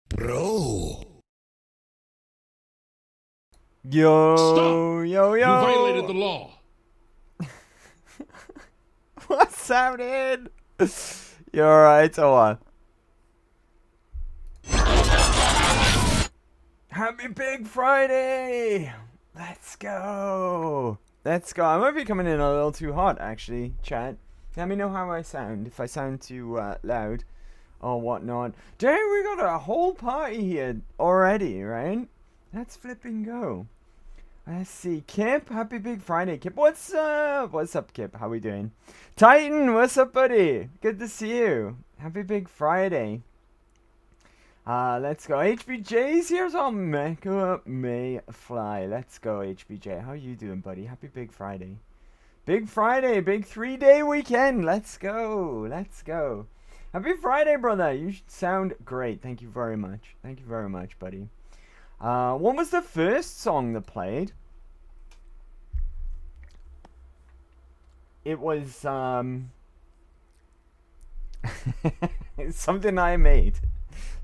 Bro. Yo, Stop! yo, You violated the yo. law. What's happening? You alright or what? Happy Big Friday! Let's go. Let's go. I might be coming in a little too hot, actually, chat. Let me know how I sound. If I sound too loud or whatnot. Dang, we got a whole party here already, right? Let's flipping go. Let's see. Kip, happy Big Friday. Kip, what's up? What's up, Kip? How we doing? Titan, what's up, buddy? Good to see you. Happy Big Friday. Let's go. HBJ's here's our Mecha Mayfly. Let's go, HBJ. How you doing, buddy? Happy Big Friday. Big Friday, big 3-day weekend. Let's go. Let's go. Happy Friday, brother. You sound great. Thank you very much. Thank you very much, buddy. What was the first song that played? It was something I made.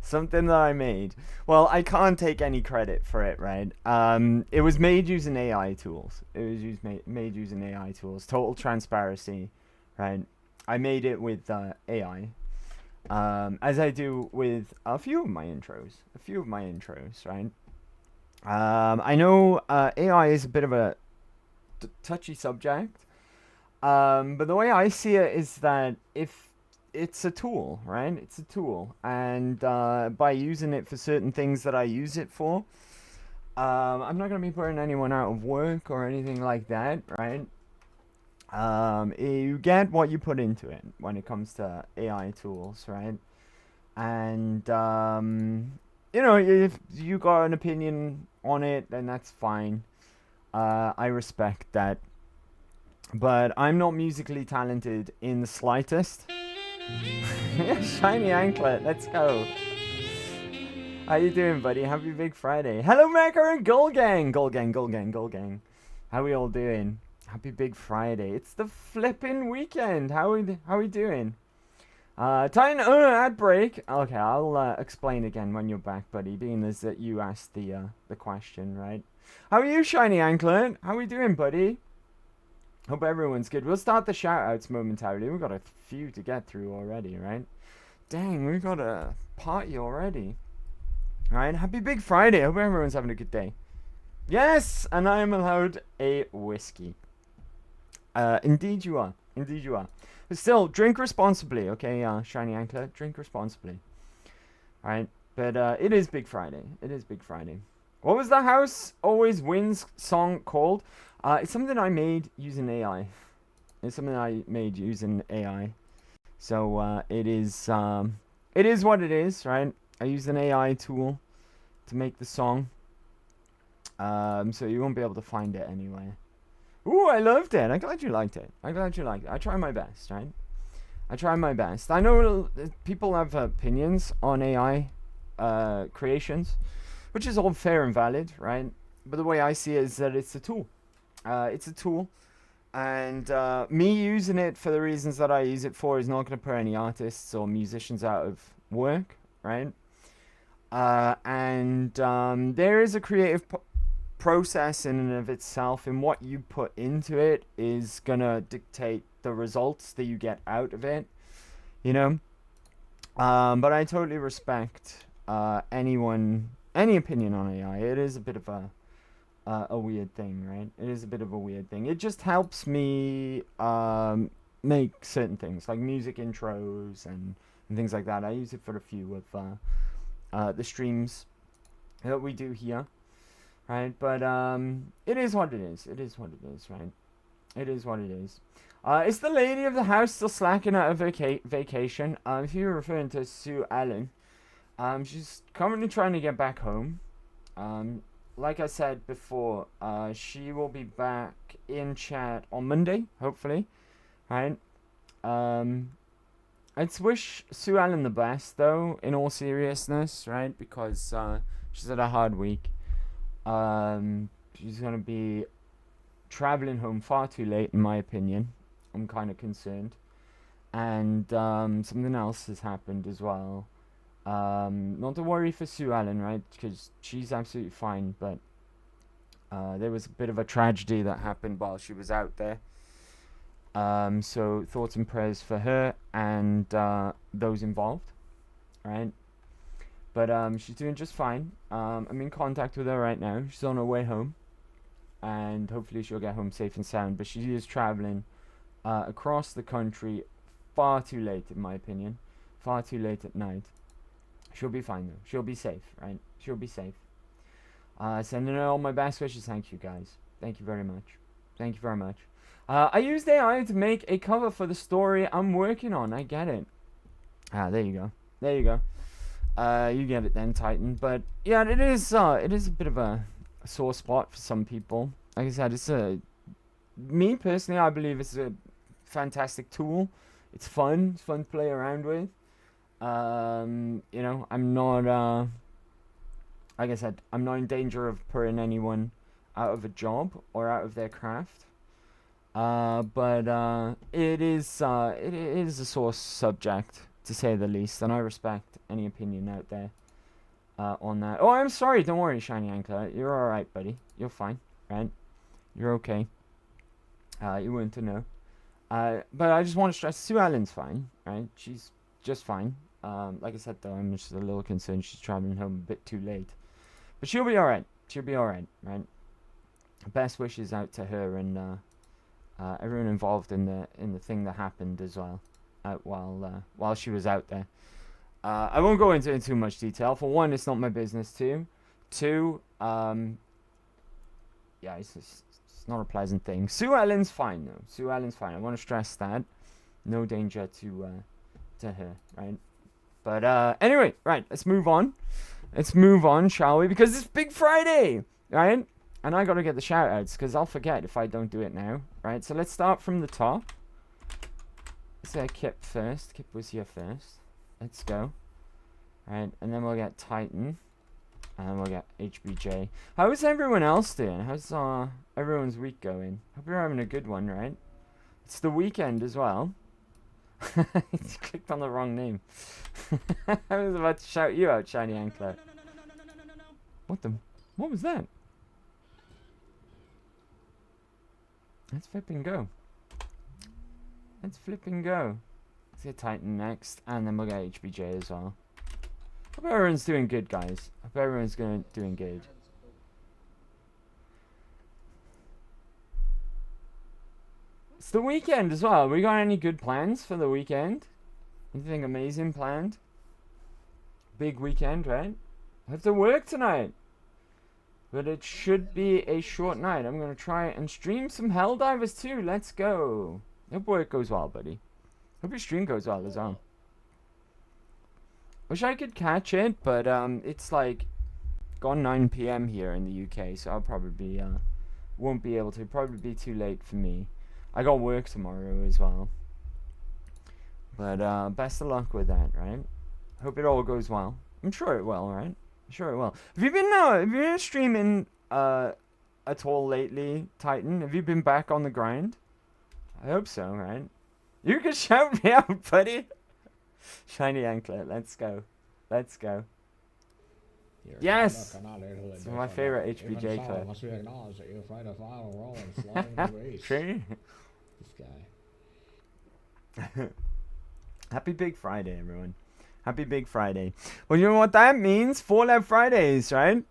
Something that I made. Well, I can't take any credit for it, right? It was made using AI tools. It was made using AI tools. Total transparency, right? I made it with AI. As I do with a few of my intros. Right? I know AI is a bit of a touchy subject. But the way I see it is that if it's a tool, right? It's a tool, and by using it for certain things that I use it for, I'm not gonna be putting anyone out of work or anything like that, right? You get what you put into it when it comes to AI tools, right? And you know, if you got an opinion on it, then that's fine. I respect that. But I'm not musically talented in the slightest. Shiny anklet, let's go. How you doing, buddy? Happy Big Friday. Hello, Macker and Gold Gang. Gold Gang, Gold Gang, Gold Gang. How we all doing? Happy Big Friday. It's the flipping weekend. How we doing? Titan, ad break. Okay, I'll explain again when you're back, buddy, being as that you asked the question, right? How are you, Shiny Anklet? How we doing, buddy? Hope everyone's good. We'll start the shout-outs momentarily. We've got a few to get through already, right? Dang, we've got a party already. Alright, happy Big Friday. Hope everyone's having a good day. Yes, and I am allowed a whiskey. Indeed you are. Indeed you are. But still, drink responsibly, okay, Shiny Anklet? Drink responsibly. Alright, but it is Big Friday. It is Big Friday. What was the House Always Wins song called? It's something I made using AI. It's something I made using AI. So it is what it is, right? I used an AI tool to make the song. So you won't be able to find it anyway. Ooh, I loved it. I'm glad you liked it. I'm glad you liked it. I try my best, right? I try my best. I know people have opinions on AI creations, which is all fair and valid, right? But the way I see it is that it's a tool. It's a tool. And me using it for the reasons that I use it for is not going to put any artists or musicians out of work, right? And there is a creative process in and of itself, and what you put into it is going to dictate the results that you get out of it, you know? But I totally respect any opinion on AI. It is a bit of a weird thing, right? It is a bit of a weird thing. It just helps me make certain things like music intros and things like that. I use it for a few of the streams that we do here, right? But it is what it is. It is what it is, right? It is what it is. Is the lady of the house still slacking at a vacation? If you're referring to Sue Allen, she's currently trying to get back home. Like I said before, she will be back in chat on Monday, hopefully, right? I'd wish Sue Allen the best, though, in all seriousness, right? Because she's had a hard week. She's going to be traveling home far too late, in my opinion. I'm kind of concerned. And something else has happened as well. Not to worry for Sue Ellen, right? Because she's absolutely fine, but there was a bit of a tragedy that happened while she was out there. So thoughts and prayers for her and those involved, right? But she's doing just fine. I'm in contact with her right now. She's on her way home, and hopefully she'll get home safe and sound. But she is traveling across the country far too late, in my opinion. Far too late at night. She'll be fine, though. She'll be safe, right? She'll be safe. Sending her all my best wishes. Thank you, guys. Thank you very much. Thank you very much. I used AI to make a cover for the story I'm working on. I get it. There you go. There you go. You get it then, Titan. But yeah, it is a bit of a sore spot for some people. Like I said, it's me personally, I believe it's a fantastic tool. It's fun. It's fun to play around with. You know, I'm not like I said, I'm not in danger of putting anyone out of a job or out of their craft. But it is a sore subject, to say the least, and I respect any opinion out there on that. Oh, I'm sorry. Don't worry, Shiny Ankler. You're all right, buddy. You're fine, right? You're okay. You weren't to know. But I just want to stress, Sue Ellen's fine, right? She's just fine. Like I said, though, I'm just a little concerned she's traveling home a bit too late. But she'll be all right. She'll be all right, right? Best wishes out to her and everyone involved in the thing that happened as well, while she was out there. I won't go into too much detail. For one, it's not my business. Two, yeah, it's not a pleasant thing. Sue Ellen's fine though. Sue Ellen's fine. I want to stress that. No danger to her, right? But anyway, right. Let's move on. Let's move on, shall we? Because it's Big Friday, right? And I gotta get the shout outs because I'll forget if I don't do it now, right? So let's start from the top. Let's get Kip first. Kip was here first. Let's go. Right, and then we'll get Titan. And then we'll get HBJ. How is everyone else doing? How's everyone's week going? Hope you're having a good one, right? It's the weekend as well. It's clicked on the wrong name. I was about to shout you out, Shiny Anklet. What was that? Let's flip and go. Let's flip and go. Let's get Titan next, and then we'll get HBJ as well. Hope everyone's doing good, guys. Hope everyone's doing good. It's the weekend as well. We got any good plans for the weekend? Anything amazing planned? Big weekend, right? I have to work tonight. But it should be a short night. I'm going to try and stream some Helldivers too. Let's go. Hope work goes well, buddy. Hope your stream goes well as well. Wish I could catch it, but it's like gone 9 p.m. here in the UK, so I'll probably won't be able to. Probably be too late for me. I got work tomorrow as well. But best of luck with that, right? Hope it all goes well. I'm sure it will, right? I'm sure it will. Have you been streaming at all lately, Titan? Have you been back on the grind? I hope so, right? You can shout me out, buddy. Shiny Anklet, let's go. Let's go. Yes! It's my favorite HBJ clip. True. This guy. Happy Big Friday, everyone. Happy Big Friday. Well, you know what that means? Fallout Fridays, right?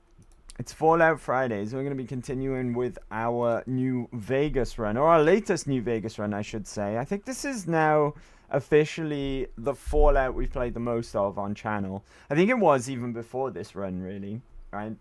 It's Fallout Fridays. We're going to be continuing with our New Vegas run, or our latest New Vegas run, I should say. I think this is now officially the Fallout we've played the most of on channel. I think it was even before this run, really, right?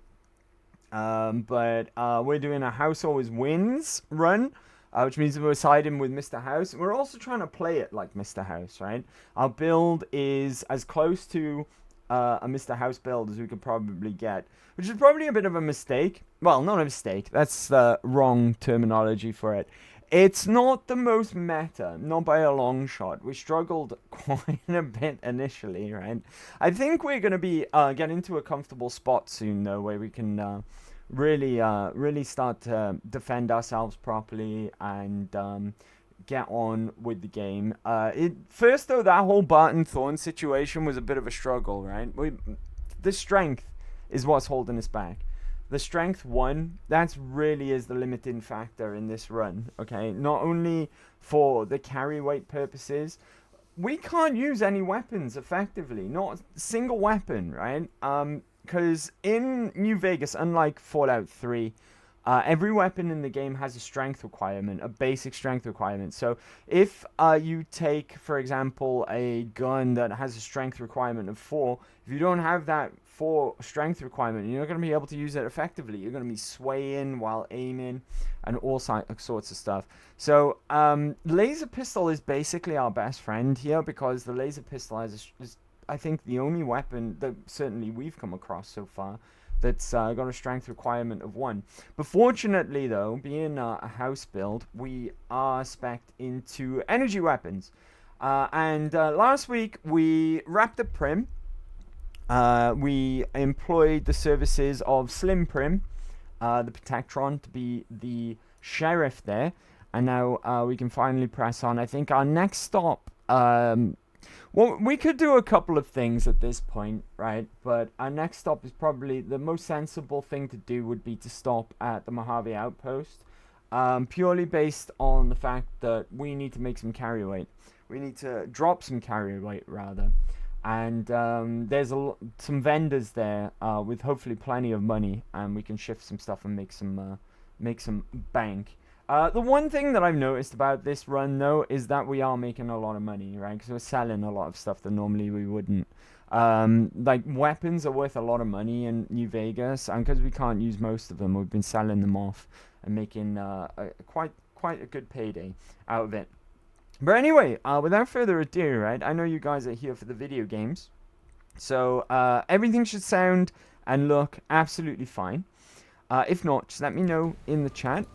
But we're doing a House Always Wins run, which means we're siding with Mr. House. We're also trying to play it like Mr. House, right? Our build is as close to a Mr. House build as we could probably get, which is probably a bit of a mistake. Well, not a mistake. That's the wrong terminology for it. It's not the most meta, not by a long shot. We struggled quite a bit initially, right? I think we're going to be getting to a comfortable spot soon, though, where we can really start to defend ourselves properly and get on with the game. First, though, that whole Barton Thorn situation was a bit of a struggle, right? The strength is what's holding us back. The strength 1, that really is the limiting factor in this run, okay? Not only for the carry weight purposes, we can't use any weapons effectively. Not a single weapon, right? Because in New Vegas, unlike Fallout 3, every weapon in the game has a strength requirement, a basic strength requirement. So if you take, for example, a gun that has a strength requirement of 4, if you don't have that 4 strength requirement, you're not going to be able to use it effectively. You're going to be swaying while aiming and all sorts of stuff. So laser pistol is basically our best friend here, because the laser pistol is I think, the only weapon that certainly we've come across so far that's got a strength requirement of 1. But fortunately, though, being a house build, we are spec'd into energy weapons. And last week, we wrapped up Prim. We employed the services of Slim Prim, the Protectron, to be the sheriff there. And now we can finally press on. I think our next stop... well, we could do a couple of things at this point, right? But our next stop is probably the most sensible thing to do would be to stop at the Mojave Outpost. Purely based on the fact that we need to make some carry weight. We need to drop some carry weight, rather. And there's some vendors there with hopefully plenty of money. And we can shift some stuff and make some bank. The one thing that I've noticed about this run, though, is that we are making a lot of money, right? Because we're selling a lot of stuff that normally we wouldn't. Like, weapons are worth a lot of money in New Vegas, and because we can't use most of them, we've been selling them off and making quite a good payday out of it. But anyway, without further ado, right, I know you guys are here for the video games. So, everything should sound and look absolutely fine. If not, just let me know in the chat.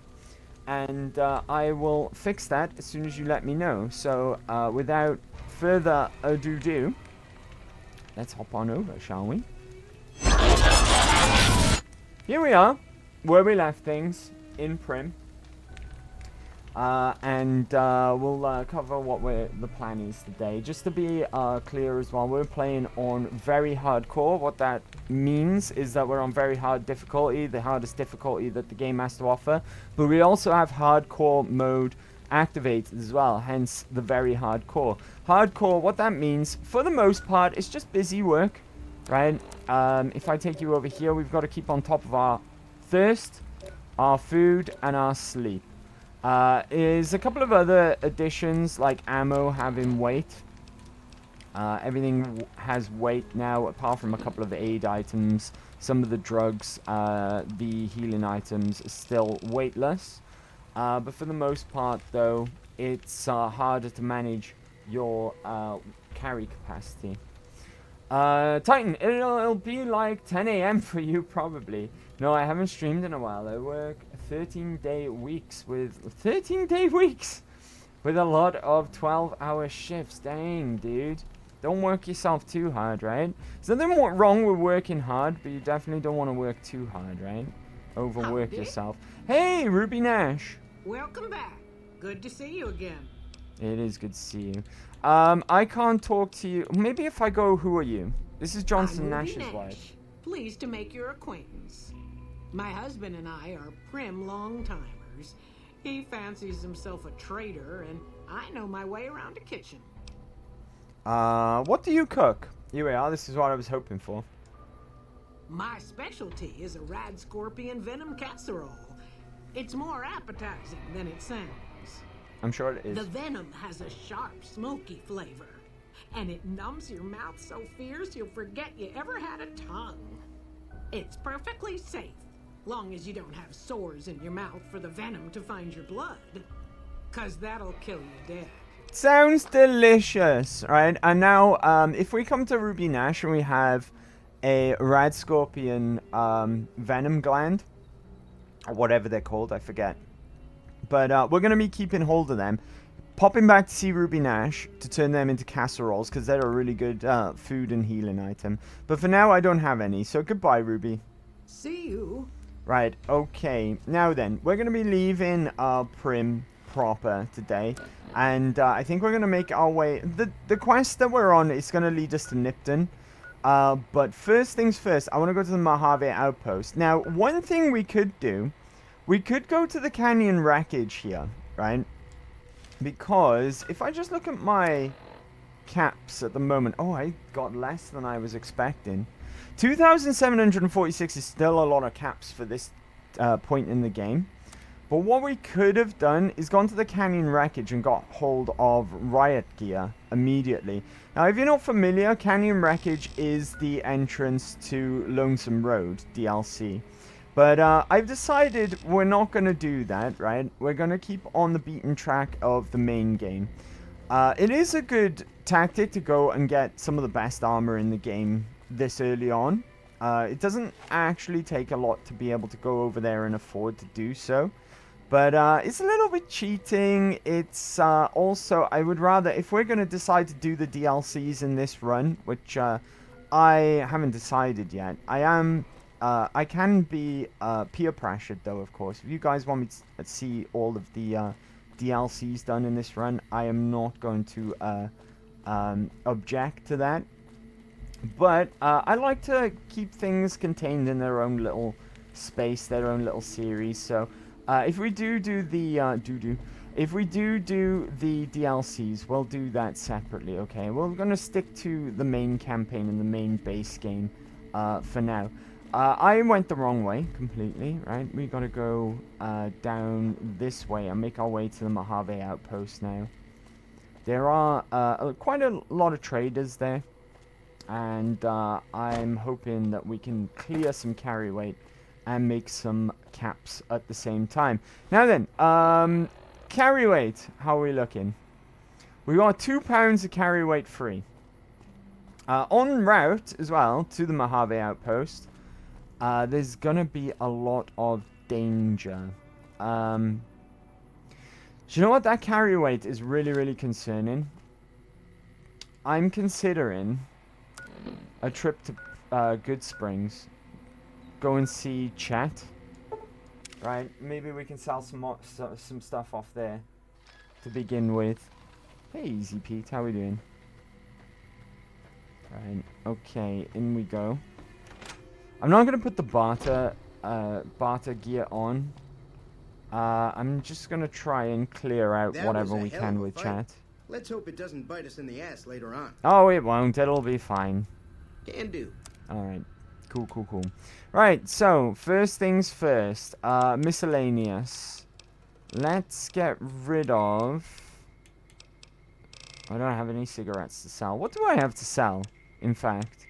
And I will fix that as soon as you let me know. So, without further ado, let's hop on over, shall we? Here we are, where we left things, in Prim. And we'll cover what the plan is today. Just to be clear as well, we're playing on very hardcore. What that means is that we're on very hard difficulty, the hardest difficulty that the game has to offer. But we also have hardcore mode activated as well, hence the very hardcore. Hardcore, what that means, for the most part, is just busy work, right? If I take you over here, we've got to keep on top of our thirst, our food, and our sleep. Is a couple of other additions, like ammo having weight. Everything has weight now, apart from a couple of aid items. Some of the drugs, the healing items, are still weightless. But for the most part, though, it's harder to manage your carry capacity. Titan, it'll be like 10 a.m. for you, probably. No, I haven't streamed in a while. I work 13-day weeks with... 13-day weeks? With a lot of 12-hour shifts. Dang, dude. Don't work yourself too hard, right? There's nothing wrong with working hard, but you definitely don't want to work too hard, right? Overwork yourself. Hey, Ruby Nash. Welcome back. Good to see you again. It is good to see you. I can't talk to you. Maybe if I go, who are you? This is Johnson Nash's wife. Pleased to make your acquaintance. My husband and I are Prim long-timers. He fancies himself a trader, and I know my way around a kitchen. What do you cook? Here we are. This is what I was hoping for. My specialty is a rad scorpion venom casserole. It's more appetizing than it sounds. I'm sure it is. The venom has a sharp, smoky flavor, and it numbs your mouth so fierce you'll forget you ever had a tongue. It's perfectly safe, long as you don't have sores in your mouth for the venom to find your blood, 'cause that'll kill you dead. Sounds delicious, right? And now, if we come to Ruby Nash and we have a rad scorpion venom gland, or whatever they're called, I forget. But we're going to be keeping hold of them. Popping back to see Ruby Nash to turn them into casseroles, because they're a really good food and healing item. But for now, I don't have any, so goodbye, Ruby. See you. Right, okay. Now then, we're going to be leaving Prim proper today. And I think we're going to make our way... The quest that we're on is going to lead us to Nipton. But first things first, I want to go to the Mojave Outpost. Now, one thing we could do, we could go to the canyon wreckage here, right? Because if I just look at my caps at the moment... Oh, I got less than I was expecting. 2,746 is still a lot of caps for this point in the game. But what we could have done is gone to the canyon wreckage and got hold of riot gear immediately. Now, if you're not familiar, canyon wreckage is the entrance to Lonesome Road DLC. But I've decided we're not going to do that, right? We're going to keep on the beaten track of the main game. It is a good tactic to go and get some of the best armor in the game this early on. It doesn't actually take a lot to be able to go over there and afford to do so. But it's a little bit cheating. It's also, I would rather, if we're going to decide to do the DLCs in this run, which I haven't decided yet. I can be peer pressured though, of course. If you guys want me to see all of the DLCs done in this run, I am not going to object to that. But I like to keep things contained in their own little space, their own little series. So if we do the DLCs, we'll do that separately. Okay, we're gonna stick to the main campaign and the main base game for now. I went the wrong way completely. Right, we gotta go down this way and make our way to the Mojave Outpost now. There are quite a lot of traders there. And I'm hoping that we can clear some carry weight and make some caps at the same time. Now then, carry weight, how are we looking? We got 2 pounds of carry weight free. En route as well to the Mojave Outpost, there's gonna be a lot of danger. Do you know what? That carry weight is really, really concerning. I'm considering a trip to Good Springs. Go and see Chat. Right, maybe we can sell some stuff off there to begin with. Hey, Easy Pete, how we doing? Right, okay, in we go. I'm not gonna put the barter gear on. I'm just gonna try and clear out whatever we can with Chat. Let's hope it doesn't bite us in the ass later on. Oh, it won't. It'll be fine. Can do. Alright. Cool, cool, cool. Right, so, first things first. Miscellaneous. Let's get rid of... I don't have any cigarettes to sell. What do I have to sell, in fact?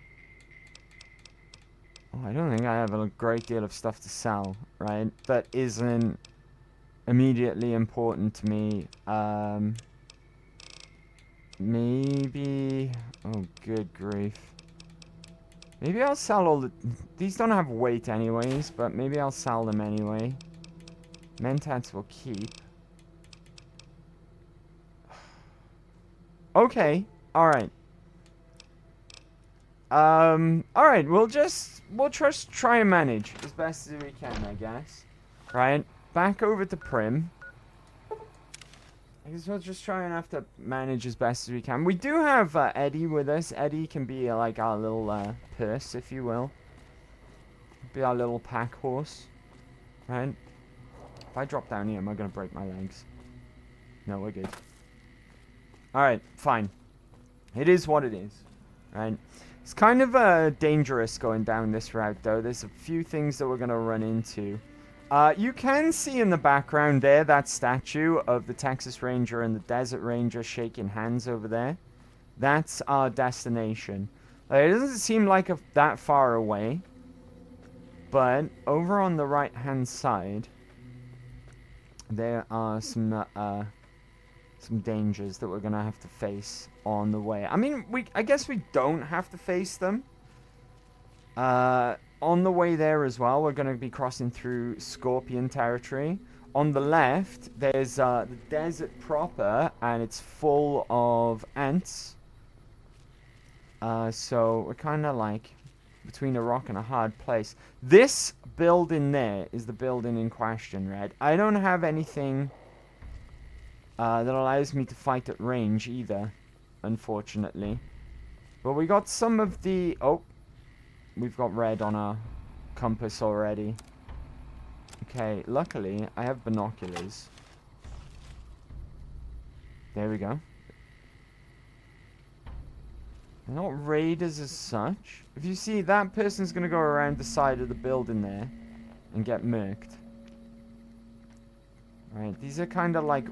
Oh, I don't think I have a great deal of stuff to sell, right? That isn't immediately important to me. Maybe... Oh, good grief. Maybe I'll sell all the... These don't have weight anyways, but maybe I'll sell them anyway. Mentats will keep. Okay. Alright. Alright, we'll just try and manage as best as we can, I guess. Right? Back over to Prim. I guess we'll just try and have to manage as best as we can. We do have Eddie with us. Eddie can be like our little purse, if you will. Be our little pack horse. Right? If I drop down here, am I going to break my legs? No, we're good. Alright, fine. It is what it is. Right? It's kind of dangerous going down this route, though. There's a few things that we're going to run into. You can see in the background there that statue of the Texas Ranger and the Desert Ranger shaking hands over there. That's our destination. It doesn't seem like that far away. But over on the right-hand side, there are some dangers that we're going to have to face on the way. I mean, I guess we don't have to face them. On the way there as well, we're going to be crossing through Scorpion territory. On the left, there's the desert proper, and it's full of ants. So we're kind of like between a rock and a hard place. This building there is the building in question, Red. I don't have anything that allows me to fight at range either, unfortunately. But we got some of the... Oh, we've got red on our compass already. Okay, luckily, I have binoculars. There we go. They're not raiders as such. If you see, that person's going to go around the side of the building there and get murked. Right, these are kind of like...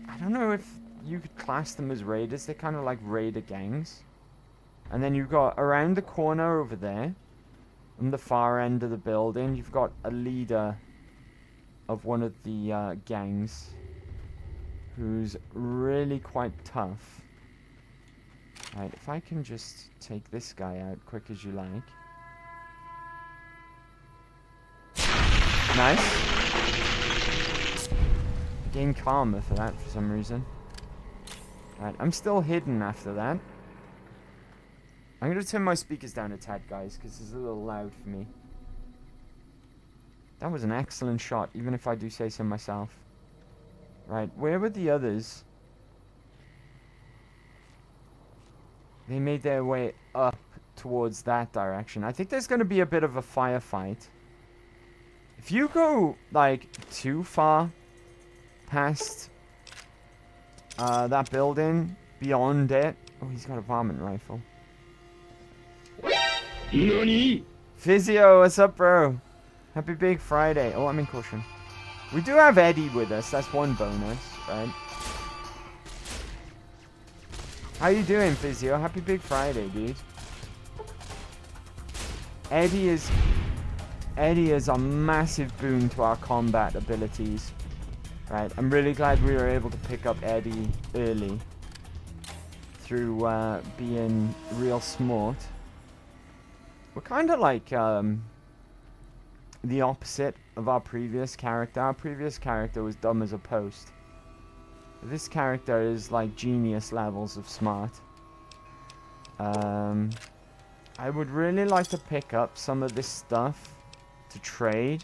I don't know if you could class them as raiders. They're kind of like raider gangs. And then you've got around the corner over there, on the far end of the building, you've got a leader of one of the gangs who's really quite tough. Right, if I can just take this guy out quick as you like. Nice. Gain karma for that for some reason. Right, I'm still hidden after that. I'm going to turn my speakers down a tad, guys, because it's a little loud for me. That was an excellent shot, even if I do say so myself. Right, where were the others? They made their way up towards that direction. I think there's going to be a bit of a firefight. If you go, like, too far past that building, beyond it... Oh, he's got a varmint rifle. NANI?! Physio, what's up, bro? Happy Big Friday. Oh, I'm in caution. We do have Eddie with us. That's one bonus, right? How you doing, Physio? Happy Big Friday, dude. Eddie is a massive boon to our combat abilities. Right, I'm really glad we were able to pick up Eddie early through being real smart. We're kind of like the opposite of our previous character. Our previous character was dumb as a post. This character is like genius levels of smart. I would really like to pick up some of this stuff to trade.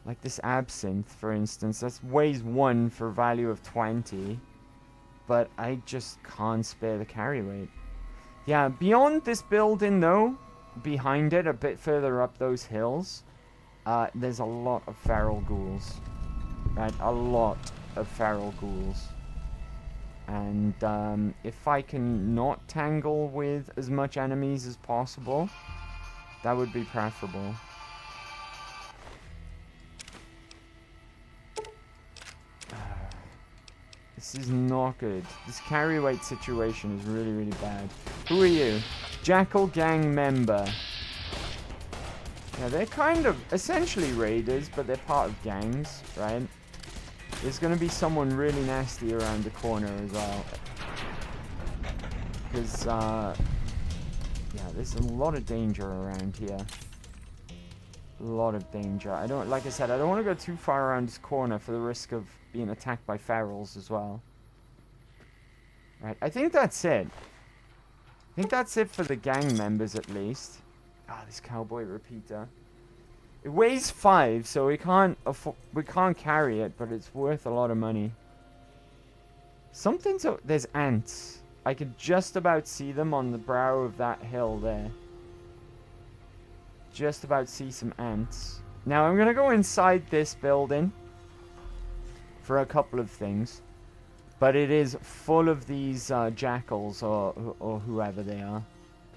Like this absinthe, for instance. That weighs 1 for a value of 20. But I just can't spare the carry weight. Yeah, beyond this building though, behind it, a bit further up those hills, there's a lot of feral ghouls. Right, a lot of feral ghouls. And if I can not tangle with as much enemies as possible, that would be preferable. This is not good. This carry weight situation is really, really bad. Who are you? Jackal Gang member. Yeah, they're kind of essentially raiders, but they're part of gangs, right? There's going to be someone really nasty around the corner as well. Because, yeah, there's a lot of danger around here. A lot of danger. Like I said, I don't want to go too far around this corner for the risk of being attacked by ferals as well. Right, I think that's it. I think that's it for the gang members at least. Ah, this cowboy repeater. It weighs 5, so we can't carry it, but it's worth a lot of money. There's ants. I could just about see them on the brow of that hill there. Just about see some ants. Now I'm gonna go inside this building for a couple of things, but it is full of these jackals or whoever they are,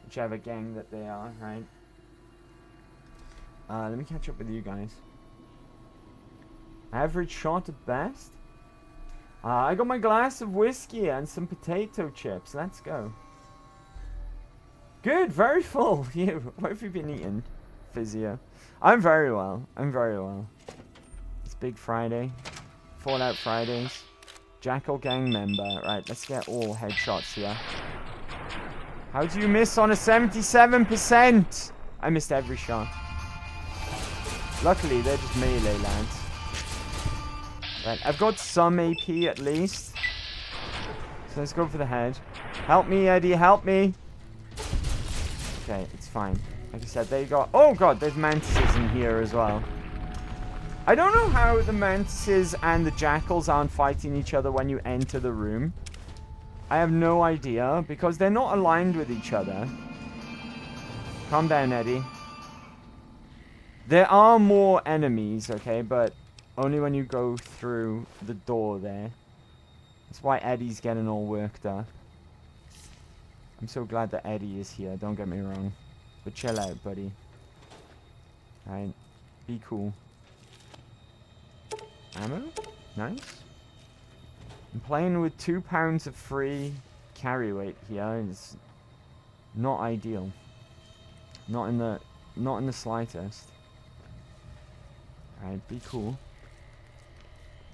whichever gang that they are, right? Let me catch up with you guys. Average shot at best. I got my glass of whiskey and some potato chips. Let's go. Good, very full. You, what have you been eating, Physio? I'm very well. I'm very well. It's Big Friday. Fallout Fridays. Jackal Gang member. Right, let's get all headshots here. How do you miss on a 77%? I missed every shot. Luckily, they're just melee lads. Right, I've got some AP at least. So let's go for the head. Help me, Eddie, help me. Okay, it's fine. Like I said, they got... Oh god, there's mantises in here as well. I don't know how the mantises and the jackals aren't fighting each other when you enter the room. I have no idea, because they're not aligned with each other. Calm down, Eddie. There are more enemies, okay, but only when you go through the door there. That's why Eddie's getting all worked up. I'm so glad that Eddie is here, don't get me wrong. But chill out, buddy. Alright, be cool. Ammo? Nice. I'm playing with 2 pounds of free carry weight here. It's not ideal. Not in the slightest. Alright, be cool.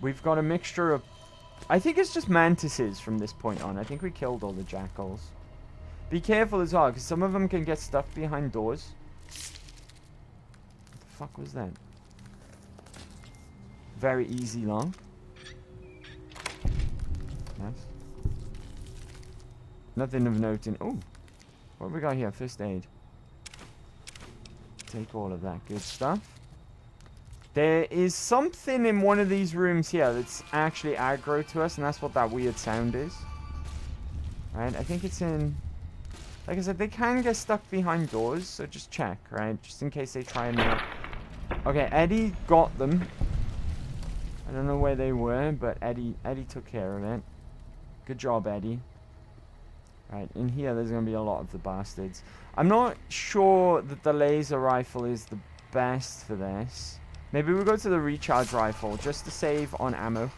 We've got a mixture of... I think it's just mantises from this point on. I think we killed all the jackals. Be careful as well, because some of them can get stuck behind doors. What the fuck was that? Very easy long. Nice. Nothing of note in... Oh! What have we got here? First aid. Take all of that good stuff. There is something in one of these rooms here that's actually aggro to us, and that's what that weird sound is. Right, I think it's in... Like I said, they can get stuck behind doors, so just check, right? Just in case they try and... Okay, Eddie got them. I don't know where they were, but Eddie took care of it. Good job, Eddie. Right, in here there's going to be a lot of the bastards. I'm not sure that the laser rifle is the best for this. Maybe we'll go to the recharge rifle just to save on ammo.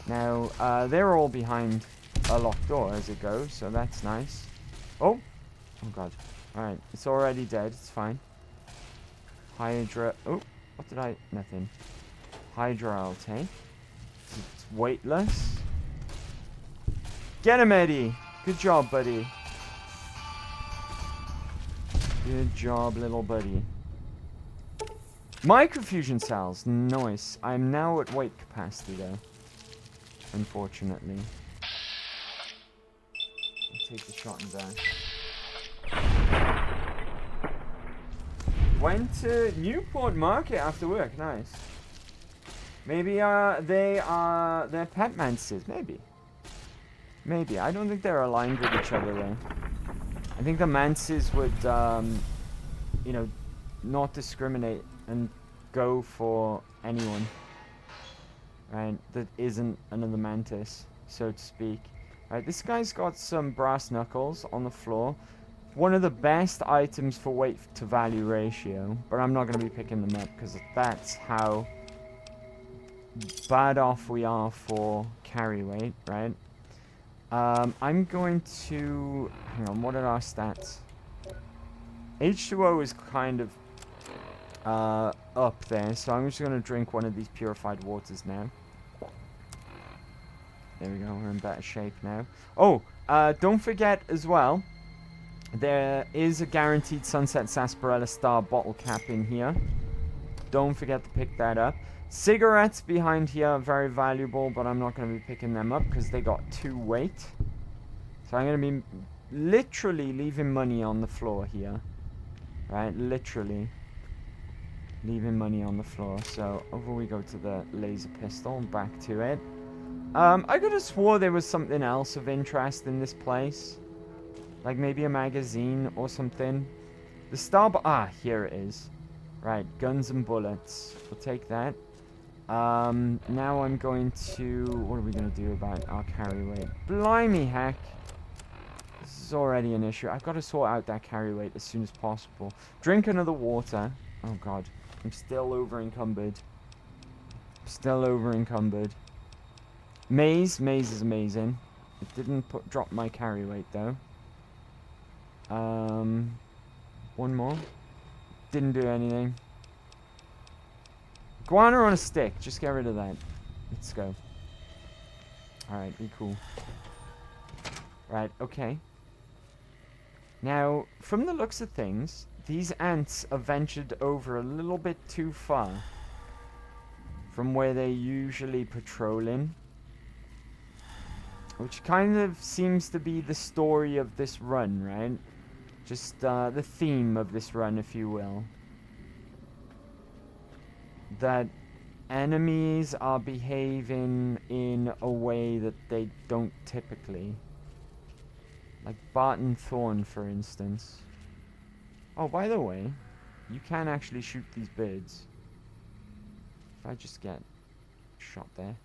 Now, they're all behind a locked door as it goes, so that's nice. Oh! Oh god. Alright, it's already dead, it's fine. Hydra... Oh, what did I... Nothing. Hydra I'll take. It's weightless. Get him, Eddie! Good job, buddy. Good job, little buddy. Microfusion cells. Nice. I'm now at weight capacity, though. Unfortunately. I'll take the shot in there. Went to Newport Market after work. Nice. Maybe they're pet mantises. Maybe. Maybe. I don't think they're aligned with each other, though. I think the mantises would, you know, not discriminate and go for anyone, right, that isn't another mantis, so to speak. Right, this guy's got some brass knuckles on the floor. One of the best items for weight to value ratio, but I'm not going to be picking them up because that's how bad off we are for carry weight, right? I'm going to... Hang on, what are our stats? H2O is kind of up there, so I'm just going to drink one of these purified waters now. There we go, we're in better shape now. Oh, don't forget as well, there is a guaranteed Sunset Sarsaparilla Star bottle cap in here. Don't forget to pick that up. Cigarettes behind here are very valuable, but I'm not going to be picking them up because they got 2 weight. So I'm going to be literally leaving money on the floor here. Right, literally leaving money on the floor. So over we go to the laser pistol, back to it. I could have swore there was something else of interest in this place. Like maybe a magazine or something. The star... Ah, here it is. Right, guns and bullets. We'll take that. Now I'm going to... What are we going to do about our carry weight? Blimey heck. This is already an issue. I've got to sort out that carry weight as soon as possible. Drink another water. Oh god. I'm still over encumbered. Still over encumbered. Maze. Maze is amazing. It didn't drop my carry weight though. One more. Didn't do anything. Guana on a stick. Just get rid of that. Let's go. Alright, be cool. Right, okay. Now, from the looks of things, these ants have ventured over a little bit too far from where they usually patrol in. Which kind of seems to be the story of this run, right? Just the theme of this run, if you will. that enemies are behaving in a way that they don't typically. Like Barton Thorn, for instance. Oh, by the way, you can actually shoot these birds. If I just get shot there.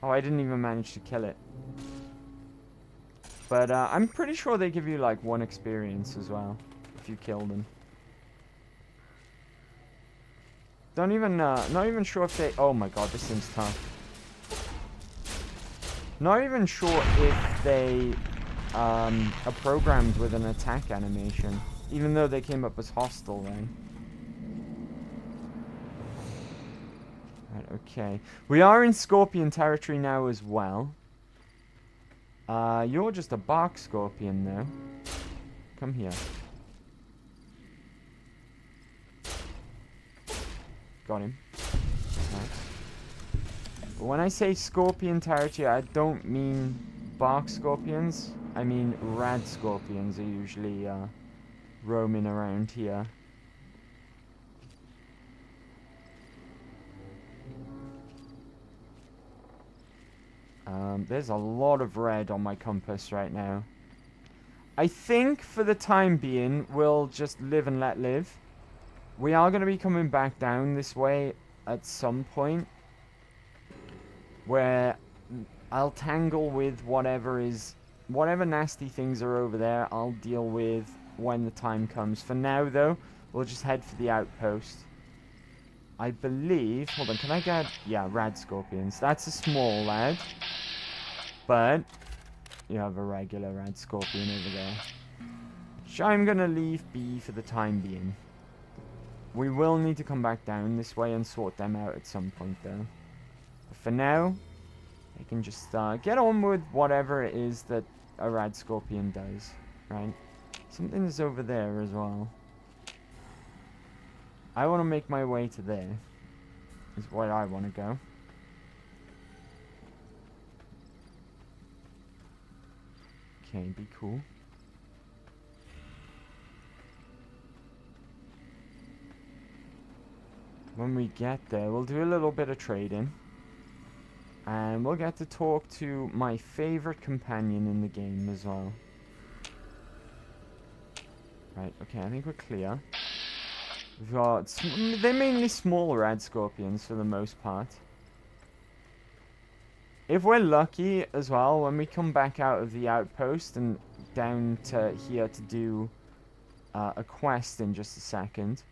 Oh, I didn't even manage to kill it. But I'm pretty sure they give you like 1 experience as well if you kill them. Don't even, not even sure if they... Oh my god, this thing's tough. Not even sure if they are programmed with an attack animation. Even though they came up as hostile then. Right, okay. We are in Scorpion territory now as well. You're just a bark scorpion though. Come here. Got him. Nice. But when I say Scorpion territory, I don't mean bark scorpions. I mean rad scorpions are usually roaming around here. There's a lot of red on my compass right now. I think for the time being, we'll just live and let live. We are going to be coming back down this way at some point, where I'll tangle with whatever nasty things are over there. I'll deal with when the time comes. For now, though, we'll just head for the outpost. I believe... Hold on, can I get... Yeah, rad scorpions. That's a small lad. But you have a regular rad scorpion over there, which I'm going to leave be for the time being. We will need to come back down this way and sort them out at some point, though. But for now, I can just get on with whatever it is that a rad scorpion does, right? Something's over there as well. I want to make my way to there. Is where I want to go. Okay, be cool. When we get there, we'll do a little bit of trading. And we'll get to talk to my favorite companion in the game as well. Right, okay, I think we're clear. We've got... They're mainly small rad scorpions for the most part. If we're lucky as well, when we come back out of the outpost and down to here to do a quest in just a second,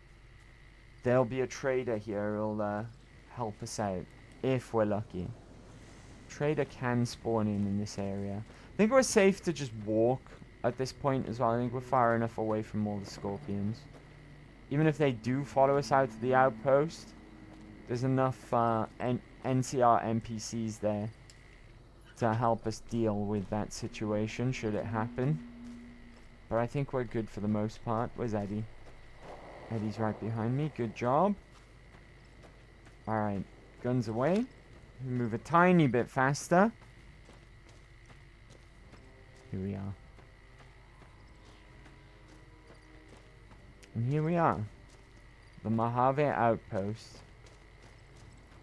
there'll be a trader here who'll help us out, if we're lucky. Trader can spawn in this area. I think we're safe to just walk at this point as well. I think we're far enough away from all the scorpions. Even if they do follow us out to the outpost, there's enough NCR NPCs there to help us deal with that situation should it happen. But I think we're good for the most part. Where's Eddie? Eddie's right behind me. Good job. Alright, guns away. Move a tiny bit faster. Here we are. And here we are. The Mojave Outpost.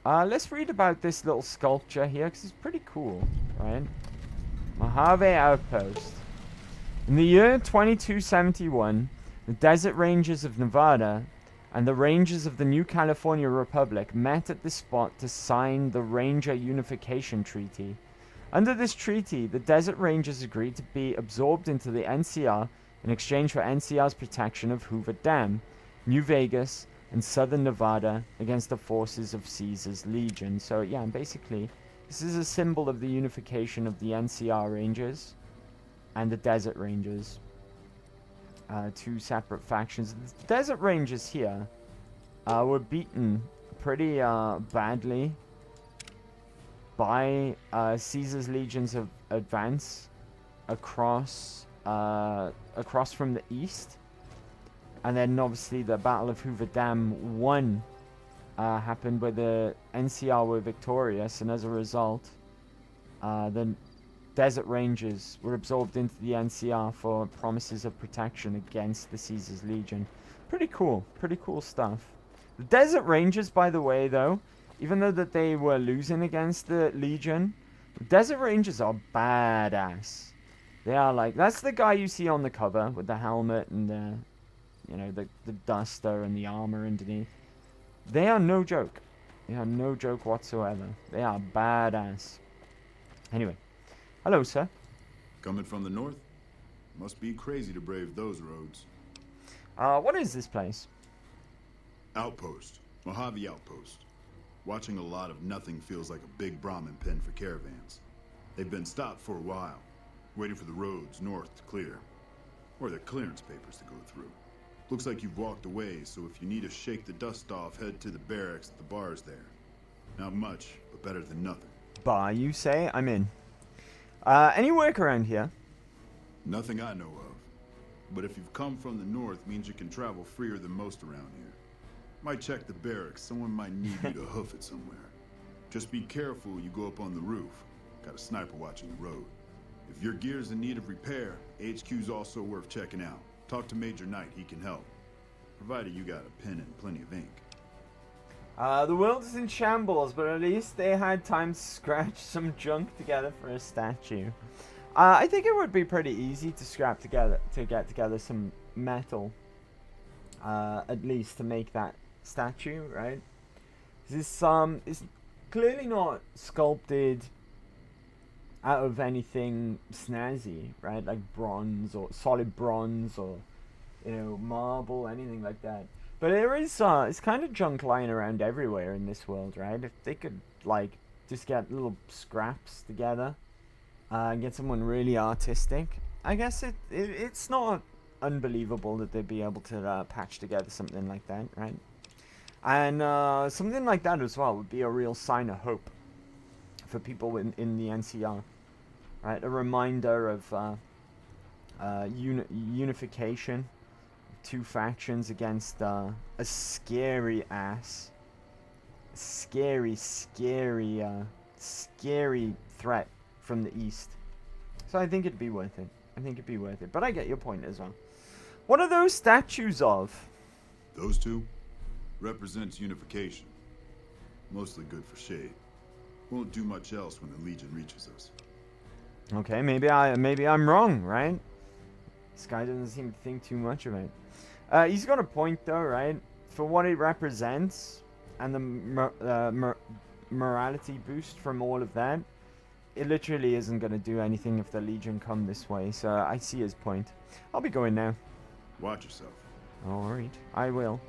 Let's read about this little sculpture here, because it's pretty cool, right? Mojave Outpost. In the year 2271, the desert ranges of Nevada and the rangers of the New California Republic met at this spot to sign the Ranger Unification Treaty. Under this treaty, the desert rangers agreed to be absorbed into the NCR in exchange for NCR's protection of Hoover Dam, New Vegas, and southern Nevada against the forces of Caesar's Legion. So yeah, basically, this is a symbol of the unification of the NCR Rangers and the Desert Rangers. Two separate factions. The Desert Rangers here were beaten pretty badly by Caesar's Legion's advance across from the east. And then obviously the Battle of Hoover Dam 1 happened where the NCR were victorious, and as a result, the Desert Rangers were absorbed into the NCR for promises of protection against the Caesar's Legion. Pretty cool stuff. The Desert Rangers, by the way, though, even though that they were losing against the Legion, the Desert Rangers are badass. They are like, that's the guy you see on the cover with the helmet and the, you know, the duster and the armor underneath. They are no joke. They are no joke whatsoever. They are badass. Anyway, hello, sir. Coming from the north? Must be crazy to brave those roads. What is this place? Outpost. Mojave Outpost. Watching a lot of nothing feels like a big Brahmin pen for caravans. They've been stopped for a while, waiting for the roads north to clear. Or their clearance papers to go through. Looks like you've walked away, so if you need to shake the dust off, head to the barracks at the bars there. Not much, but better than nothing. Bar, you say? I'm in. Any work around here? Nothing I know of. But if you've come from the north, means you can travel freer than most around here. Might check the barracks. Someone might need you to hoof it somewhere. Just be careful you go up on the roof. Got a sniper watching the road. If your gear's in need of repair, HQ's also worth checking out. Talk to Major Knight, he can help. Provided you got a pen and plenty of ink. The world is in shambles, but at least they had time to scratch some junk together for a statue. I think it would be pretty easy to get together some metal. At least to make that statue, right? This is clearly not sculpted out of anything snazzy, right? Like bronze or solid bronze or, you know, marble, anything like that. But there is, it's kind of junk lying around everywhere in this world, right? If they could, like, just get little scraps together and get someone really artistic, I guess it's not unbelievable that they'd be able to patch together something like that, right? And something like that as well would be a real sign of hope for people in the NCR, right? A reminder of unification, two factions against a scary threat from the east. So I think it'd be worth it. But I get your point as well. What are those statues of? Those two represents unification. Mostly good for shade. Won't do much else when the Legion reaches us. Okay, maybe I'm wrong, right? This guy doesn't seem to think too much of it. He's got a point though, right? For what it represents and the morality boost from all of that, it literally isn't going to do anything if the Legion come this way. So I see his point. I'll be going now. Watch yourself. Alright, I will.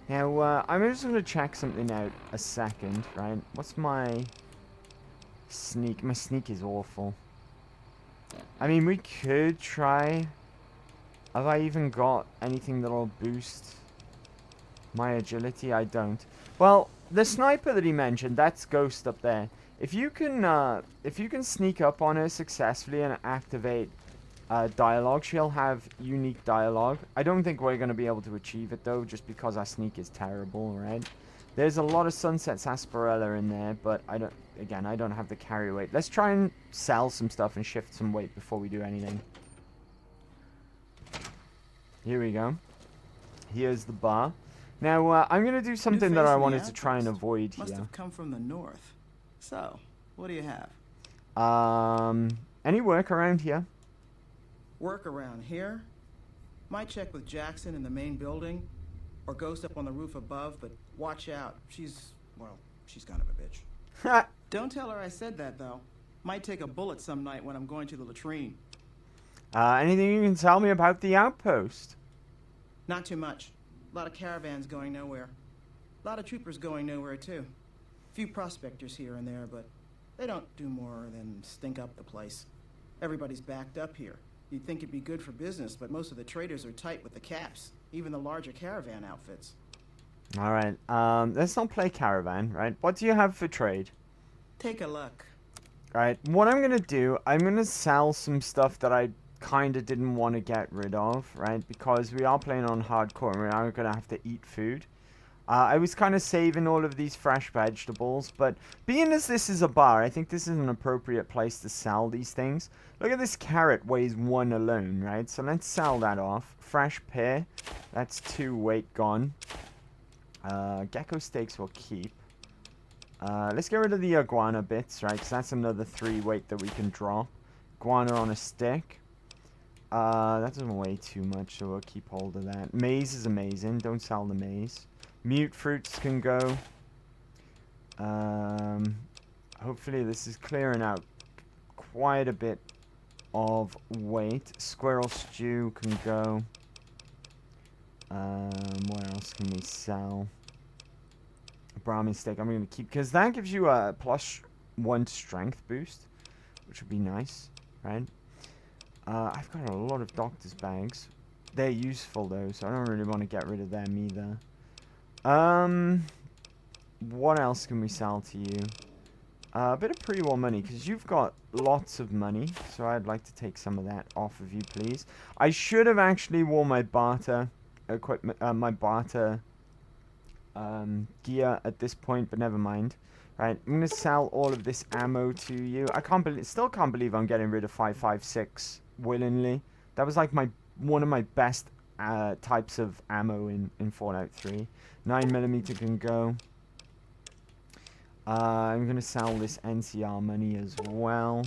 Now, I'm just going to check something out a second, right? What's my sneak? My sneak is awful. I mean, we could try. Have I even got anything that'll boost my agility? I don't. Well, the sniper that he mentioned, that's Ghost up there. If you can sneak up on her successfully and activate dialogue, she'll have unique dialogue. I don't think we're going to be able to achieve it though, just because our sneak is terrible, right? There's a lot of Sunset Sarsaparilla in there, but I don't have the carry weight. Let's try and sell some stuff and shift some weight before we do anything. Here we go. Here's the bar. Now, I'm going to do something that I wanted to try and avoid here. Must have come from the north. So, what do you have? Any work around here? Work around here? Might check with Jackson in the main building, or Ghost up on the roof above, but watch out. She's kind of a bitch. Don't tell her I said that, though. Might take a bullet some night when I'm going to the latrine. Anything you can tell me about the outpost? Not too much. A lot of caravans going nowhere. A lot of troopers going nowhere, too. Few prospectors here and there, but they don't do more than stink up the place. Everybody's backed up here. You'd think it'd be good for business, but most of the traders are tight with the caps, even the larger caravan outfits. Alright, let's not play caravan, right? What do you have for trade? Take a look. Alright, what I'm gonna do, I'm gonna sell some stuff that I kinda didn't want to get rid of, right? Because we are playing on hardcore and we are gonna have to eat food. I was kind of saving all of these fresh vegetables, but being as this is a bar, I think this is an appropriate place to sell these things. Look at this carrot, weighs 1 alone, right? So let's sell that off. Fresh pear, that's 2 weight gone. Gecko steaks we'll keep. Let's get rid of the iguana bits, right? Because that's another 3 weight that we can drop. Iguana on a stick. That doesn't weigh too much, so we'll keep hold of that. Maize is amazing. Don't sell the maize. Mute fruits can go. Hopefully this is clearing out quite a bit of weight. Squirrel stew can go. What else can we sell? Brahmin steak I'm going to keep, because that gives you a +1 strength boost, which would be nice, right? I've got a lot of doctor's bags. They're useful though, so I don't really want to get rid of them either. What else can we sell to you? A bit of pre-war money, because you've got lots of money, so I'd like to take some of that off of you, please. I should have actually worn my barter equipment, my barter gear at this point, but never mind. Right, I'm gonna sell all of this ammo to you. Still can't believe I'm getting rid of 5.56 willingly. That was like one of my best types of ammo in Fallout 3. 9mm can go. I'm gonna sell this NCR money as well.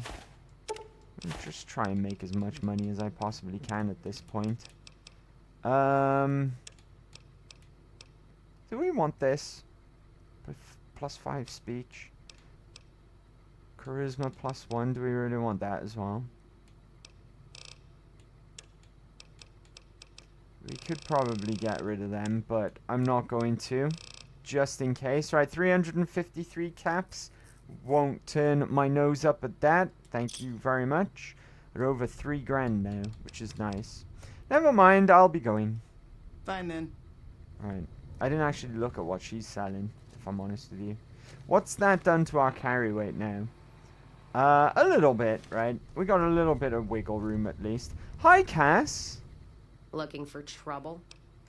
Just try and make as much money as I possibly can at this point. Do we want this? +5 speech. Charisma +1. Do we really want that as well? We could probably get rid of them, but I'm not going to. Just in case. Right, 353 caps. Won't turn my nose up at that. Thank you very much. We're over 3 grand now, which is nice. Never mind, I'll be going. Fine then. Alright. I didn't actually look at what she's selling, if I'm honest with you. What's that done to our carry weight now? A little bit, right? We got a little bit of wiggle room at least. Hi, Cass. Looking for trouble?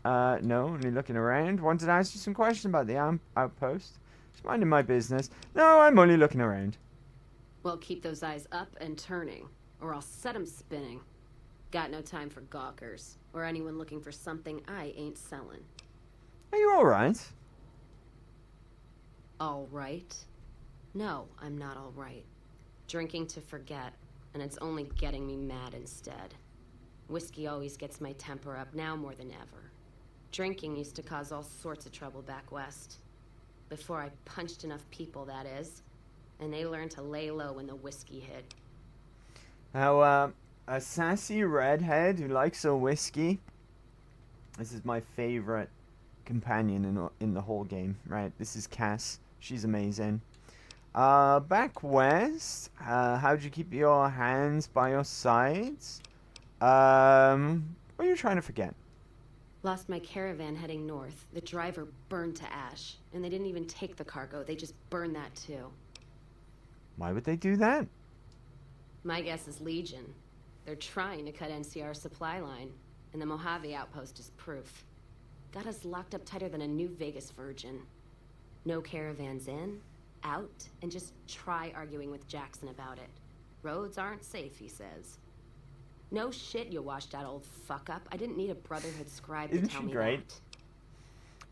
No, only looking around. Wanted to ask you some questions about the outpost. Just minding my business. No, I'm only looking around. Well, keep those eyes up and turning, or I'll set 'em spinning. Got no time for gawkers, or anyone looking for something I ain't selling. Are you alright? All right? No, I'm not all right. Drinking to forget, and it's only getting me mad instead. Whiskey always gets my temper up, now more than ever. Drinking used to cause all sorts of trouble back west. Before I punched enough people, that is. And they learned to lay low when the whiskey hit. Now, a sassy redhead who likes a whiskey. This is my favorite companion in the whole game, right? This is Cass. She's amazing. Back west, how'd you keep your hands by your sides? What are you trying to forget? Lost my caravan heading north. The driver burned to ash. And they didn't even take the cargo, they just burned that too. Why would they do that? My guess is Legion. They're trying to cut NCR's supply line, and the Mojave outpost is proof. Got us locked up tighter than a New Vegas virgin. No caravans in, out, and just try arguing with Jackson about it. Roads aren't safe, he says. No shit, you washed out old fuck up. I didn't need a Brotherhood scribe to tell me great? that.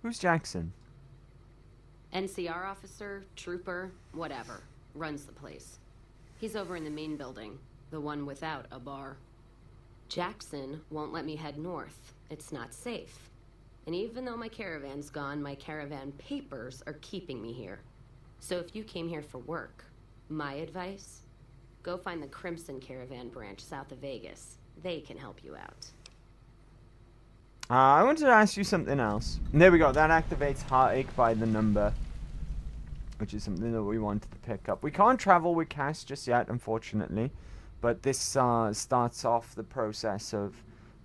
Who's Jackson? NCR officer, trooper, whatever. Runs the place. He's over in the main building, the one without a bar. Jackson won't let me head north. It's not safe. And even though my caravan's gone, my caravan papers are keeping me here. So if you came here for work, my advice, go find the Crimson Caravan branch south of Vegas. They can help you out. I wanted to ask you something else. There we go. That activates Heartache by the number, which is something that we wanted to pick up. We can't travel with Cass just yet, unfortunately. But this starts off the process of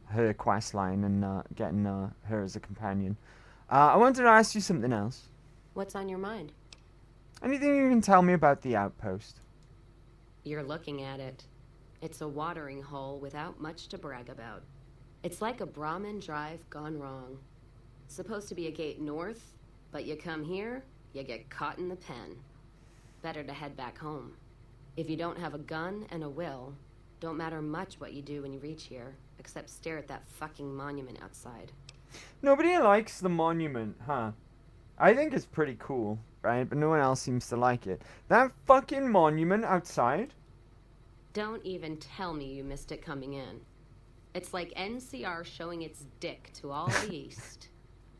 her quest line and getting her as a companion. I wanted to ask you something else. What's on your mind? Anything you can tell me about the outpost? You're looking at it. It's a watering hole without much to brag about. It's like a Brahmin drive gone wrong. It's supposed to be a gate north, but you come here, you get caught in the pen. Better to head back home. If you don't have a gun and a will, don't matter much what you do when you reach here, except stare at that fucking monument outside. Nobody likes the monument, huh? I think it's pretty cool, right? But no one else seems to like it. That fucking monument outside? Don't even tell me you missed it coming in. It's like NCR showing its dick to all the East.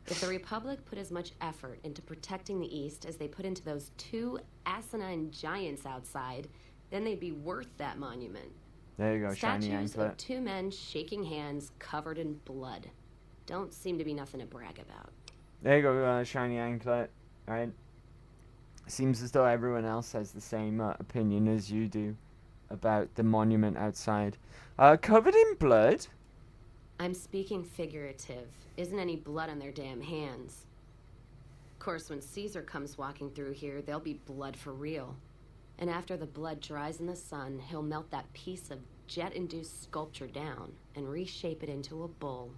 If the Republic put as much effort into protecting the East as they put into those two asinine giants outside, then they'd be worth that monument. There you go, shiny Statues anklet. of two men shaking hands covered in blood. Don't seem to be nothing to brag about. There you go, shiny anklet. Right? Seems as though everyone else has the same opinion as you do about the monument outside. Covered in blood? I'm speaking figurative. Isn't any blood on their damn hands. Of course, when Caesar comes walking through here, there'll be blood for real. And after the blood dries in the sun, he'll melt that piece of jet-induced sculpture down and reshape it into a bull,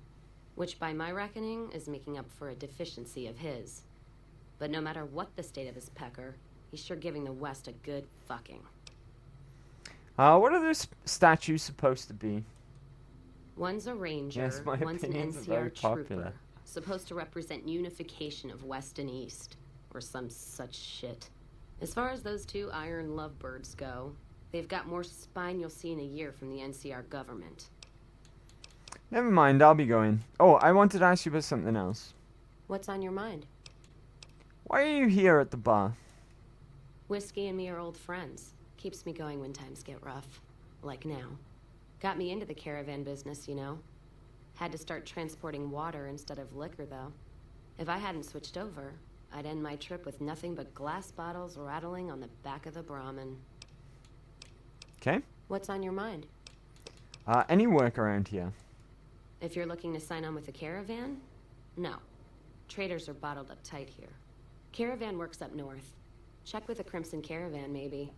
which by my reckoning is making up for a deficiency of his. But no matter what the state of his pecker, he's sure giving the West a good fucking. What are those statues supposed to be? One's a ranger, Yes, my one's an opinions are very NCR popular. trooper, supposed to represent unification of West and East, or some such shit. As far as those two iron lovebirds go, they've got more spine you'll see in a year from the NCR government. Never mind, I'll be going. Oh, I wanted to ask you about something else. What's on your mind? Why are you here at the bar? Whiskey and me are old friends. Keeps me going when times get rough. Like now. Got me into the caravan business, you know. Had to start transporting water instead of liquor, though. If I hadn't switched over, I'd end my trip with nothing but glass bottles rattling on the back of the Brahmin. Okay. What's on your mind? Any work around here? If you're looking to sign on with a caravan? No. Traders are bottled up tight here. Caravan works up north. Check with the Crimson Caravan, maybe.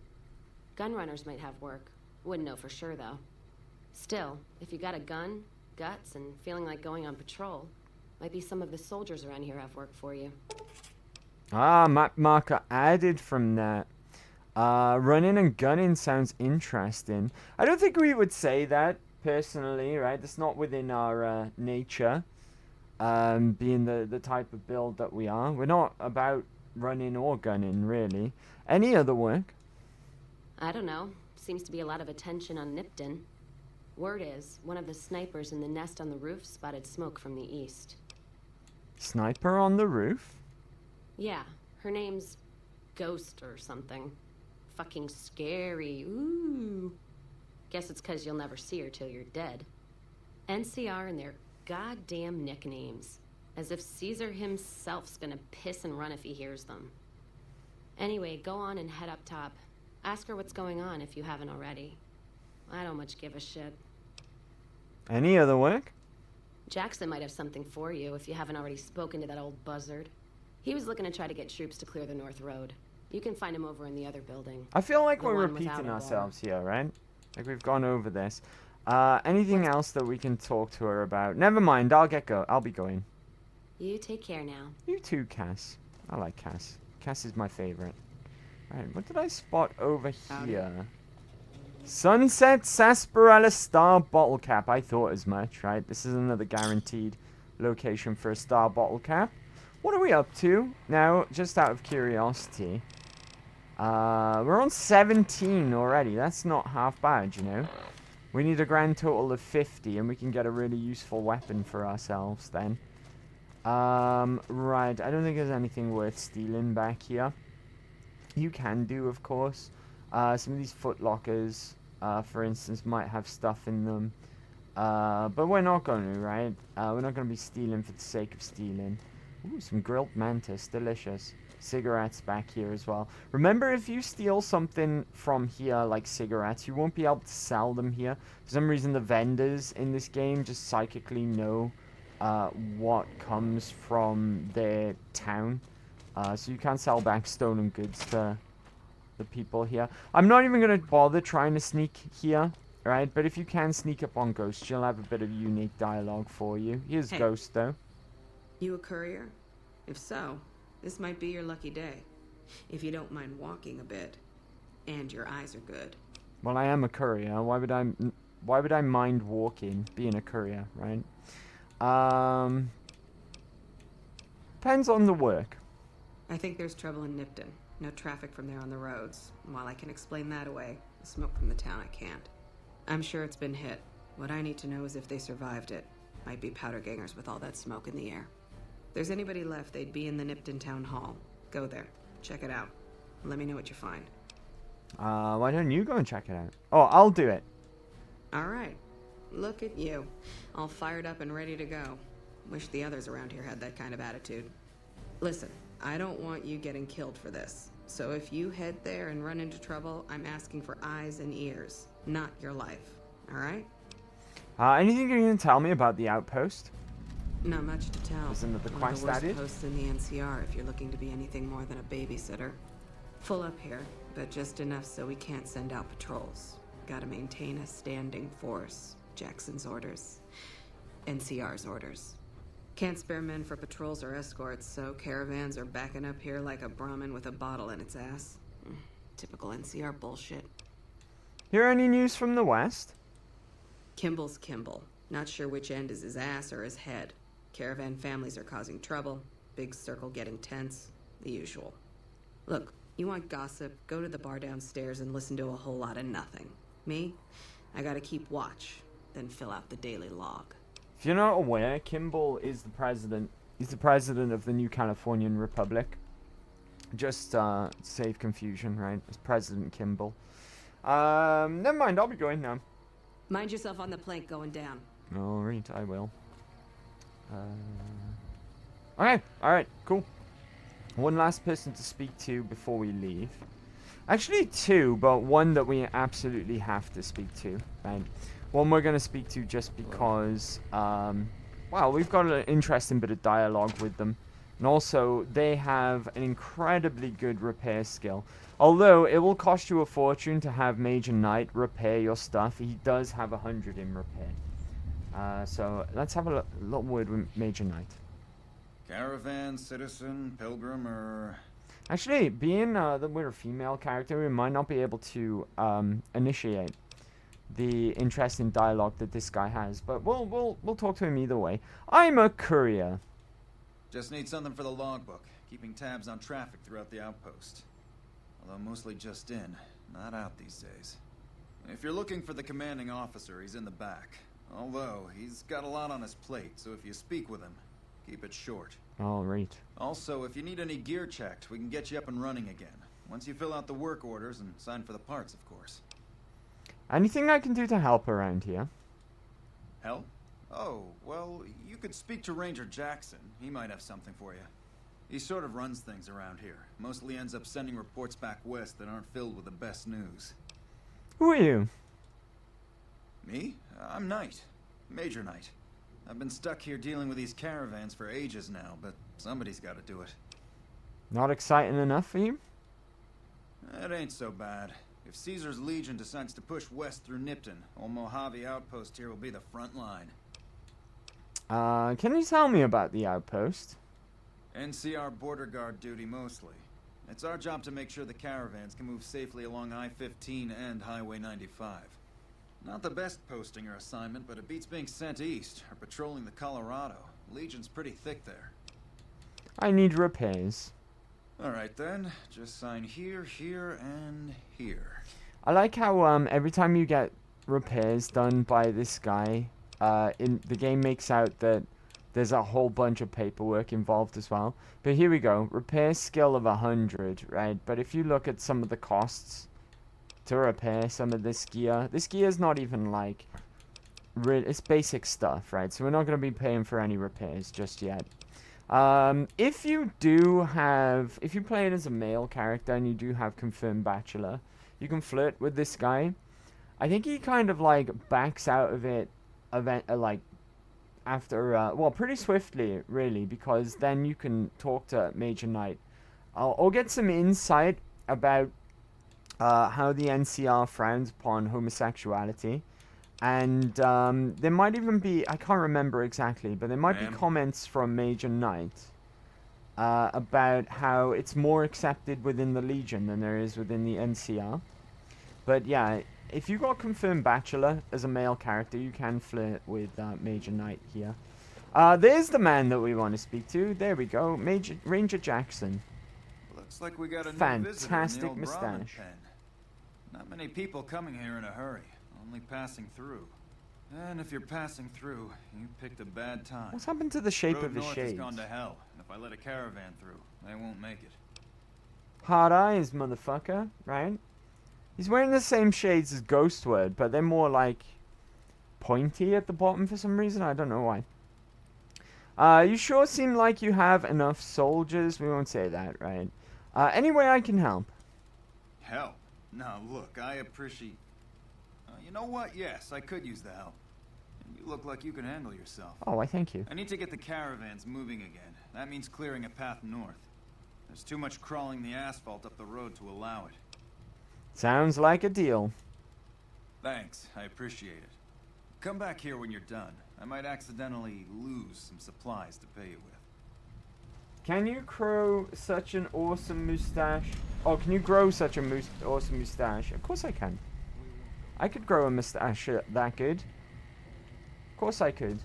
Gunrunners might have work. Wouldn't know for sure, though. Still, if you got a gun, guts, and feeling like going on patrol, might be some of the soldiers around here have work for you. Map marker added from that. Running and gunning sounds interesting. I don't think we would say that, personally, right? It's not within our nature, being the type of build that we are. We're not about running or gunning, really. Any other work? I don't know. Seems to be a lot of attention on Nipton. Word is, one of the snipers in the nest on the roof spotted smoke from the east. Sniper on the roof? Yeah, her name's Ghost or something. Fucking scary. Ooh. Guess it's 'cause you'll never see her till you're dead. NCR and their goddamn nicknames. As if Caesar himself's gonna piss and run if he hears them. Anyway, go on and head up top. Ask her what's going on if you haven't already. I don't much give a shit. Any other work? Jackson might have something for you if you haven't already spoken to that old buzzard. He was looking to try to get troops to clear the North Road. You can find him over in the other building. I feel like The we're one without repeating a bar. ourselves here, right? Like we've gone over this. Anything else that we can talk to her about? Never mind, I'll be going. You take care now. You too, Cass. I like Cass. Cass is my favorite. Alright, what did I spot over here? Sunset Sarsaparilla Star Bottle Cap. I thought as much, right? This is another guaranteed location for a Star Bottle Cap. What are we up to? Now, just out of curiosity. We're on 17 already. That's not half bad, you know. We need a grand total of 50, and we can get a really useful weapon for ourselves then. Right. I don't think there's anything worth stealing back here. You can do, of course. Some of these footlockers, for instance, might have stuff in them. But we're not going to, right? We're not going to be stealing for the sake of stealing. Ooh, some grilled mantis. Delicious. Cigarettes back here as well. Remember, if you steal something from here, like cigarettes, you won't be able to sell them here. For some reason, the vendors in this game just psychically know what comes from their town. So you can't sell back stolen goods to the people here. I'm not even going to bother trying to sneak here, right? But if you can sneak up on Ghost, she'll have a bit of unique dialogue for you. Here's Hey. Ghost, though. You a courier? If so, this might be your lucky day. If you don't mind walking a bit. And your eyes are good. Well, I am a courier. Why would I mind walking, being a courier, right? Depends on the work. I think there's trouble in Nipton. No traffic from there on the roads. While I can explain that away, the smoke from the town I can't. I'm sure it's been hit. What I need to know is if they survived it. Might be powder gangers with all that smoke in the air. If there's anybody left, they'd be in the Nipton Town Hall. Go there. Check it out. Let me know what you find. Why don't you go and check it out? Oh, I'll do it. All right. Look at you. All fired up and ready to go. Wish the others around here had that kind of attitude. Listen, I don't want you getting killed for this. So if you head there and run into trouble, I'm asking for eyes and ears, not your life. All right? Anything you can tell me about the outpost? Not much to tell. Isn't it the One of quest the worst added? posts in the NCR if you're looking to be anything more than a babysitter. Full up here, but just enough so we can't send out patrols. Gotta maintain a standing force. Jackson's orders. NCR's orders. Can't spare men for patrols or escorts, so caravans are backing up here like a Brahmin with a bottle in its ass. Typical NCR bullshit. Hear any news from the west? Kimball's Kimball. Not sure which end is his ass or his head. Caravan families are causing trouble. Big circle getting tense. The usual. Look, you want gossip, go to the bar downstairs and listen to a whole lot of nothing. Me? I gotta keep watch, then fill out the daily log. If you're not aware, Kimball is the president. He's the president of the New Californian Republic. Just save confusion, right? It's President Kimball. Never mind, I'll be going now. Mind yourself on the plank going down. Alright, I will. Okay, alright, cool. One last person to speak to before we leave. Actually two, but one that we absolutely have to speak to, right? One we're going to speak to just because, well, we've got an interesting bit of dialogue with them. And also, they have an incredibly good repair skill. Although, it will cost you a fortune to have Major Knight repair your stuff. He does have 100 in repair. So, let's have a little word with Major Knight. Caravan, citizen, pilgrim, or... Actually, being that we're a female character, we might not be able to initiate the interesting dialogue that this guy has. But we'll talk to him either way. I'm a courier. Just need something for the logbook, keeping tabs on traffic throughout the outpost. Although mostly just in, not out these days. If you're looking for the commanding officer, he's in the back. Although, he's got a lot on his plate, so if you speak with him, keep it short. Alright. Also, if you need any gear checked, we can get you up and running again. Once you fill out the work orders and sign for the parts, of course. Anything I can do to help around here? Help? Oh, well, you could speak to Ranger Jackson. He might have something for you. He sort of runs things around here. Mostly ends up sending reports back west that aren't filled with the best news. Who are you? Me? I'm Knight. Major Knight. I've been stuck here dealing with these caravans for ages now, but somebody's got to do it. Not exciting enough for you? It ain't so bad. If Caesar's Legion decides to push west through Nipton, old Mojave Outpost here will be the front line. Can you tell me about the outpost? NCR border guard duty mostly. It's our job to make sure the caravans can move safely along I-15 and Highway 95. Not the best posting or assignment, but it beats being sent east or patrolling the Colorado. Legion's pretty thick there. I need repairs. Alright then, just sign here, here, and here. I like how every time you get repairs done by this guy, the game makes out that there's a whole bunch of paperwork involved as well. But here we go, repair skill of 100, right? But if you look at some of the costs to repair some of this gear is not even like, it's basic stuff, right? So we're not going to be paying for any repairs just yet. If you play it as a male character and you do have confirmed bachelor, you can flirt with this guy. I think he kind of like backs out of it after, well, pretty swiftly, really, because then you can talk to Major Knight. I'll get some insight about how the NCR frowns upon homosexuality. And there might even be, I can't remember exactly, but there might be comments from Major Knight about how it's more accepted within the Legion than there is within the NCR. But yeah, if you got confirmed bachelor as a male character, you can flirt with Major Knight here. There's the man that we want to speak to. There we go, Ranger Jackson. Looks like we got a new visitor in the Fantastic old ramen mustache. pen. Not many people coming here in a hurry, only passing through. And if you're passing through, you picked a bad time. What's happened to the shape Road of his north has shades? gone to hell, and if I let a caravan through, they won't make it. Hard eyes, motherfucker, right? He's wearing the same shades as Ghostword, but they're more like pointy at the bottom for some reason. I don't know why. You sure seem like you have enough soldiers. We won't say that, right? Any way I can help? Help? Now look, I appreciate... you know what? Yes, I could use the help. And you look like you can handle yourself. Oh, I thank you. I need to get the caravans moving again. That means clearing a path north. There's too much crawling the asphalt up the road to allow it. Sounds like a deal. Thanks, I appreciate it. Come back here when you're done. I might accidentally lose some supplies to pay you with. Can you grow such an awesome mustache? Oh, can you grow such a awesome mustache? Of course I can. I could grow a mustache that good. Of course I could.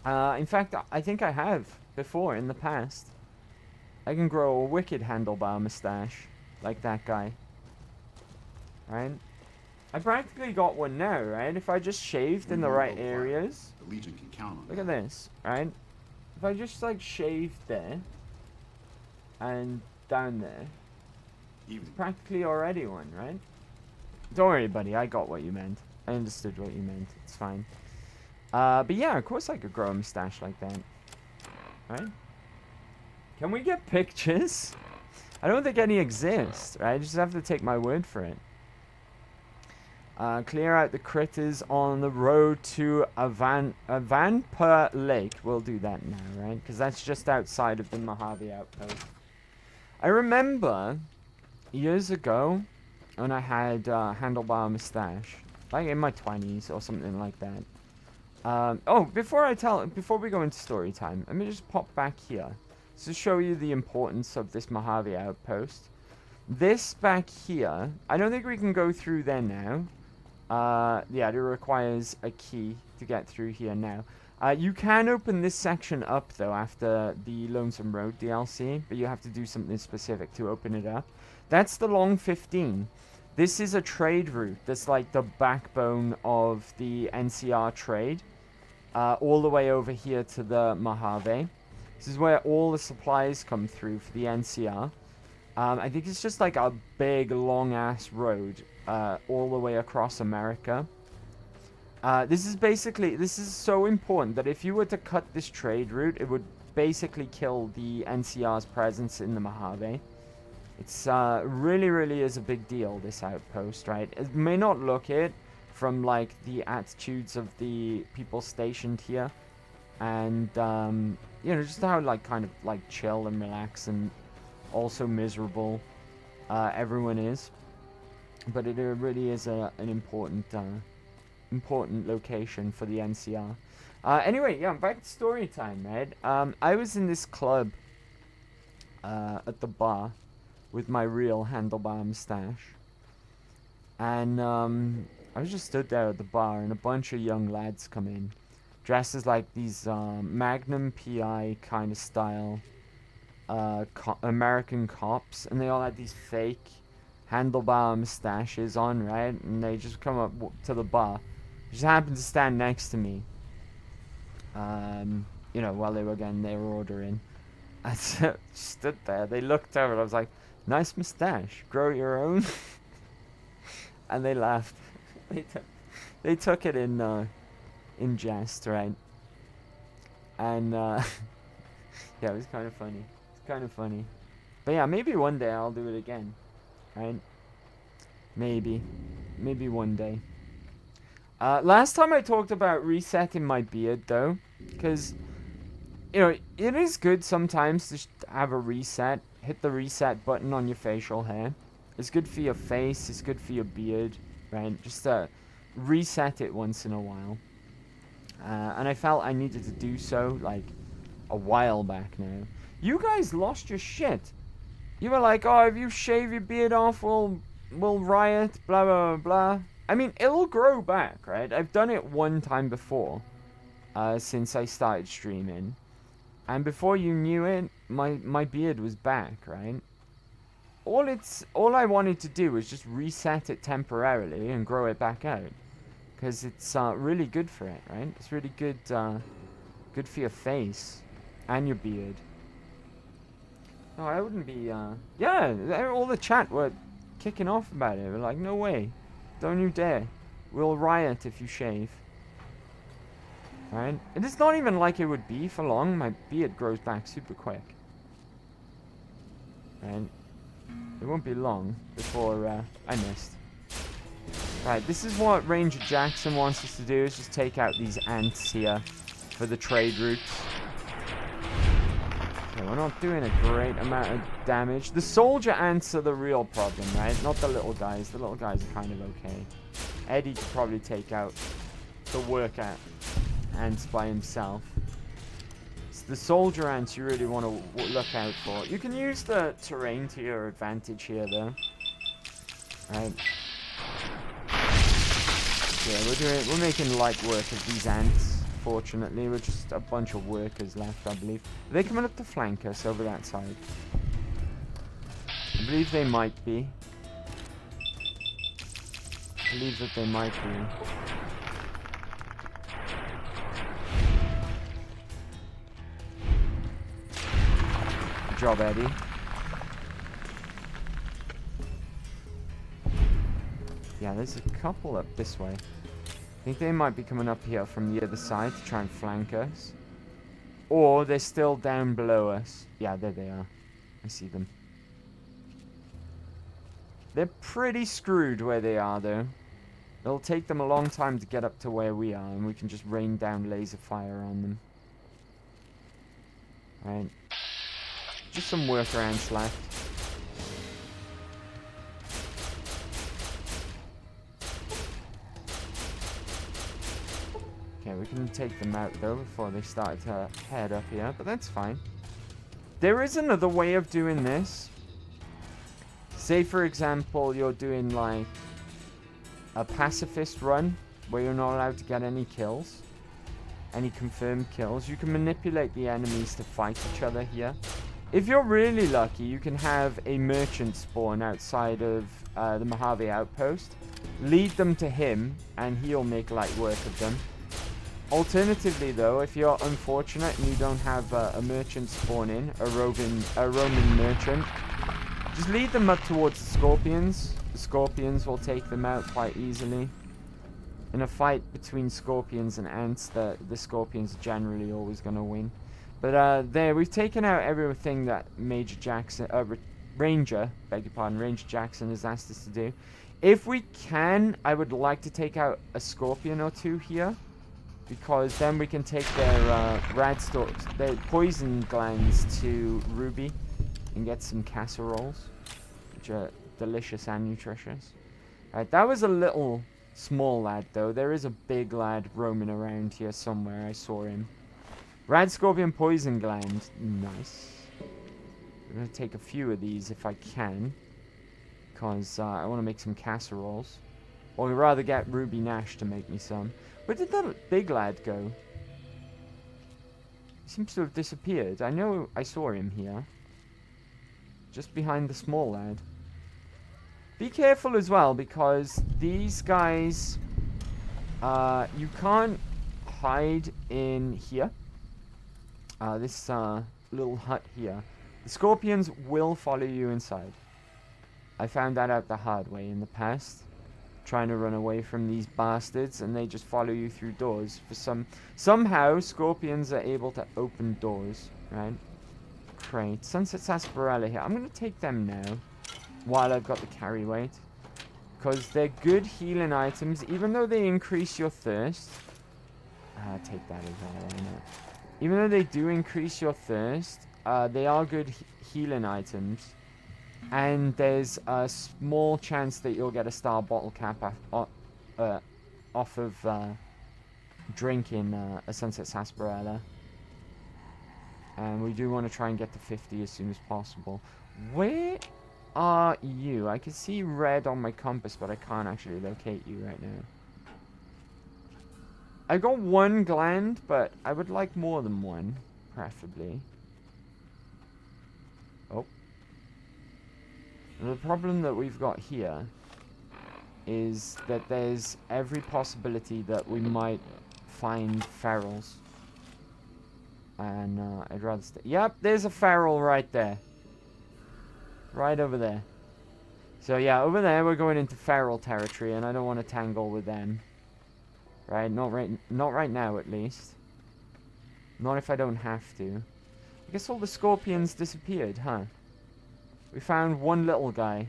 In fact, I think I have before in the past. I can grow a wicked handlebar mustache like that guy. Right? I practically got one now, right? If I just shaved in the right areas. The Legion can count on Look at this, right? If I just like shaved there and down there, it's practically already one, right? Don't worry, buddy. I got what you meant. I understood what you meant. It's fine. But yeah, of course I could grow a mustache like that. Right? Can we get pictures? I don't think any exist, right? I just have to take my word for it. Clear out the critters on the road to Avanpa Lake. We'll do that now, right? Because that's just outside of the Mojave outpost. I remember years ago when I had handlebar mustache, like in my 20s or something like that. Oh, before we go into story time, let me just pop back here to show you the importance of this Mojave outpost. This back here, I don't think we can go through there now. Yeah, it requires a key to get through here now. You can open this section up, though, after the Lonesome Road DLC, but you have to do something specific to open it up. That's the Long 15. This is a trade route that's like the backbone of the NCR trade, all the way over here to the Mojave. This is where all the supplies come through for the NCR. I think it's just like a big, long-ass road all the way across America. This is so important that if you were to cut this trade route, it would basically kill the NCR's presence in the Mojave. It's really, really is a big deal, this outpost, right? It may not look it from, like, the attitudes of the people stationed here. And, you know, just how, like, kind of, like, chill and relax and also miserable everyone is. But it really is an important location for the NCR. Anyway, yeah, back to story time, right? I was in this club at the bar with my real handlebar mustache. And I was just stood there at the bar, and a bunch of young lads come in, dressed as like these Magnum PI kind of style American cops, and they all had these fake handlebar mustaches on, right? And they just come up to the bar. Just happened to stand next to me. You know, while they were getting their order in. I stood there. They looked over. And I was like, "Nice mustache. Grow your own." And they laughed. They took it in jest, right? And yeah, it was kind of funny. It's kind of funny. But yeah, maybe one day I'll do it again. Right? Maybe one day. Last time I talked about resetting my beard, though, because, you know, it is good sometimes to just have a reset. Hit the reset button on your facial hair. It's good for your face. It's good for your beard, right? Just reset it once in a while. And I felt I needed to do so, like, a while back now. You guys lost your shit. You were like, "Oh, if you shave your beard off, we'll riot, blah, blah, blah, blah." I mean, it'll grow back, right? I've done it one time before, since I started streaming. And before you knew it, my beard was back, right? all I wanted to do was just reset it temporarily and grow it back out, because it's really good for it, right? It's really good, good for your face and your beard. No, I wouldn't be. Yeah, all the chat were kicking off about it. We're like, no way, don't you dare! We'll riot if you shave. Right? And it's not even like it would be for long. My beard grows back super quick. Right? It won't be long before I missed. Right, this is what Ranger Jackson wants us to do, is just take out these ants here for the trade routes. Okay, we're not doing a great amount of damage. The soldier ants are the real problem, right? Not the little guys. The little guys are kind of okay. Eddie could probably take out the worker ants by himself. It's the soldier ants you really want to look out for. You can use the terrain to your advantage here, though. Right. Yeah, we're making light work of these ants. Fortunately, we're just a bunch of workers left, I believe. Are they coming up to flank us over that side? I believe they might be. I believe that they might be. Good job, Eddie. Yeah, there's a couple up this way. I think they might be coming up here from the other side to try and flank us. Or they're still down below us. Yeah, there they are. I see them. They're pretty screwed where they are, though. It'll take them a long time to get up to where we are, and we can just rain down laser fire on them. Right. Just some worker ants left. Okay, we can take them out, though, before they start to head up here, but that's fine. There is another way of doing this. Say, for example, you're doing, like, a pacifist run, where you're not allowed to get any kills. Any confirmed kills. You can manipulate the enemies to fight each other here. If you're really lucky, you can have a merchant spawn outside of the Mojave outpost. Lead them to him, and he'll make light work of them. Alternatively, though, if you're unfortunate and you don't have a merchant spawn in, a Roman merchant, just lead them up towards the scorpions. The scorpions will take them out quite easily. In a fight between scorpions and ants, the scorpions are generally always going to win. But there, we've taken out everything that Ranger Jackson has asked us to do. If we can, I would like to take out a scorpion or two here, because then we can take their poison glands to Ruby and get some casseroles, which are delicious and nutritious. Alright, that was a little small lad, though. There is a big lad roaming around here somewhere. I saw him. Rad Scorpion Poison Gland. Nice. I'm going to take a few of these if I can, because I want to make some casseroles. Or I'd rather get Ruby Nash to make me some. Where did that big lad go? He seems to have disappeared. I know I saw him here. Just behind the small lad. Be careful as well, because these guys... you can't hide in here. This little hut here. The scorpions will follow you inside. I found that out the hard way in the past. Trying to run away from these bastards, and they just follow you through doors. Somehow, scorpions are able to open doors, right? Great. Sunset Sarsaparilla here. I'm going to take them now, while I've got the carry weight. Because they're good healing items, even though they increase your thirst. Take that as well, why not? Even though they do increase your thirst, they are good healing items. And there's a small chance that you'll get a star bottle cap off of drinking a Sunset Sarsaparilla. And we do want to try and get to 50 as soon as possible. Where are you? I can see red on my compass, but I can't actually locate you right now. I got one gland, but I would like more than one, preferably. Oh. The problem that we've got here is that there's every possibility that we might find ferals. And I'd rather stay. Yep, there's a feral right there. Right over there. So yeah, over there we're going into feral territory, and I don't want to tangle with them. Right? Not right now, at least. Not if I don't have to. I guess all the scorpions disappeared, huh? We found one little guy.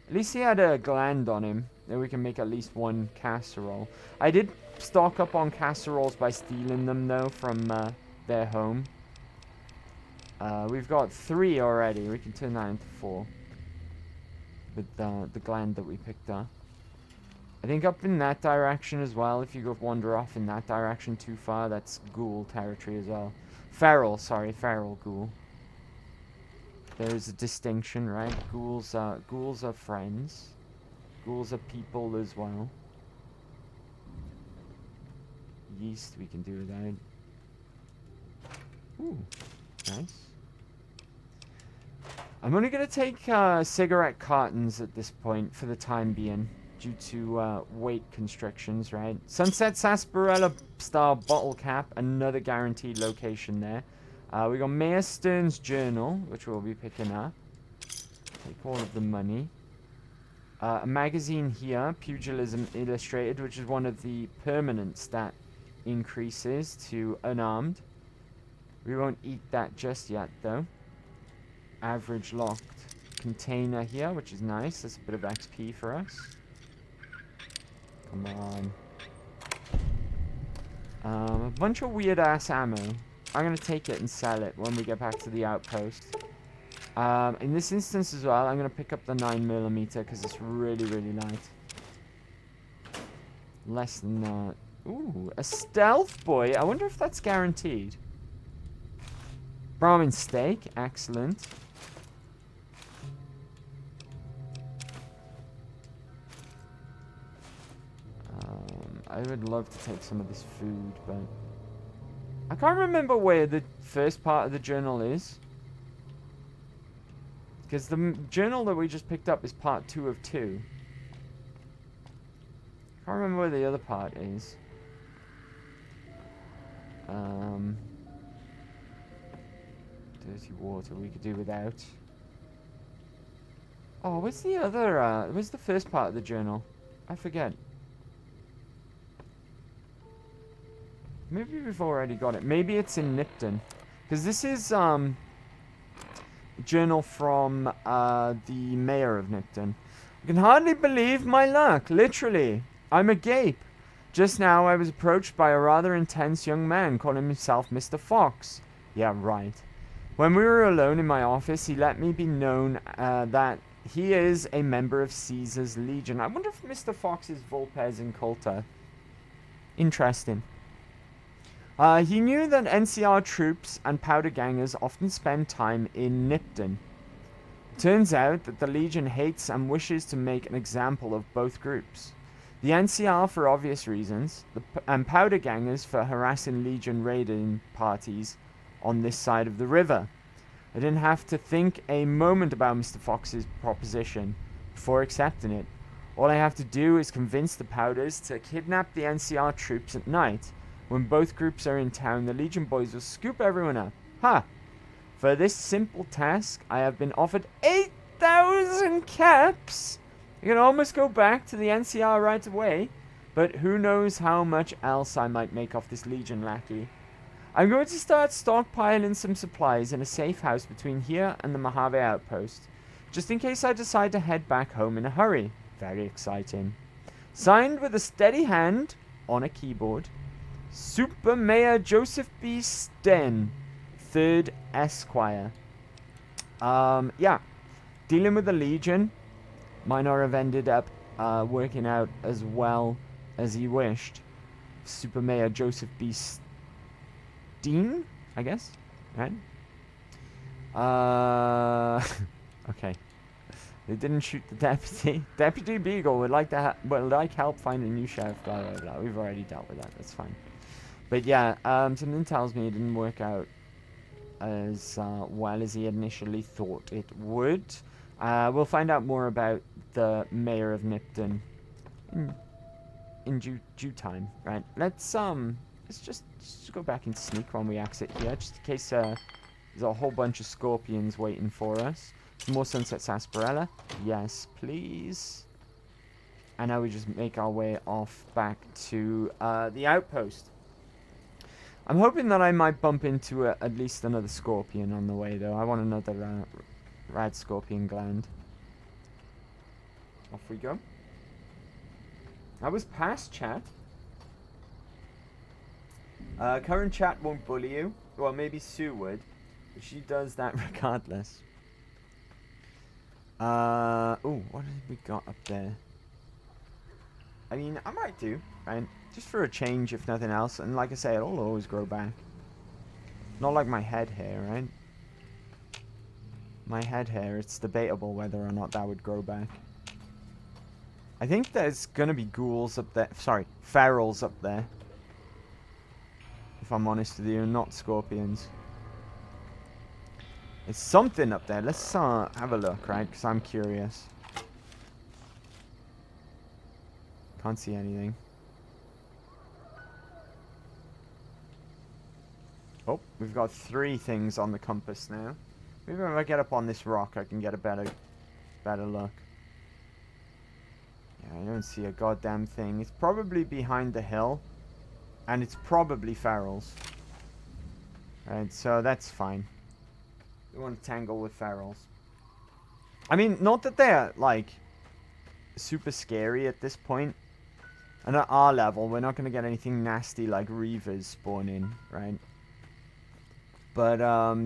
At least he had a gland on him. Then we can make at least one casserole. I did stock up on casseroles by stealing them, though, from their home. We've got 3 already. We can turn that into 4. With the gland that we picked up. I think up in that direction as well, if you go wander off in that direction too far, that's ghoul territory as well. Feral ghoul. There's a distinction, right? Ghouls are friends. Ghouls are people as well. Yeast we can do without. Ooh, nice. I'm only going to take cigarette cartons at this point for the time being, due to weight constrictions, right? Sunset Sarsaparilla Star bottle cap, another guaranteed location there. We got Mayor Stern's journal, which we'll be picking up. Take all of the money. A magazine here, Pugilism Illustrated, which is one of the permanent stat increases to unarmed. We won't eat that just yet, though. Average locked container here, which is nice. That's a bit of XP for us. Come on. A bunch of weird ass ammo. I'm gonna take it and sell it when we get back to the outpost. In this instance as well, I'm gonna pick up the 9mm because it's really, really light. Less than that. Ooh, a stealth boy. I wonder if that's guaranteed. Brahmin steak, excellent. I would love to take some of this food, but I can't remember where the first part of the journal is. Because the journal that we just picked up is part 2 of 2. I can't remember where the other part is. Dirty water we could do without. Oh, where's the other, where's the first part of the journal? I forget. Maybe we've already got it. Maybe it's in Nipton. Because this is, a journal from, the mayor of Nipton. I can hardly believe my luck, literally. I'm agape. Just now I was approached by a rather intense young man calling himself Mr. Fox. Yeah, right. When we were alone in my office, he let me be known, that he is a member of Caesar's Legion. I wonder if Mr. Fox is Volpez Inculta. Interesting. He knew that NCR troops and powder gangers often spend time in Nipton. Turns out that the Legion hates and wishes to make an example of both groups. The NCR for obvious reasons, and powder gangers for harassing Legion raiding parties on this side of the river. I didn't have to think a moment about Mr. Fox's proposition before accepting it. All I have to do is convince the powders to kidnap the NCR troops at night. When both groups are in town, the Legion boys will scoop everyone up. Ha! For this simple task, I have been offered 8,000 caps! I can almost go back to the NCR right away, but who knows how much else I might make off this Legion lackey. I'm going to start stockpiling some supplies in a safe house between here and the Mojave outpost, just in case I decide to head back home in a hurry. Very exciting. Signed with a steady hand on a keyboard, Super Mayor Joseph B. Sten, 3rd Esquire. Yeah. Dealing with the Legion might not have ended up working out as well as he wished. Super Mayor Joseph B. Steen, I guess? Right? Okay. They didn't shoot the deputy. Deputy Beagle would like to help find a new sheriff, blah, blah, blah. We've already dealt with that. That's fine. But yeah, something tells me it didn't work out as well as he initially thought it would. We'll find out more about the mayor of Nipton in due time, right? Let's just go back and sneak when we exit here, just in case there's a whole bunch of scorpions waiting for us. Some more Sunset Sarsaparilla. Yes, please. And now we just make our way off back to the outpost. I'm hoping that I might bump into at least another scorpion on the way, though. I want another rad scorpion gland. Off we go. I was past chat. Current chat won't bully you. Well, maybe Sue would. But she does that regardless. Oh, what have we got up there? I mean, I might do, right? Just for a change, if nothing else. And like I say, it'll always grow back. Not like my head hair, right? My head hair, it's debatable whether or not that would grow back. I think there's gonna be ghouls up there. Sorry, ferals up there. If I'm honest with you, not scorpions. There's something up there. Let's have a look, right? Because I'm curious. Can't see anything. Oh, we've got 3 things on the compass now. Maybe if I get up on this rock, I can get a better look. Yeah, I don't see a goddamn thing. It's probably behind the hill. And it's probably ferals. Right, so that's fine. We want to tangle with ferals. I mean, not that they're, like, super scary at this point. And at our level, we're not going to get anything nasty like Reavers spawn in, right? But,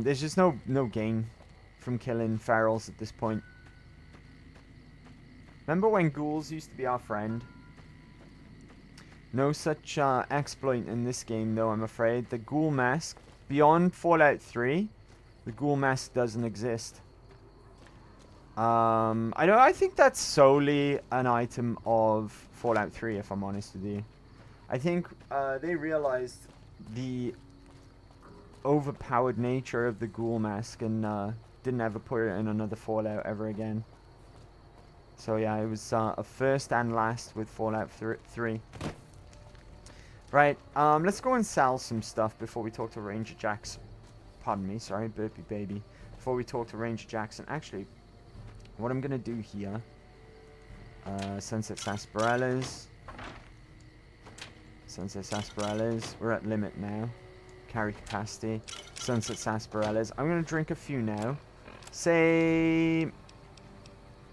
there's just no gain from killing ferals at this point. Remember when ghouls used to be our friend? No such exploit in this game, though, I'm afraid. The ghoul mask, beyond Fallout 3, the ghoul mask doesn't exist. I think that's solely an item of Fallout 3, if I'm honest with you. I think they realized the overpowered nature of the ghoul mask and didn't ever put it in another Fallout ever again. So yeah, it was a first and last with Fallout 3. Right, let's go and sell some stuff before we talk to Ranger Jackson. Pardon me, sorry, burpy baby. Before we talk to Ranger Jackson. Actually, what I'm going to do here... Sunset Sarsaparillas. Sunset Sarsaparillas. We're at limit now. Carry capacity. Sunset Sarsaparillas. I'm going to drink a few now. Say...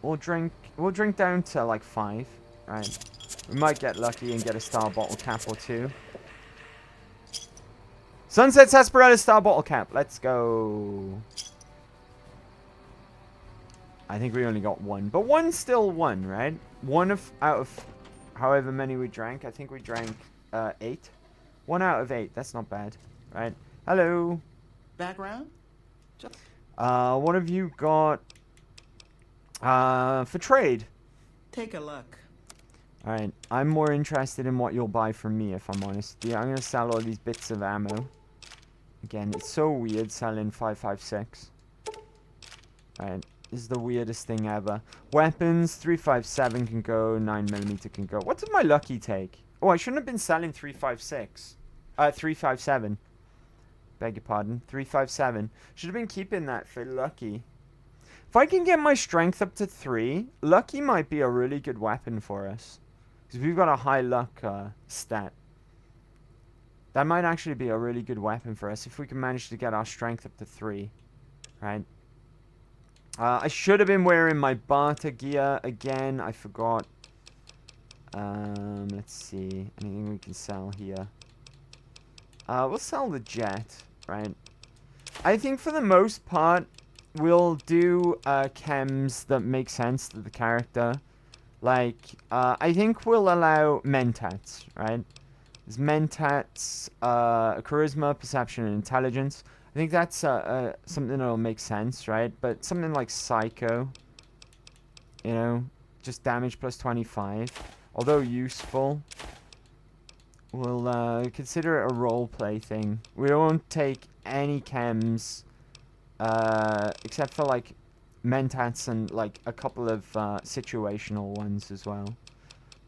We'll drink down to like 5. Right. We might get lucky and get a star bottle cap or 2. Sunset Sarsaparilla star bottle cap. Let's go. I think we only got 1. But 1's still 1, right? 1 out of however many we drank. I think we drank 8. 1 out of 8. That's not bad. Right. Hello. Background? What have you got for trade? Take a look. Alright, I'm more interested in what you'll buy from me, if I'm honest. Yeah, I'm going to sell all these bits of ammo. Again, it's so weird selling 5.56. Alright, this is the weirdest thing ever. Weapons, 3.57 can go, 9mm can go. What did my lucky take? Oh, I shouldn't have been selling 3.56. 3.57. Beg your pardon. 3.57. Should have been keeping that for lucky. If I can get my strength up to 3, lucky might be a really good weapon for us. Because we've got a high luck stat. That might actually be a really good weapon for us if we can manage to get our strength up to 3. Right? I should have been wearing my barter gear again. I forgot. Let's see. Anything we can sell here? We'll sell the jet. Right? I think for the most part, we'll do chems that make sense to the character. Like, I think we'll allow mentats, right? There's mentats, charisma, perception, and intelligence. I think that's something that'll make sense, right? But something like psycho, you know, just damage plus 25. Although useful, we'll consider it a roleplay thing. We won't take any chems, except for, like, mentats and like a couple of situational ones as well.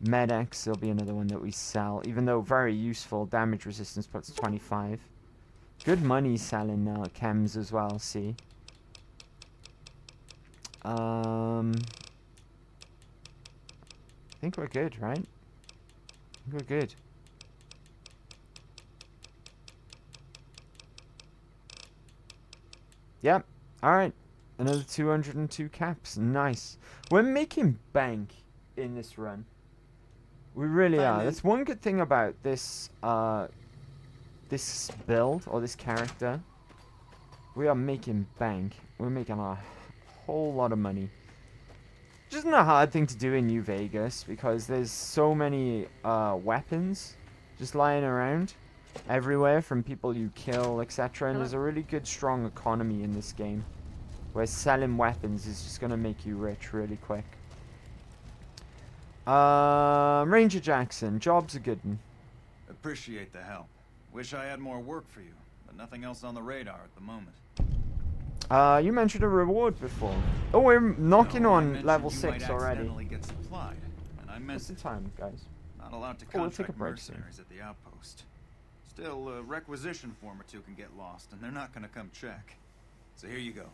Med-X will be another one that we sell, even though very useful. Damage resistance puts 25. Good money selling chems as well, see. I think we're good, right? I think we're good. Yep. Alright. Another 202 caps. Nice. We're making bank in this run. We really are. That's one good thing about this this build or this character. We are making bank. We're making a whole lot of money. Which isn't a hard thing to do in New Vegas because there's so many weapons just lying around everywhere from people you kill, etc. And there's a really good, strong economy in this game where selling weapons is just going to make you rich really quick. Ranger Jackson, job's a good one. Appreciate the help. Wish I had more work for you, but nothing else on the radar at the moment. You mentioned a reward before. Oh, we're knocking on level 6 already. Get supplied, and I What's the time, guys? Not allowed to we'll take a contract break soon. mercenaries at the outpost. Still, a requisition form or two can get lost, and they're not gonna come check. So here you go,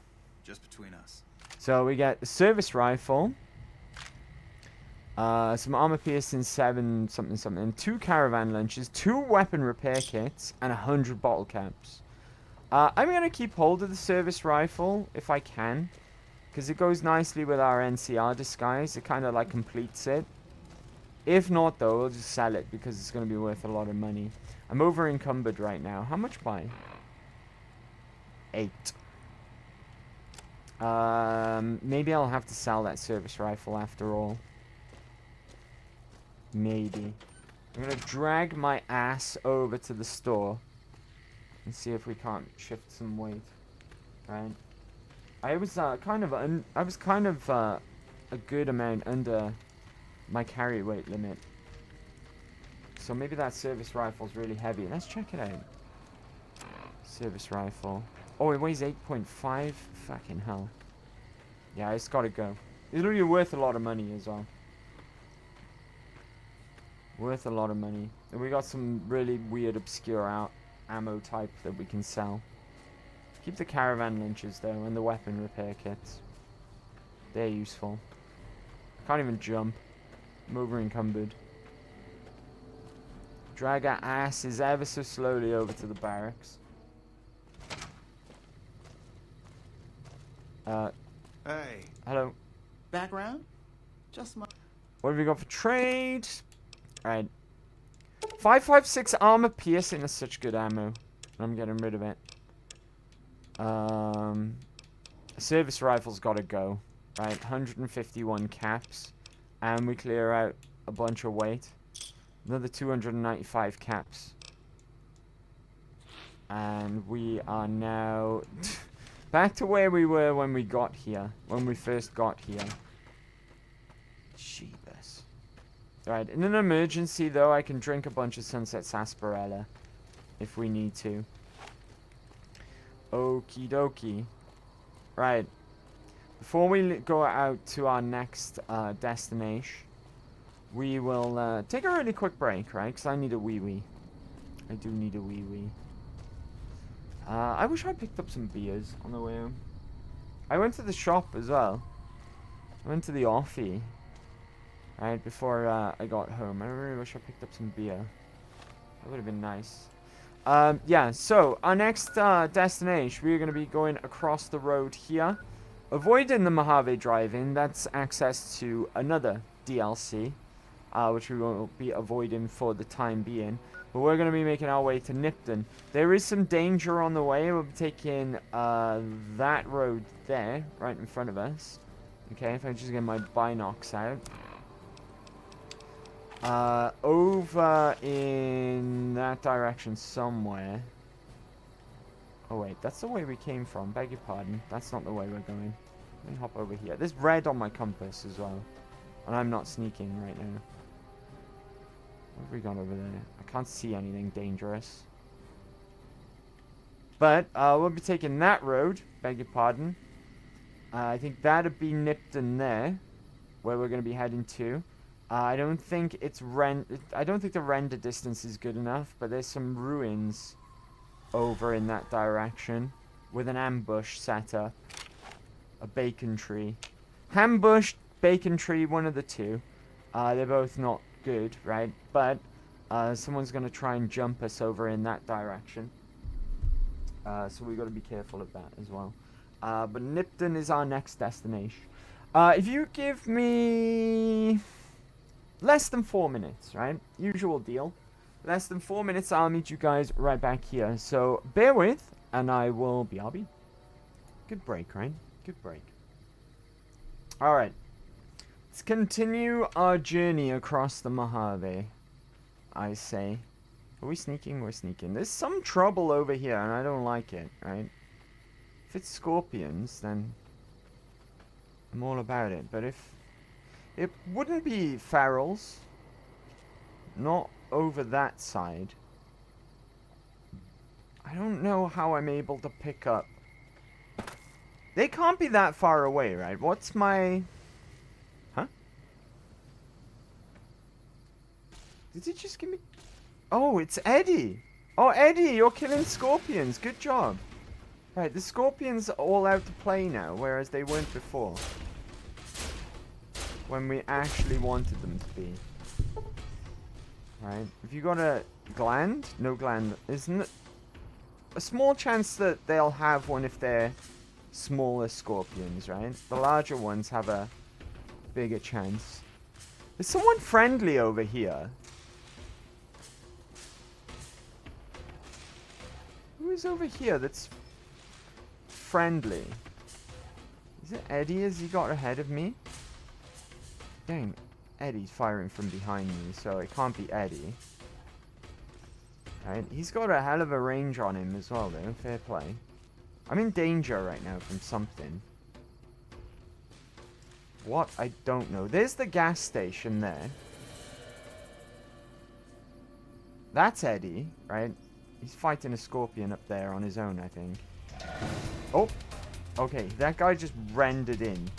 just between us. So we get the service rifle, some armor piercing 7 something something, 2 caravan lunches, 2 weapon repair kits, and 100 bottle caps. I'm gonna keep hold of the service rifle if I can, because it goes nicely with our NCR disguise. It kind of like completes it. If not, though, we'll just sell it because it's gonna be worth a lot of money. I'm over encumbered right now. How much by? 8. Maybe I'll have to sell that service rifle after all. Maybe. I'm gonna drag my ass over to the store and see if we can't shift some weight. Right. I was kind of a good amount under my carry weight limit. So maybe that service rifle's really heavy. Let's check it out. Service rifle. Oh, it weighs 8.5? Fucking hell. Yeah, it's gotta go. It'll be worth a lot of money as well. Worth a lot of money. And we got some really weird, obscure ammo type that we can sell. Keep the caravan lunches though, and the weapon repair kits. They're useful. Can't even jump. I'm over encumbered. Drag our asses ever so slowly over to the barracks. Hey. Hello. Background? Just my... What have we got for trade? Alright. 556 armor piercing is such good ammo. I'm getting rid of it. Service rifle's gotta go. Right, 151 caps. And we clear out a bunch of weight. Another 295 caps. And we are now back to where we were when we got here. When we first got here. Jeebus. Right, in an emergency though, I can drink a bunch of Sunset Sarsaparilla. If we need to. Okie dokie. Right. Before we go out to our next destination, we will take a really quick break, right? Because I need a wee-wee. I do need a wee-wee. I wish I picked up some beers on the way home. I went to the shop as well. I went to the offie. Right, before I got home. I really wish I picked up some beer. That would have been nice. Yeah, so our next destination, we're going to be going across the road here. Avoiding the Mojave Drive-In, that's access to another DLC, which we won't be avoiding for the time being. But we're going to be making our way to Nipton. There is some danger on the way. We'll be taking that road there, right in front of us. Okay, if I just get my binocs out. Over in that direction somewhere. Oh wait, that's the way we came from. Beg your pardon. That's not the way we're going. Let me hop over here. There's red on my compass as well. And I'm not sneaking right now. What have we got over there? I can't see anything dangerous. But, we'll be taking that road. Beg your pardon. I think that'd be Nipton there, where we're going to be heading to. I don't think it's I don't think the render distance is good enough, but there's some ruins over in that direction with an ambush set up. A bacon tree. Ambush, bacon tree, one of the two. They're both not good, right? But someone's going to try and jump us over in that direction. So we've got to be careful of that as well. But Nipton is our next destination. If you give me less than 4 minutes, right? Usual deal. Less than 4 minutes, I'll meet you guys right back here. So bear with, and I will BRB. Good break, right? Good break. Alright. Let's continue our journey across the Mojave, I say. Are we sneaking? We're sneaking. There's some trouble over here, and I don't like it, right? If it's scorpions, then I'm all about it. But if it wouldn't be ferals, not over that side. I don't know how I'm able to pick up. They can't be that far away, right? What's my... Huh? Did he just give me... Oh, it's Eddie. Oh, Eddie, you're killing scorpions. Good job. Right, the scorpions are all out to play now, whereas they weren't before. When we actually wanted them to be. Right, if you got a gland? No gland. Isn't it a small chance that they'll have one if they're smaller scorpions, right? The larger ones have a bigger chance. There's someone friendly over here. Who is over here that's friendly? Is it Eddie? Has he got ahead of me? Dang, Eddie's firing from behind me, so it can't be Eddie. Right, he's got a hell of a range on him as well, though. Fair play. I'm in danger right now from something. What? I don't know. There's the gas station there. That's Eddie, right? He's fighting a scorpion up there on his own, I think. Oh! Okay, that guy just rendered in.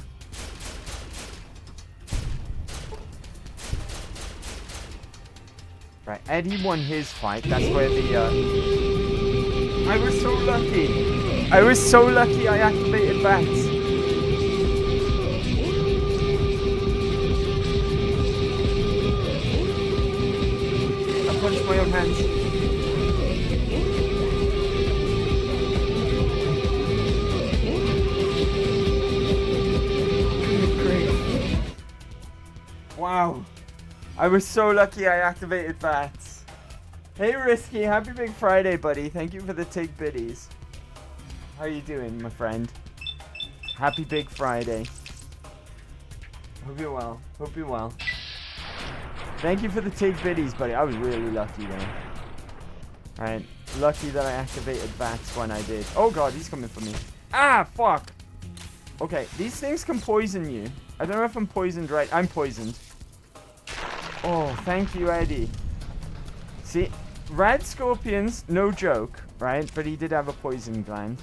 Right, Eddie won his fight. That's where the, I was so lucky! I was so lucky I activated bats! I punched my own hands. Great. Wow. I was so lucky I activated bats. Hey Risky, happy Big Friday, buddy. Thank you for the tig biddies. How you doing, my friend? Happy Big Friday. Hope you're well. Hope you're well. Thank you for the tig biddies, buddy. I was really lucky there. Alright. Lucky that I activated bats when I did. Oh god, he's coming for me. Ah, fuck! Okay, these things can poison you. I don't know if I'm poisoned right. I'm poisoned. Oh, thank you, Eddie. See, red scorpions, no joke, right? But he did have a poison gland.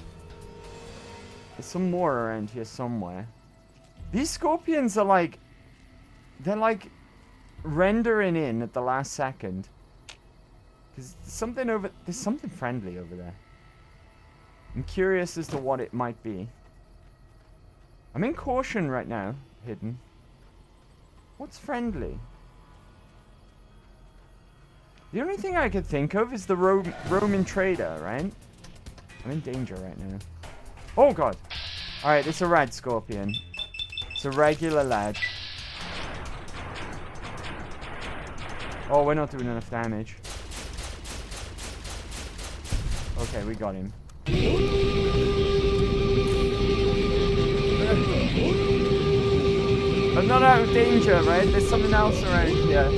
There's some more around here somewhere. These scorpions are like... They're like rendering in at the last second. There's something friendly over there. I'm curious as to what it might be. I'm in caution right now, hidden. What's friendly? The only thing I could think of is the Roman trader, right? I'm in danger right now. Oh god! Alright, it's a rad scorpion. It's a regular lad. Oh, we're not doing enough damage. Okay, we got him. I'm not out of danger, right? There's something else around here.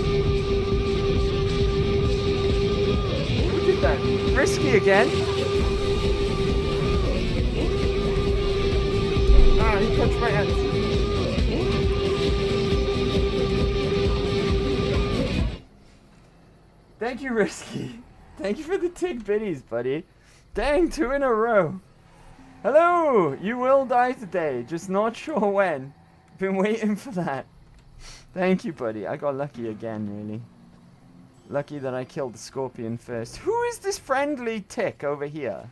That. Risky again. Ah, he touched my hands. Thank you, Risky. Thank you for the tig biddies, buddy. Dang, 2 in a row. Hello! You will die today, just not sure when. Been waiting for that. Thank you, buddy. I got lucky again, really. Lucky that I killed the scorpion first. Who is this friendly tick over here?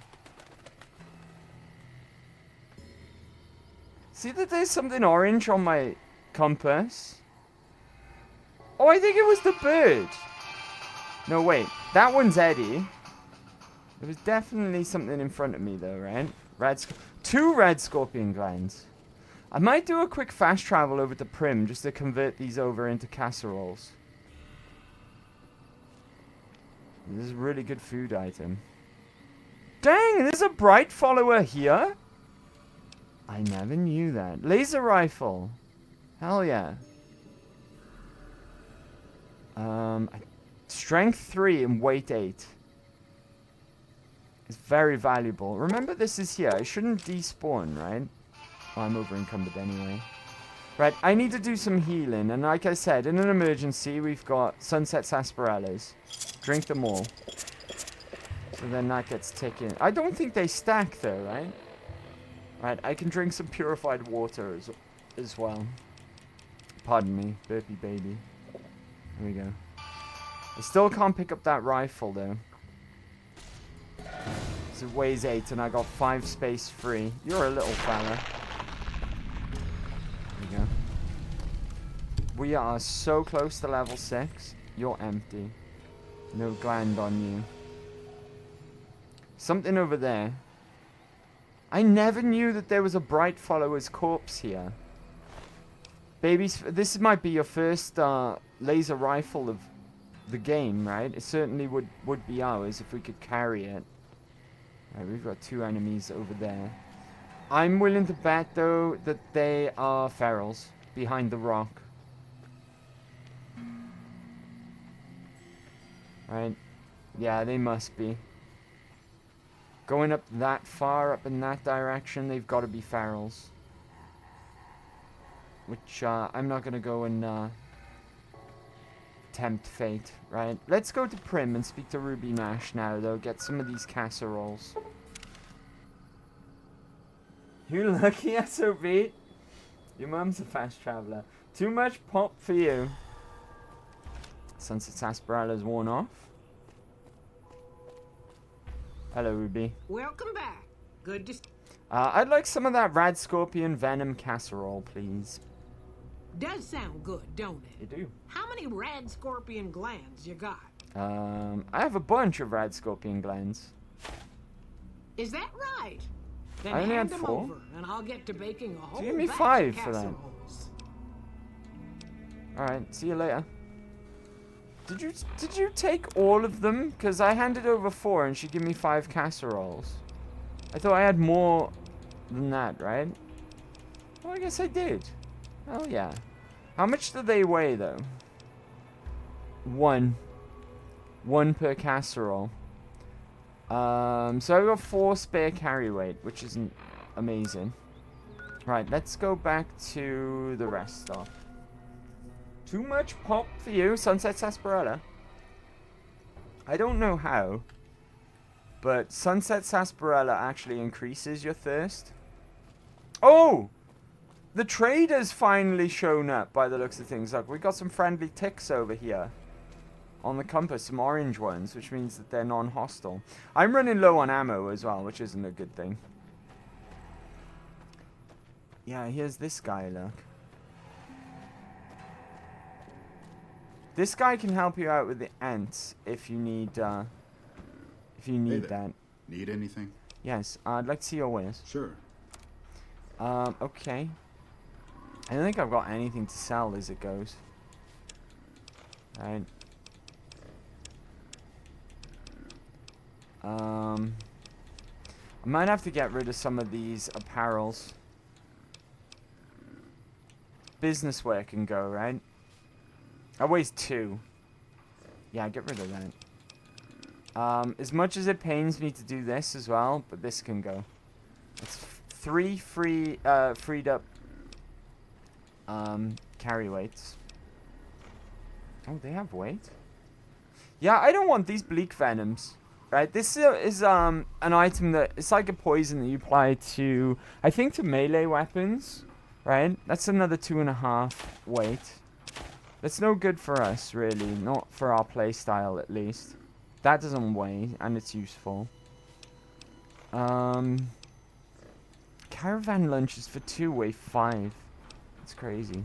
See that there's something orange on my compass? Oh, I think it was the bird. No, wait. That one's Eddie. There was definitely something in front of me, though, right? Two red scorpion glands. I might do a quick fast travel over to Prim just to convert these over into casseroles. This is a really good food item. Dang, there's a bright follower here? I never knew that. Laser rifle. Hell yeah. Strength 3 and weight 8. It's very valuable. Remember, this is here. I shouldn't despawn, right? Well, I'm over encumbered anyway. Right, I need to do some healing. And like I said, in an emergency, we've got sunset sarsaparillas. Drink them all. So then that gets ticking. I don't think they stack, though, right? Right, I can drink some purified water as well. Pardon me, burpy baby. There we go. I still can't pick up that rifle, though. So it weighs 8 and I got 5 space free. You're a little fella. There we go. We are so close to level 6. You're empty. No gland on you. Something over there. I never knew that there was a bright follower's corpse here. Babies, this might be your first laser rifle of the game, right? It certainly would be ours if we could carry it. Right, we've got 2 enemies over there. I'm willing to bet, though, that they are ferals behind the rock. Right? Yeah, they must be. Going up that far, up in that direction, they've got to be ferals. Which, I'm not going to go and, tempt fate, right? Let's go to Prim and speak to Ruby Mash now, though. Get some of these casseroles. You lucky SOB. Your mum's a fast traveler. Too much pop for you. Sunset Sarsaparilla's worn off. Hello, Ruby. Welcome back. Good to... I'd like some of that rad scorpion venom casserole, please. Does sound good, don't it? You do. How many red scorpion glands you got? I have a bunch of rad scorpion glands. Is that right? Then I only hand had them 4. over, and I'll get to baking a whole Give me batch 5 of for that. casseroles. Alright, see you later. Did you take all of them? Because I handed over 4 and she gave me 5 casseroles. I thought I had more than that, right? Well, I guess I did. Oh, yeah. How much do they weigh, though? 1. 1 per casserole. So I've got 4 spare carry weight, which isn't amazing. Right, let's go back to the rest stop. Too much pop for you, Sunset Sarsaparilla. I don't know how, but Sunset Sarsaparilla actually increases your thirst. Oh! The trader's finally shown up by the looks of things. Look, we got some friendly ticks over here. On the compass, some orange ones, which means that they're non-hostile. I'm running low on ammo as well, which isn't a good thing. Yeah, here's this guy, look. This guy can help you out with the ants if you need that. Need anything? Yes, I'd like to see your wares. Sure. Okay. I don't think I've got anything to sell as it goes. Right. I might have to get rid of some of these apparels. Business wear can go, right? That weighs 2. Yeah, get rid of that. As much as it pains me to do this as well, but this can go. It's 3 freed up carry weights. Oh, they have weight? Yeah, I don't want these bleak venoms. Right, this is an item that it's like a poison that you apply to, I think, to melee weapons. Right, that's another 2.5 weight. That's no good for us, really, not for our playstyle at least. That doesn't weigh, and it's useful. Caravan lunches for 2 weigh 5. That's crazy.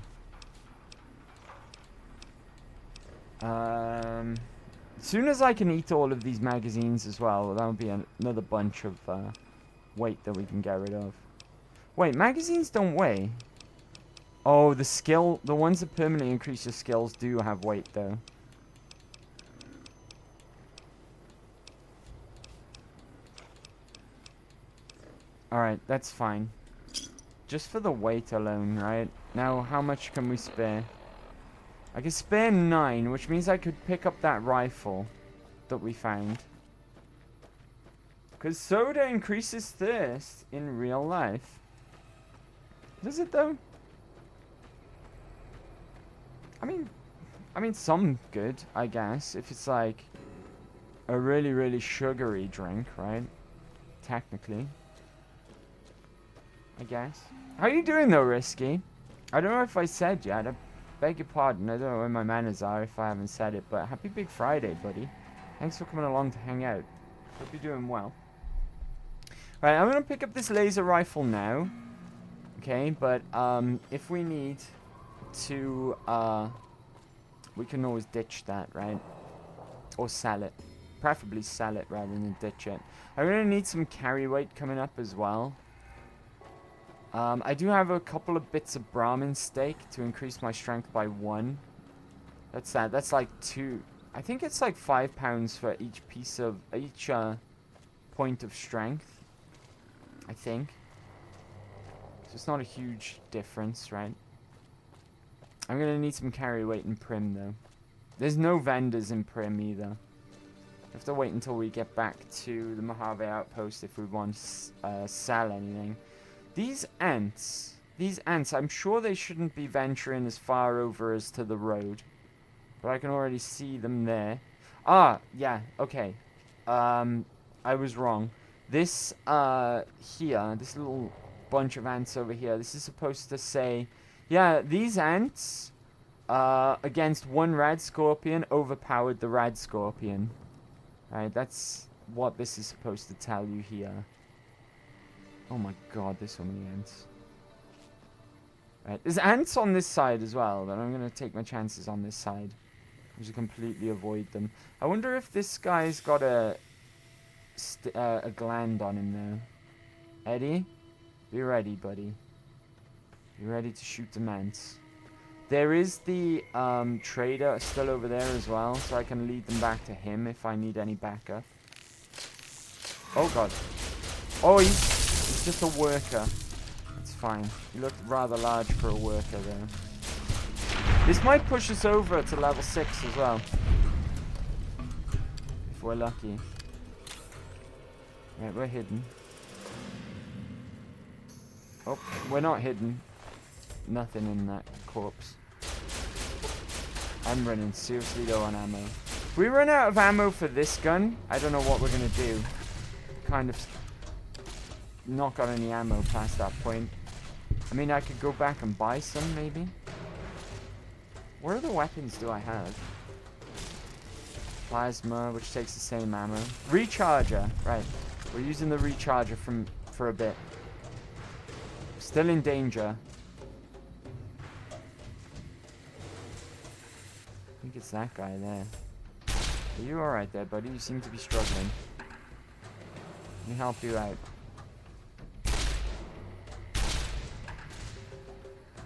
As soon as I can eat all of these magazines as well, that'll be another bunch of weight that we can get rid of. Wait, magazines don't weigh. Oh, the ones that permanently increase your skills do have weight though. Alright, that's fine. Just for the weight alone, right? Now, how much can we spare? I can spare 9, which means I could pick up that rifle that we found. Because soda increases thirst in real life. Does it though? I mean some good, I guess. If it's like a really, really sugary drink, right? Technically. I guess. How you doing though, Risky? I don't know if I said yet. I beg your pardon. I don't know where my manners are if I haven't said it. But happy Big Friday, buddy. Thanks for coming along to hang out. Hope you're doing well. Right, I'm going to pick up this laser rifle now. Okay, but if we need to... we can always ditch that, right? Or sell it. Preferably sell it rather than ditch it. I'm going to need some carry weight coming up as well. I do have a couple of bits of Brahmin steak to increase my strength by 1. That's that. That's like 2. I think it's like 5 pounds for each piece of each point of strength. I think. So it's not a huge difference, right? I'm gonna need some carry weight in Prim though. There's no vendors in Prim either. We have to wait until we get back to the Mojave outpost if we want to sell anything. These ants, I'm sure they shouldn't be venturing as far over as to the road. But I can already see them there. Ah, yeah, okay. I was wrong. This, here, this little bunch of ants over here, this is supposed to say, yeah, these ants, against 1 red scorpion, overpowered the red scorpion. Right, that's what this is supposed to tell you here. Oh my god, there's so many ants. Right, there's ants on this side as well, but I'm going to take my chances on this side. Just completely avoid them. I wonder if this guy's got a gland on him now. Eddie? Be ready, buddy. Be ready to shoot the ants. There is the trader still over there as well, so I can lead them back to him if I need any backup. Oh god. Oh, he's just a worker. It's fine. He looked rather large for a worker though. This might push us over to level 6 as well. If we're lucky. Right, we're hidden. Oh, we're not hidden. Nothing in that corpse. I'm running seriously low on ammo. If we run out of ammo for this gun, I don't know what we're going to do. Kind of not got any ammo past that point. I mean, I could go back and buy some, maybe. What other weapons do I have? Plasma, which takes the same ammo. Recharger, right. We're using the recharger for a bit. Still in danger. I think it's that guy there. Are you alright there, buddy? You seem to be struggling. Let me help you out.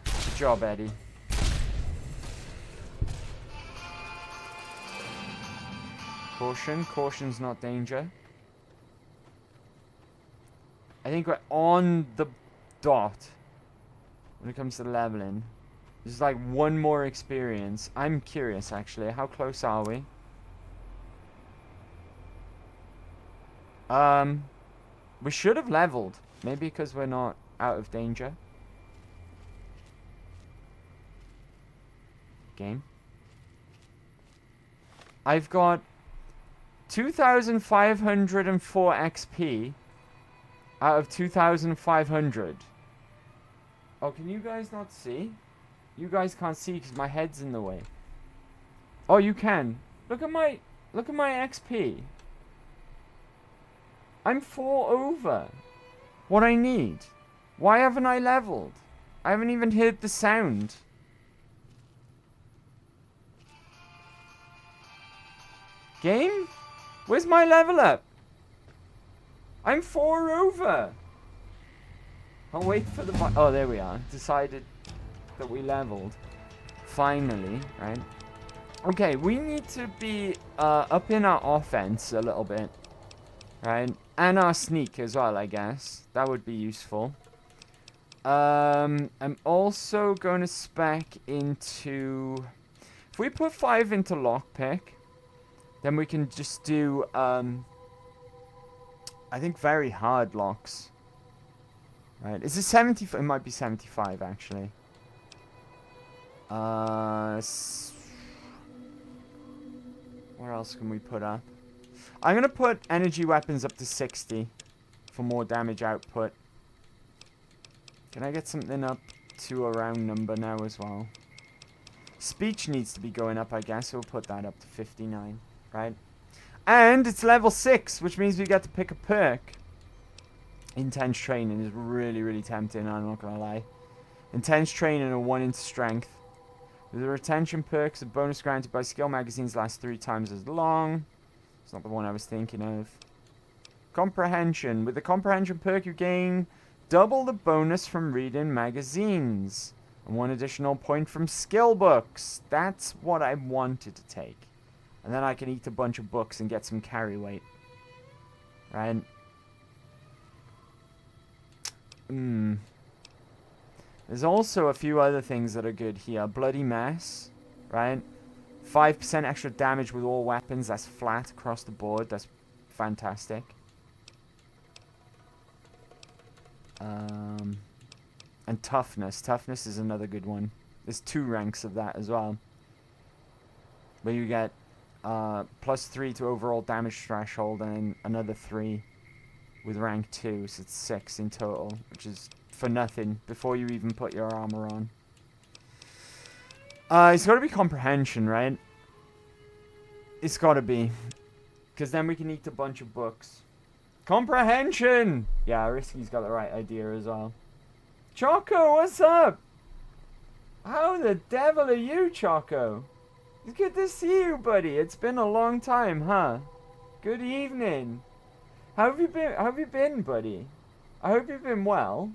Good job, Eddie. Caution. Caution's not danger. I think we're on the dot when it comes to leveling. There's like 1 more experience. I'm curious, actually. How close are we? We should have leveled. Maybe because we're not out of danger. Game. I've got 2,504 XP out of 2,500. Oh, can you guys not see? You guys can't see because my head's in the way. Oh, you can. Look at my XP. I'm 4 over what I need. Why haven't I leveled? I haven't even heard the sound. Game? Where's my level up? I'm 4 over. I'll wait for the... Oh, there we are. Decided that we leveled. Finally, right? Okay, we need to be up in our offense a little bit. Right? And our sneak as well, I guess. That would be useful. I'm also going to spec into... If we put 5 into lockpick, then we can just do, I think very hard locks. Right, is it 70? It might be 75, actually. Where else can we put up? I'm going to put energy weapons up to 60 for more damage output. Can I get something up to a round number now as well? Speech needs to be going up, I guess. So we'll put that up to 59, right? And it's level 6, which means we get to pick a perk. Intense training is really, really tempting, I'm not going to lie. Intense training and 1 into strength. With the retention perks, a bonus granted by skill magazines lasts 3 times as long. It's not the one I was thinking of. Comprehension. With the comprehension perk, you gain double the bonus from reading magazines. And 1 additional point from skill books. That's what I wanted to take. And then I can eat a bunch of books and get some carry weight. Right? There's also a few other things that are good here. Bloody Mass. Right? 5% extra damage with all weapons. That's flat across the board. That's fantastic. And toughness. Toughness is another good one. There's 2 ranks of that as well. Where you get +3 to overall damage threshold and another 3 with rank 2. So it's 6 in total, which is for nothing before you even put your armor on. It's got to be comprehension, right? It's got to be. Because then we can eat a bunch of books. Comprehension! Yeah, Risky's got the right idea as well. Choco, what's up? How the devil are you, Choco? It's good to see you, buddy. It's been a long time, huh? Good evening. How have you been? How have you been, buddy? I hope you've been well.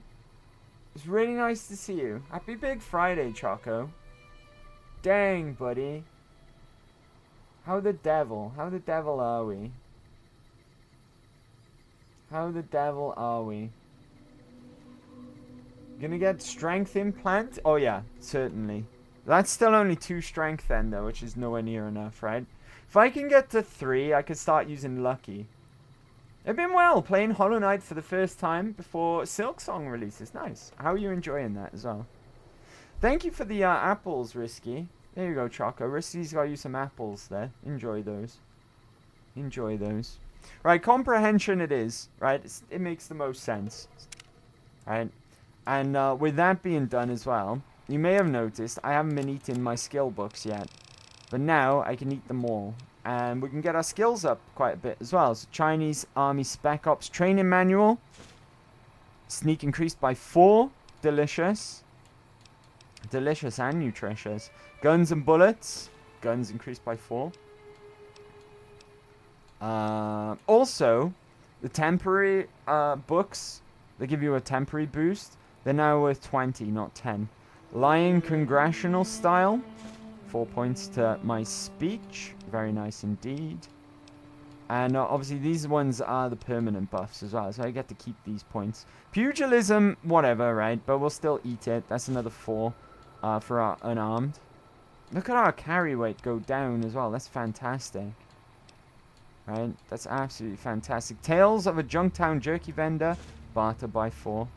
It's really nice to see you. Happy Big Friday, Choco. Dang, buddy. How the devil are we? How the devil are we? Gonna get strength implant? Oh yeah, certainly. That's still only 2 strength then though, which is nowhere near enough, right? If I can get to 3, I could start using Lucky. I've been well, playing Hollow Knight for the first time before Silksong releases. Nice. How are you enjoying that as well? Thank you for the apples, Risky. There you go, Choco. Risky's got you some apples there. Enjoy those. Enjoy those. Right, comprehension it is. Right, it makes the most sense. Right, and with that being done as well, you may have noticed I haven't been eating my skill books yet. But now I can eat them all. And we can get our skills up quite a bit as well. So Chinese Army Spec Ops Training Manual. Sneak increased by 4. Delicious. Delicious and nutritious. Guns and bullets. Guns increased by 4. Also, the temporary books, they give you a temporary boost. They're now worth 20, not 10. Lion Congressional Style. 4 points to my speech. Very nice indeed. And obviously these ones are the permanent buffs as well. So I get to keep these points. Pugilism, whatever, right? But we'll still eat it. That's another 4 for our unarmed. Look at our carry weight go down as well. That's fantastic. Right? That's absolutely fantastic. Tales of a Junktown Jerky Vendor. Barter by 4.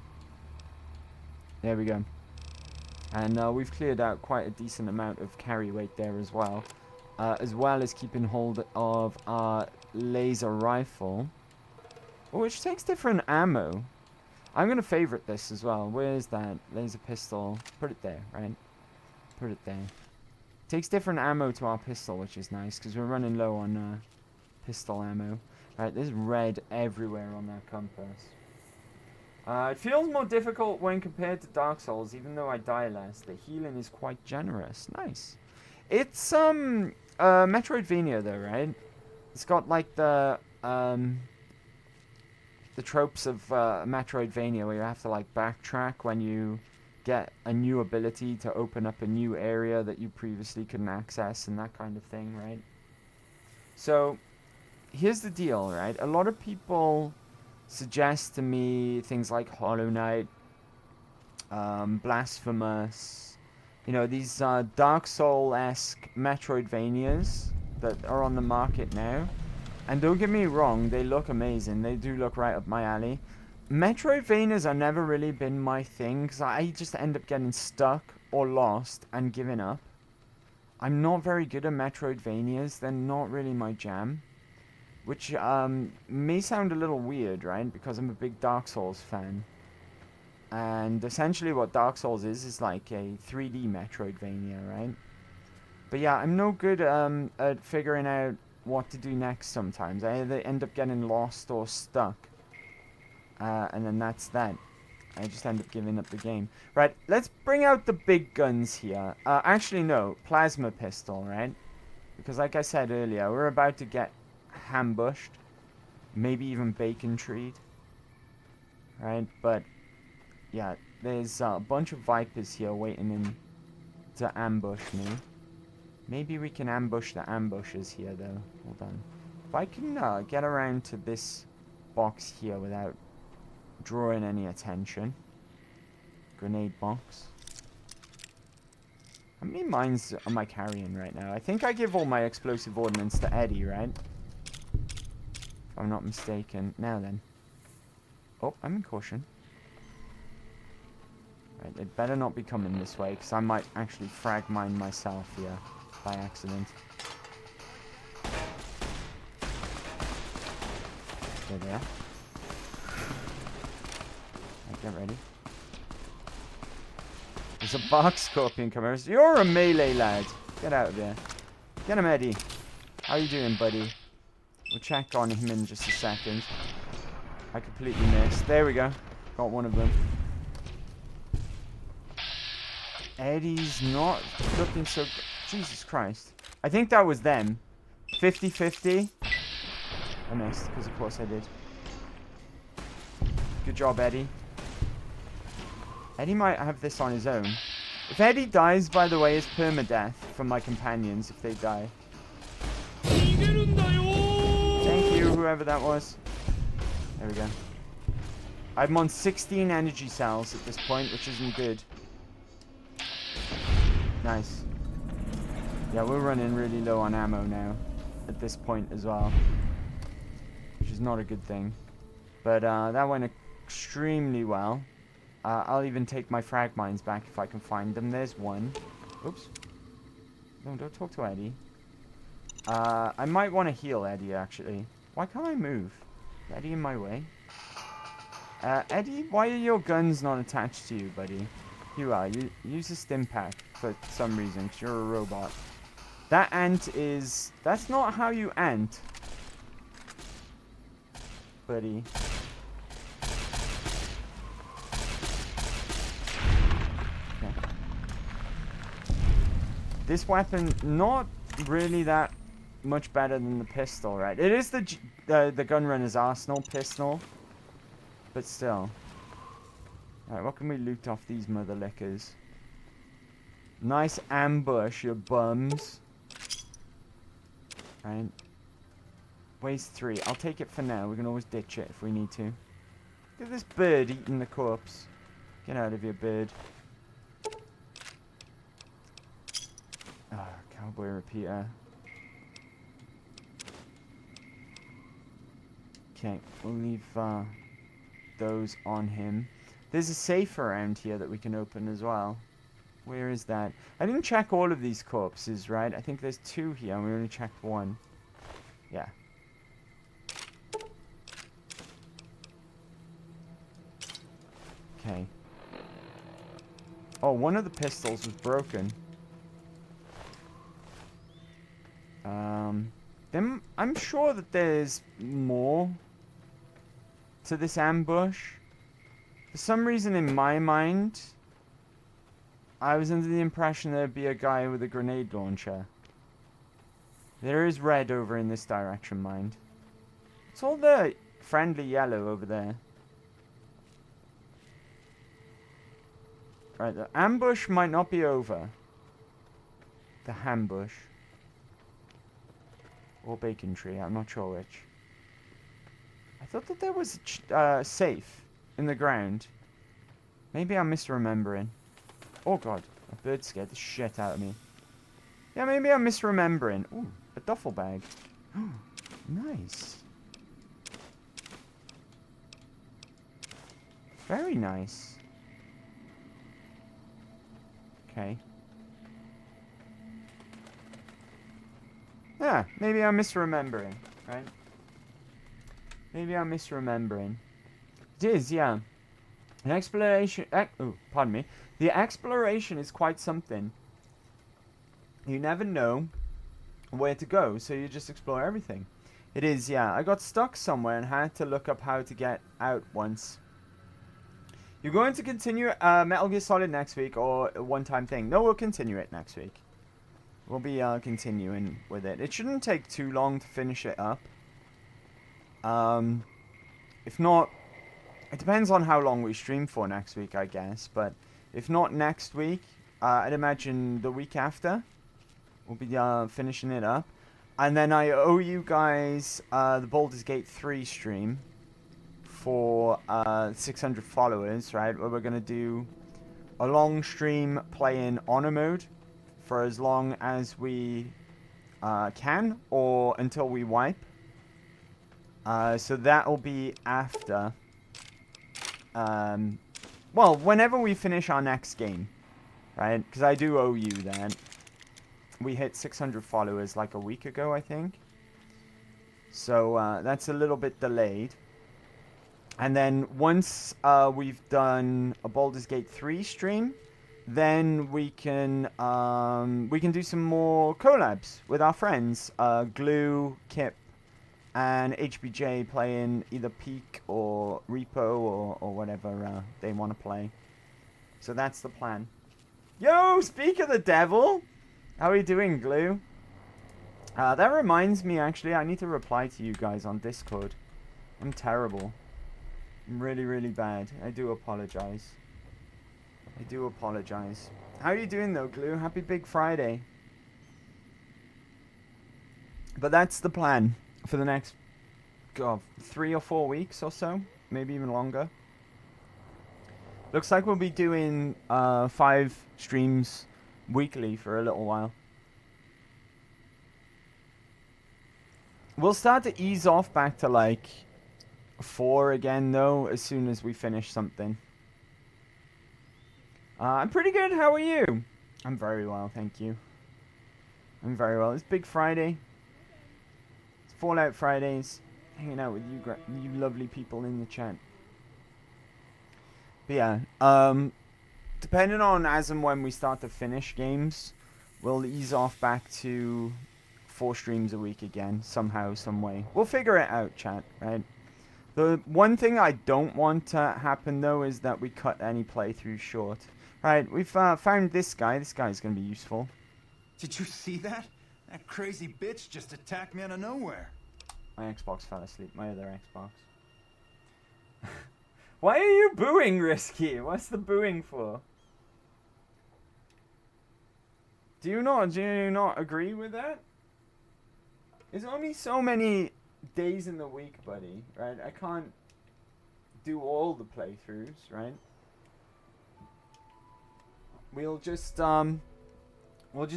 There we go. And we've cleared out quite a decent amount of carry weight there as well. as well as keeping hold of our laser rifle, which takes different ammo. I'm going to favorite this as well. Where's that laser pistol? Put it there, right? Put it there. Takes different ammo to our pistol, which is nice, because we're running low on pistol ammo. Right, there's red everywhere on that compass. It feels more difficult when compared to Dark Souls, even though I die less. The healing is quite generous. Nice. It's Metroidvania though, right? It's got like the tropes of Metroidvania where you have to like backtrack when you get a new ability to open up a new area that you previously couldn't access and that kind of thing, right? So here's the deal, right? A lot of people suggest to me things like Hollow Knight, Blasphemous, you know, these Dark Soul-esque Metroidvanias that are on the market now. And don't get me wrong, they look amazing. They do look right up my alley. Metroidvanias have never really been my thing, because I just end up getting stuck or lost and giving up. I'm not very good at Metroidvanias. They're not really my jam. Which may sound a little weird, right? Because I'm a big Dark Souls fan. And essentially what Dark Souls is like a 3D Metroidvania, right? But yeah, I'm no good at figuring out what to do next sometimes. I either end up getting lost or stuck. And then that's that. I just end up giving up the game. Right, let's bring out the big guns here. Actually, no. Plasma pistol, right? Because like I said earlier, we're about to get ambushed. Maybe even bacon treed. Right, but... yeah, there's a bunch of Vipers here waiting in to ambush me. Maybe we can ambush the ambushes here, though. Hold on. If I can get around to this box here without drawing any attention. Grenade box. How many mines am I carrying right now? I think I give all my explosive ordnance to Eddie, right? If I'm not mistaken. Now then. Oh, I'm in caution. Right, it better not be coming this way, because I might actually frag mine myself here by accident. There they are. Right, get ready. There's a box scorpion coming. You're a melee lad. Get out of there. Get him, Eddie. How you doing, buddy? We'll check on him in just a second. I completely missed. There we go. Got one of them. Eddie's not looking so... Jesus Christ. I think that was them. 50-50. I missed, because of course I did. Good job, Eddie. Eddie might have this on his own. If Eddie dies, by the way, it's permadeath from my companions if they die. Thank you, whoever that was. There we go. I'm on 16 energy cells at this point, which isn't good. Nice. Yeah, we're running really low on ammo now at this point as well, which is not a good thing. But that went extremely well. I'll even take my frag mines back if I can find them. There's one. Oops. No, don't talk to Eddie. I might want to heal Eddie, actually. Why can't I move? Is Eddie in my way? Eddie, why are your guns not attached to you, buddy? You are. You use a stim pack for some reason, because you're a robot. That ant is... That's not how you ant. Buddy. Okay. This weapon, not really that much better than the pistol, right? It is the Gunrunner's Arsenal pistol. But still. Alright, what can we loot off these mother lickers? Nice ambush, you bums. Right. Weighs 3. I'll take it for now. We can always ditch it if we need to. Look at this bird eating the corpse. Get out of here, bird. Ah, cowboy repeater. Okay, we'll leave those on him. There's a safe around here that we can open as well. Where is that? I didn't check all of these corpses, right? I think there's 2 here, and we only checked 1. Yeah. Okay. Oh, one of the pistols was broken. Then I'm sure that there's more to this ambush. For some reason in my mind, I was under the impression there'd be a guy with a grenade launcher. There is red over in this direction, mind. It's all the friendly yellow over there. Right, the ambush might not be over. The ambush. Or bacon tree, I'm not sure which. I thought that there was a safe in the ground. Maybe I'm misremembering. Oh god, a bird scared the shit out of me. Yeah, maybe I'm misremembering. Ooh, a duffel bag. Nice. Very nice. Okay. Yeah, maybe I'm misremembering, right? Maybe I'm misremembering. It is, yeah. An exploration... oh, pardon me. The exploration is quite something. You never know where to go, so you just explore everything. It is, yeah. I got stuck somewhere and had to look up how to get out once. You're going to continue Metal Gear Solid next week, or a one-time thing? No, we'll continue it next week. We'll be continuing with it. It shouldn't take too long to finish it up. If not, it depends on how long we stream for next week, I guess. But if not next week, I'd imagine the week after, we'll be finishing it up. And then I owe you guys the Baldur's Gate 3 stream for 600 followers, right? Where we're going to do a long stream playing honor mode for as long as we can, or until we wipe. So that'll be after, well, whenever we finish our next game, right? Because I do owe you that. We hit 600 followers like a week ago, I think. So that's a little bit delayed. And then once we've done a Baldur's Gate 3 stream, then we can do some more collabs with our friends, Glue, Kip, and HBJ playing either Peak or Repo or whatever they want to play. So that's the plan. Yo, speak of the devil! How are you doing, Glue? That reminds me, actually, I need to reply to you guys on Discord. I'm terrible. I'm really, really bad. I do apologize. I do apologize. How are you doing, though, Glue? Happy Big Friday. But that's the plan for the next, God, 3 or 4 weeks or so. Maybe even longer. Looks like we'll be doing 5 streams weekly for a little while. We'll start to ease off back to like 4 again though as soon as we finish something. I'm pretty good. How are you? I'm very well, thank you. I'm very well. It's Big Friday. It's Fallout Fridays. Hanging out with you lovely people in the chat. But yeah, depending on as and when we start to finish games, we'll ease off back to 4 streams a week again, somehow, some way. We'll figure it out, chat, right? The one thing I don't want to happen, though, is that we cut any playthrough short. Right, we've found this guy. This guy's going to be useful. Did you see that? That crazy bitch just attacked me out of nowhere. My Xbox fell asleep. My other Xbox. Why are you booing, Risky? What's the booing for? Do you not agree with that? There's only so many days in the week, buddy, right? I can't do all the playthroughs, right? We'll just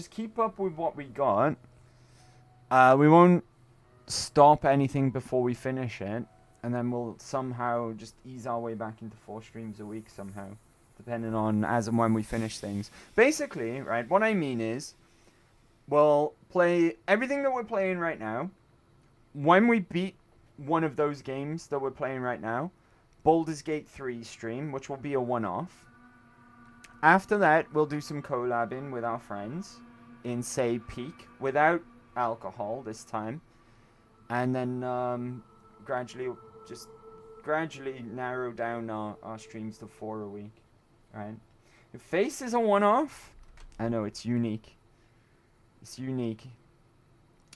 keep up with what we got. We won't stop anything before we finish it, and then we'll somehow just ease our way back into 4 streams a week somehow. depending on as and when we finish things. Basically, right, what I mean is, we'll play everything that we're playing right now. When we beat one of those games that we're playing right now, Baldur's Gate 3 stream, which will be a one-off. After that, we'll do some collabing with our friends in, say, Peak, without alcohol this time. And then gradually narrow down our streams to 4 a week. Right? If Face is a one-off, I know, it's unique. It's unique.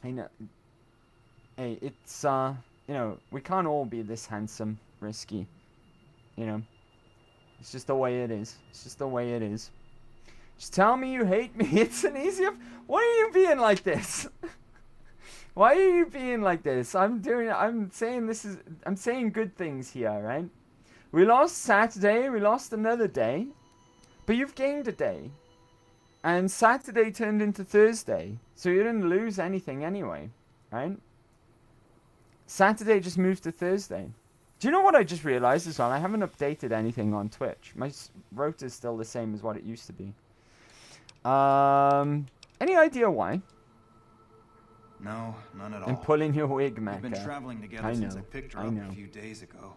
I know. Hey, it's, you know, we can't all be this handsome, Risky. You know? It's just the way it is. It's just the way it is. Just tell me you hate me. It's an easier... Why are you being like this? Why are you being like this? I'm saying good things here, right? We lost Saturday. We lost another day. But you've gained a day. And Saturday turned into Thursday. So you didn't lose anything anyway, right? Saturday just moved to Thursday. Do you know what I just realized as well? I haven't updated anything on Twitch. My rotor is still the same as what it used to be. Any idea why? No, none at all. I'm pulling your wig, Mac. We've been traveling together since I picked her up a few days ago.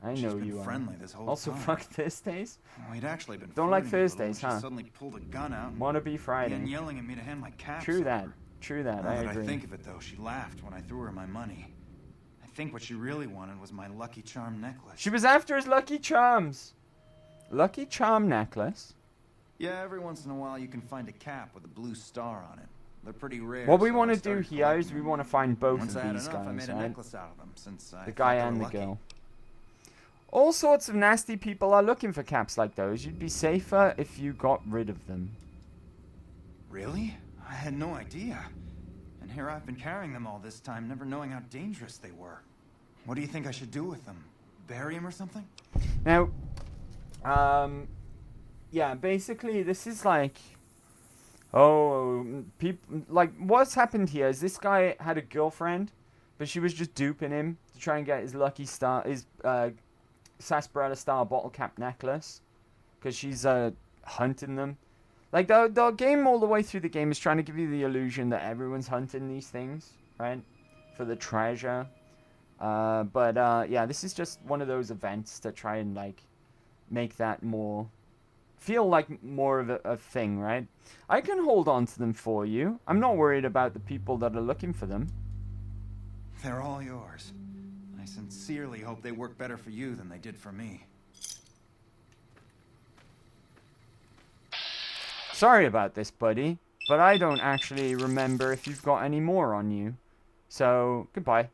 I know She's been you friendly this whole also, time. fuck Thursdays? We'd actually been Don't like flirting a little Thursdays, when huh? She suddenly pulled a gun out. Wanna be Friday. And yelling at me to hand my caps True that. over. True that. Now I that agree. I think of it, though, she laughed when I threw her my money. I think what she really wanted was my Lucky Charm necklace. She was after his Lucky Charms. Lucky Charm necklace? Yeah, every once in a while you can find a cap with a blue star on it. They're pretty rare. What we so want I to do started here is collecting we them. want to find both Once of I had these enough, I guys, made a right? necklace out of them since I The guy thought they and were the lucky. girl. All sorts of nasty people are looking for caps like those. You'd be safer if you got rid of them. Really? I had no idea. And here I've been carrying them all this time, never knowing how dangerous they were. What do you think I should do with them? Bury them or something? Now, yeah, basically this is like, people, like, what's happened here is this guy had a girlfriend, but she was just duping him to try and get his lucky star, his, sarsaparilla star bottle cap necklace, because she's, hunting them. Like, the game all the way through the game is trying to give you the illusion that everyone's hunting these things, right, for the treasure. Yeah, this is just one of those events to try and, like, make that feel like more of a thing, right? I can hold on to them for you. I'm not worried about the people that are looking for them. They're all yours. I sincerely hope they work better for you than they did for me. Sorry about this, buddy, but I don't actually remember if you've got any more on you. So, goodbye.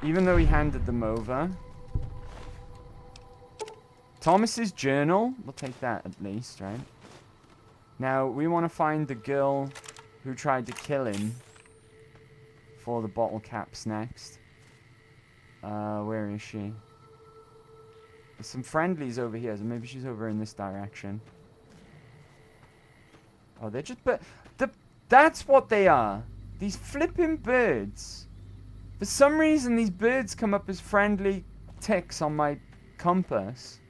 Even though he handed them over. Thomas's journal. We'll take that at least, right? Now, we want to find the girl who tried to kill him for the bottle caps next. Where is she? There's some friendlies over here, so maybe she's over in this direction. Oh, they're just... That's what they are. These flipping birds. For some reason, these birds come up as friendly ticks on my compass.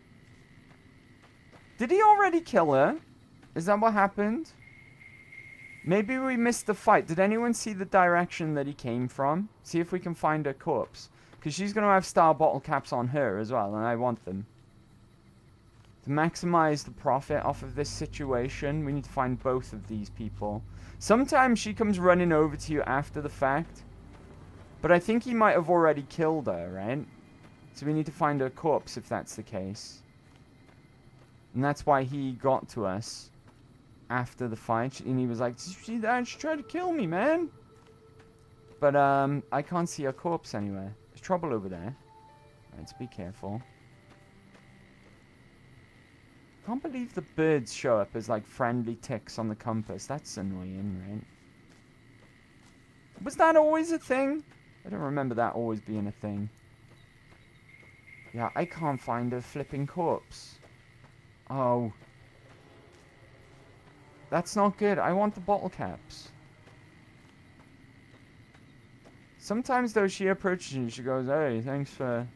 Did he already kill her? Is that what happened? Maybe we missed the fight. Did anyone see the direction that he came from? See if we can find her corpse. Because she's going to have star bottle caps on her as well, and I want them. To maximize the profit off of this situation, we need to find both of these people. Sometimes she comes running over to you after the fact. But I think he might have already killed her, right? So we need to find her corpse if that's the case. And that's why he got to us after the fight. And he was like, she tried to kill me, man. But I can't see her corpse anywhere. There's trouble over there. Let's be careful. Can't believe the birds show up as like friendly ticks on the compass. That's annoying, right? Was that always a thing? I don't remember that always being a thing. Yeah, I can't find a flipping corpse. Oh. That's not good. I want the bottle caps. Sometimes though she approaches you, she goes, hey, thanks for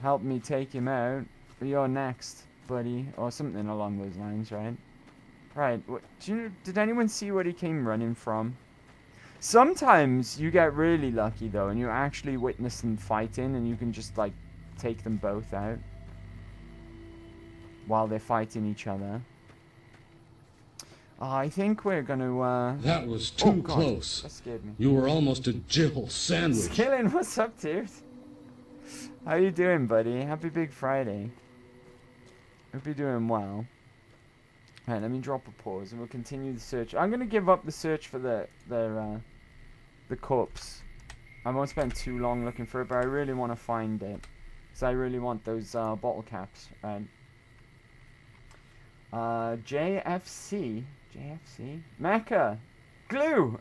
help me take him out. You're next, buddy, or something along those lines, right? Right. Did anyone see where he came running from? Sometimes you get really lucky though, and you actually witness them fighting, and you can just like take them both out while they're fighting each other. I think we're gonna. That was too close. That scared me. You were almost a Jill sandwich. Skillin, what's up, dude? How you doing, buddy? Happy Big Friday. Hope you're doing well. Alright, let me drop a pause and we'll continue the search. I'm gonna give up the search for the corpse. I won't spend too long looking for it, but I really want to find it. So I really want those bottle caps, right? JFC. JFC? Mecca! Glue!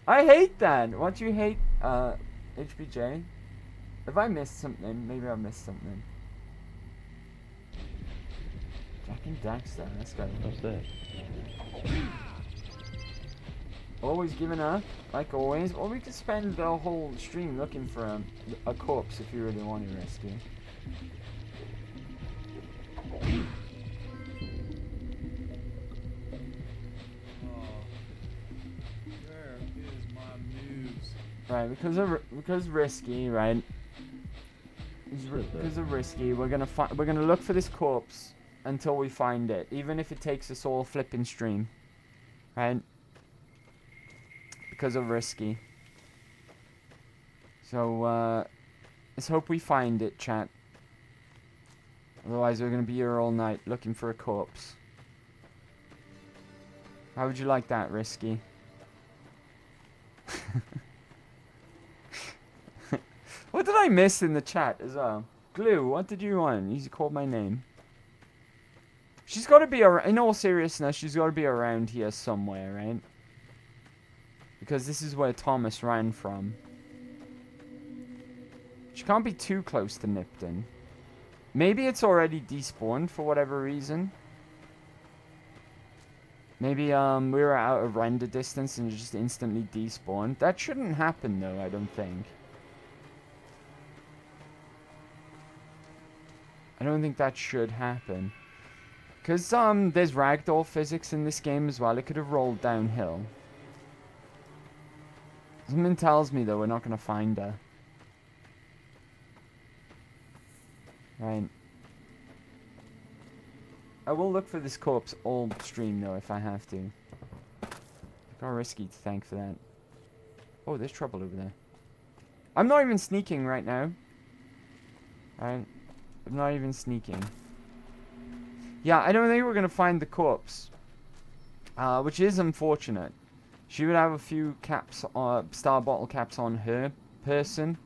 I hate that! What do you hate, HBJ? If I missed something, maybe I missed something. Jack and Daxter, let's go. What's that? Always giving up, like always. Or we could spend the whole stream looking for a corpse if you really want to rescue. Where is my muse? Right, because risky, right? Because of risky, we're gonna look for this corpse until we find it, even if it takes us all flipping stream, right? Because of risky. So let's hope we find it, chat. Otherwise, we're gonna be here all night looking for a corpse. How would you like that, risky? What did I miss in the chat as well? Glue, what did you want? You called my name. She's got to be around. In all seriousness, she's got to be around here somewhere, right? Because this is where Thomas ran from. She can't be too close to Nipton. Maybe it's already despawned for whatever reason. Maybe we were out of render distance and just instantly despawned. That shouldn't happen though, I don't think. I don't think that should happen. Because there's ragdoll physics in this game as well. It could have rolled downhill. Something tells me though we're not going to find her. Right. I will look for this corpse all stream though if I have to. Got risky to thank for that. Oh, there's trouble over there. I'm not even sneaking right now. Right. I'm not even sneaking. Yeah, I don't think we're going to find the corpse. Which is unfortunate. She would have a few caps, star bottle caps on her person.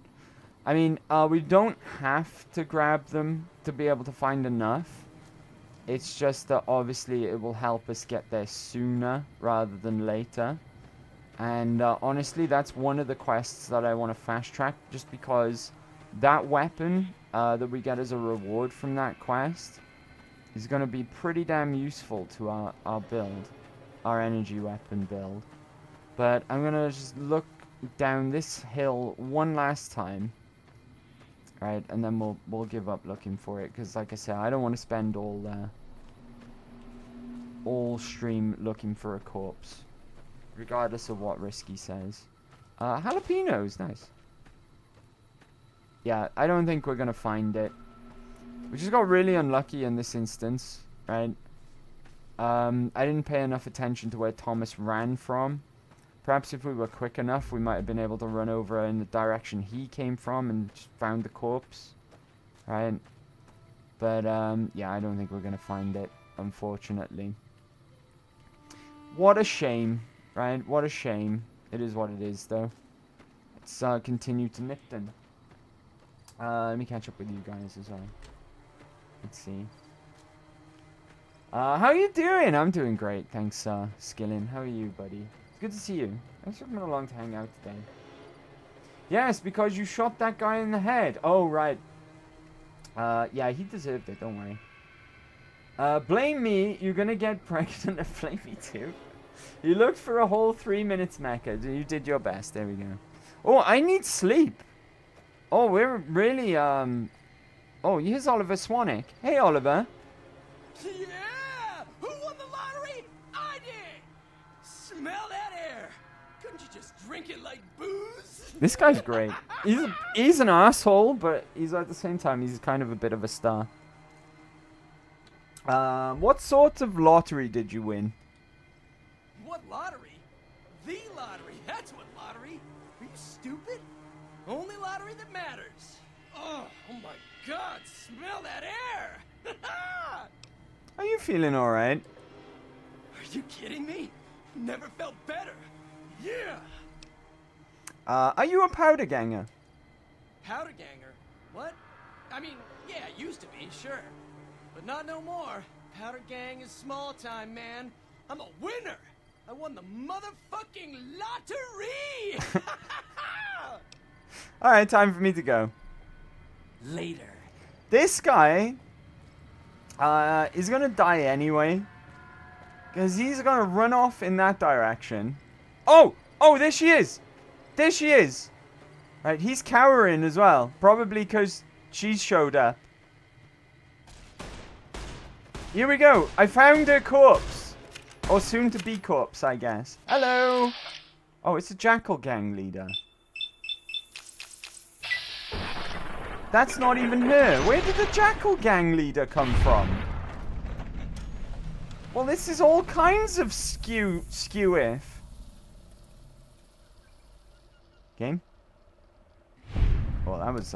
I mean, we don't have to grab them to be able to find enough. It's just that obviously it will help us get there sooner rather than later. And honestly, that's one of the quests that I want to fast track, just because that weapon that we get as a reward from that quest is going to be pretty damn useful to our build, our energy weapon build. But I'm going to just look down this hill one last time, right, and then we'll give up looking for it, because like I said, I don't want to spend all stream looking for a corpse, regardless of what Risky says. Jalapenos, nice. Yeah, I don't think we're gonna find it. We just got really unlucky in this instance, right? I didn't pay enough attention to where Thomas ran from. Perhaps if we were quick enough, we might have been able to run over in the direction he came from and just found the corpse, right? But yeah, I don't think we're gonna find it, unfortunately. What a shame, right? What a shame. It is what it is, though. Let's continue to Nipton. Let me catch up with you guys as well. Let's see. How you doing? I'm doing great, thanks, Skillin. How are you, buddy? It's good to see you. Thanks for coming along to hang out today. Yes, because you shot that guy in the head. Oh, right. Yeah, he deserved it, don't worry. Blame me, you're gonna get pregnant and blame me too. You looked for a whole 3 minutes, Mecha. You did your best, there we go. Oh, I need sleep. Oh, we're really, Oh, here's Oliver Swanwick. Hey, Oliver. Yeah! Who won the lottery? I did! Smell that air! Couldn't you just drink it like booze? This guy's great. He's an asshole, but he's at the same time, he's kind of a bit of a star. What sort of lottery did you win? What lottery? The lottery! That's what lottery! Are you stupid? Only lottery that matters. Oh my god, smell that air! Are you feeling alright? Are you kidding me? Never felt better. Yeah! Are you a powder ganger? Powder ganger? What? I mean, yeah, it used to be, sure. But not no more. Powder gang is small time, man. I'm a winner! I won the motherfucking lottery! Alright, time for me to go. Later. This guy is gonna die anyway. Because he's gonna run off in that direction. Oh! Oh, there she is! There she is! Right, he's cowering as well. Probably because she showed up. Here we go. I found her corpse. Or soon to be corpse, I guess. Hello! Oh, it's a Jackal Gang leader. That's not even her. Where did the Jackal Gang leader come from? Well, this is all kinds of skew-if. Game? Well, that was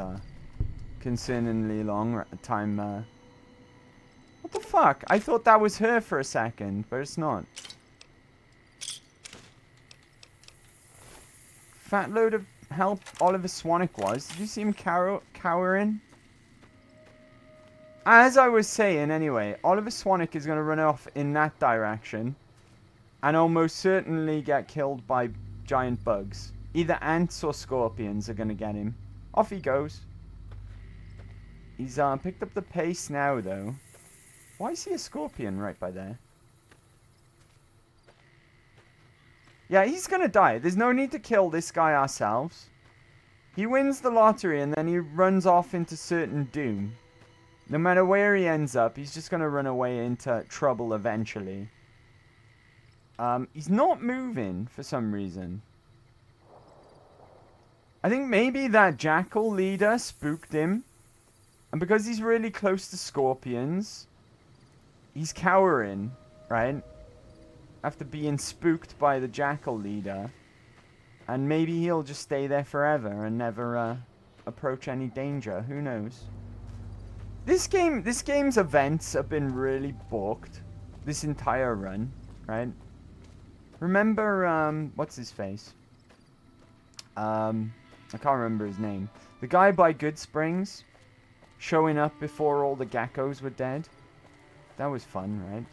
concerningly long time. What the fuck? I thought that was her for a second, but it's not. Fat load of help Oliver Swanwick was. Did you see him cowering? As I was saying, anyway, Oliver Swanwick is going to run off in that direction and almost certainly get killed by giant bugs. Either ants or scorpions are going to get him. Off he goes. He's picked up the pace now, though. Why is he a scorpion right by there? Yeah, he's going to die. There's no need to kill this guy ourselves. He wins the lottery and then he runs off into certain doom. No matter where he ends up, he's just going to run away into trouble eventually. He's not moving for some reason. I think maybe that Jackal leader spooked him. And because he's really close to scorpions, he's cowering, right? After being spooked by the Jackal leader. And maybe he'll just stay there forever and never approach any danger. Who knows? This game's events have been really balked. This entire run, right? Remember, what's his face? I can't remember his name. The guy by Good Springs showing up before all the geckos were dead. That was fun, right?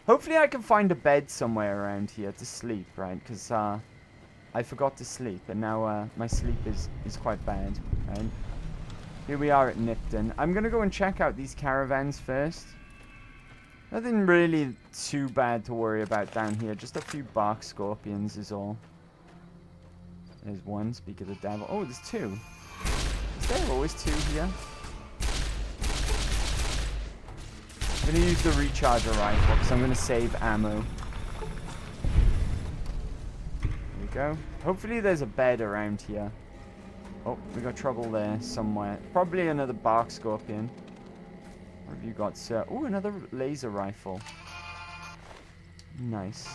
Hopefully I can find a bed somewhere around here to sleep, right? Because I forgot to sleep and now my sleep is quite bad, right? Here we are at Nipton. I'm going to go and check out these caravans first. Nothing really too bad to worry about down here. Just a few bark scorpions is all. There's one, speak of the devil. Oh, there's two. Is there always two here? I'm going to use the recharger rifle because I'm going to save ammo. There we go. Hopefully there's a bed around here. Oh, we got trouble there somewhere. Probably another bark scorpion. What have you got, sir? Oh, another laser rifle. Nice.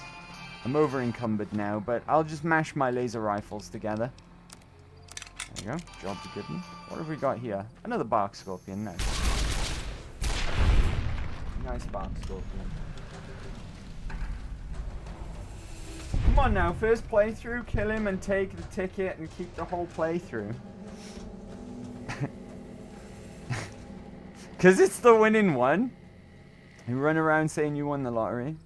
I'm over encumbered now, but I'll just mash my laser rifles together. There we go. Job's a good one. What have we got here? Another bark scorpion. Nice. Nice bark scorpion. Come on now, first playthrough, kill him and take the ticket and keep the whole playthrough. Because it's the winning one. You run around saying you won the lottery.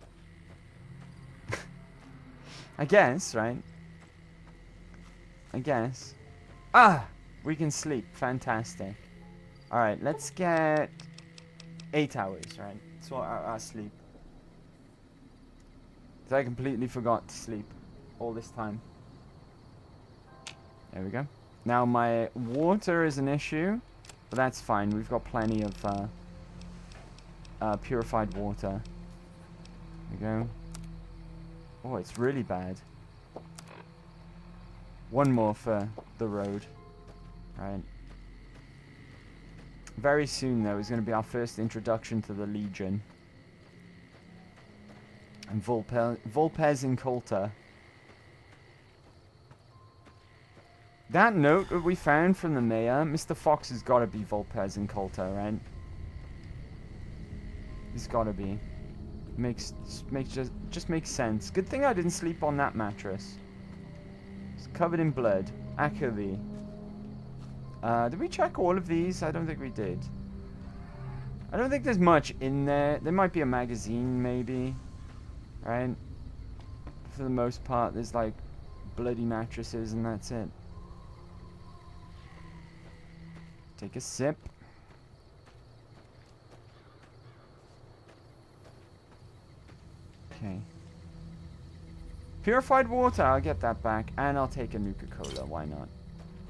I guess, right? I guess. Ah! We can sleep. Fantastic. Alright, let's get 8 hours, right? That's what our sleep. Because I completely forgot to sleep all this time. There we go. Now my water is an issue, but that's fine. We've got plenty of purified water. There we go. Oh, it's really bad. One more for the road. Right. Very soon, though, is going to be our first introduction to the Legion. And Volpez Inculta. That note that we found from the mayor, Mr. Fox has got to be Volpez Inculta, right? He's got to be. Just makes sense. Good thing I didn't sleep on that mattress. It's covered in blood. Ackerby. Did we check all of these? I don't think we did. I don't think there's much in there. There might be a magazine, maybe. Right? For the most part, there's like bloody mattresses and that's it. Take a sip. Okay. Purified water, I'll get that back. And I'll take a Nuka-Cola, why not?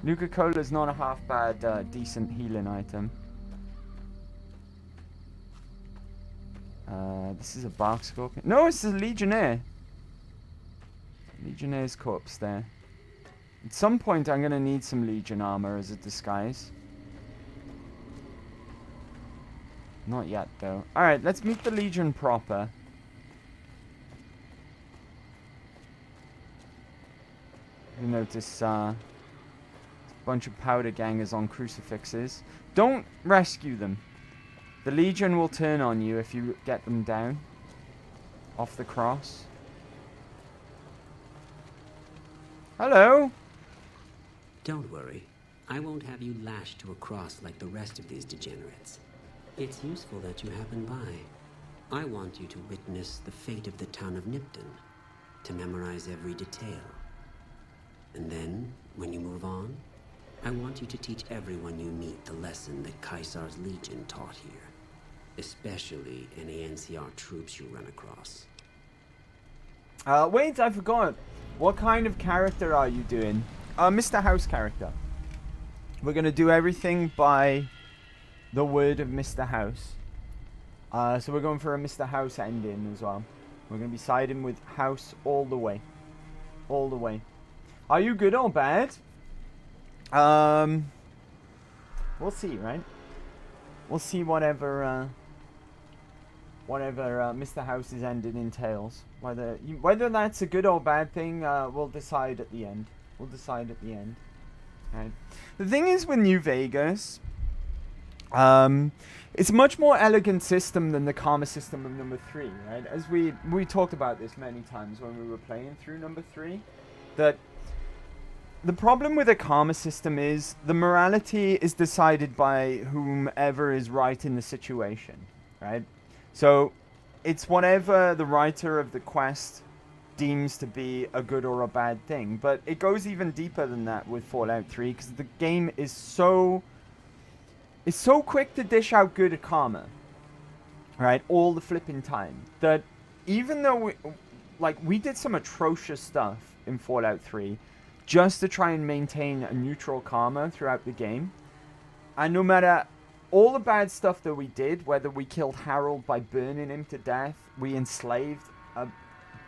Nuka-Cola is not a half bad, decent healing item. This is a bark scorpion. No, it's a Legionnaire. Legionnaire's corpse there. At some point, I'm going to need some Legion armor as a disguise. Not yet, though. Alright, let's meet the Legion proper. You notice, a bunch of powder gangers on crucifixes. Don't rescue them. The Legion will turn on you if you get them down. Off the cross. Hello? Don't worry. I won't have you lashed to a cross like the rest of these degenerates. It's useful that you happen by. I want you to witness the fate of the town of Nipton, to memorize every detail. And then, when you move on, I want you to teach everyone you meet the lesson that Caesar's Legion taught here. Especially any NCR troops you run across. Wait, I forgot. What kind of character are you doing? Mr. House character. We're gonna do everything by the word of Mr. House. So we're going for a Mr. House ending as well. We're gonna be siding with House all the way. All the way. Are you good or bad? We'll see, right? We'll see whatever Mr. House's ending entails. Whether that's a good or bad thing, we'll decide at the end. We'll decide at the end. Right. The thing is with New Vegas, it's a much more elegant system than the karma system of number 3, right? As we talked about this many times when we were playing through number 3, that the problem with a karma system is the morality is decided by whomever is right in the situation, right? So it's whatever the writer of the quest deems to be a good or a bad thing. But it goes even deeper than that with Fallout 3 because the game is so quick to dish out good karma, right? All the flipping time. That even though we did some atrocious stuff in Fallout 3 just to try and maintain a neutral karma throughout the game. And no matter all the bad stuff that we did, whether we killed Harold by burning him to death, we enslaved a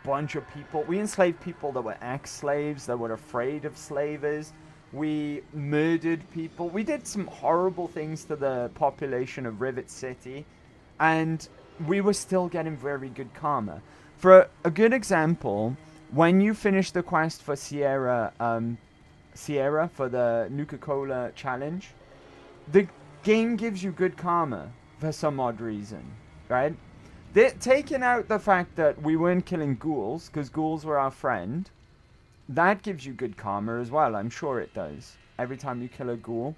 bunch of people. We enslaved people that were ex-slaves, that were afraid of slavers. We murdered people. We did some horrible things to the population of Rivet City. And we were still getting very good karma. For a good example, when you finish the quest for Sierra for the Nuka-Cola challenge, the game gives you good karma for some odd reason, right? Taking out the fact that we weren't killing ghouls, because ghouls were our friend, that gives you good karma as well. I'm sure it does. Every time you kill a ghoul.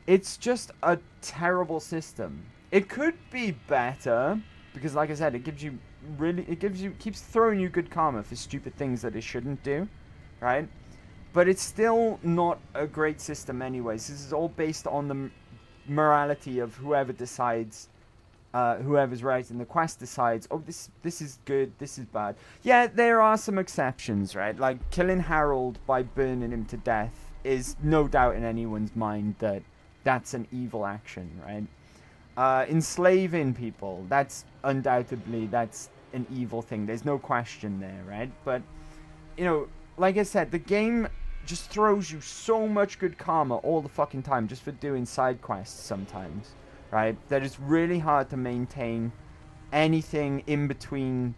It's just a terrible system. It could be better, because like I said, keeps throwing you good karma for stupid things that it shouldn't do, right? But it's still not a great system anyways. This is all based on the morality of whoever decides, whoever's right in the quest decides, oh, this is good, this is bad. Yeah, there are some exceptions, right? Like killing Harold by burning him to death is no doubt in anyone's mind that that's an evil action, right? Enslaving people, that's undoubtedly, that's an evil thing. There's no question there, right? But, you know, like I said, the game just throws you so much good karma all the fucking time just for doing side quests sometimes, right? That it's really hard to maintain anything in between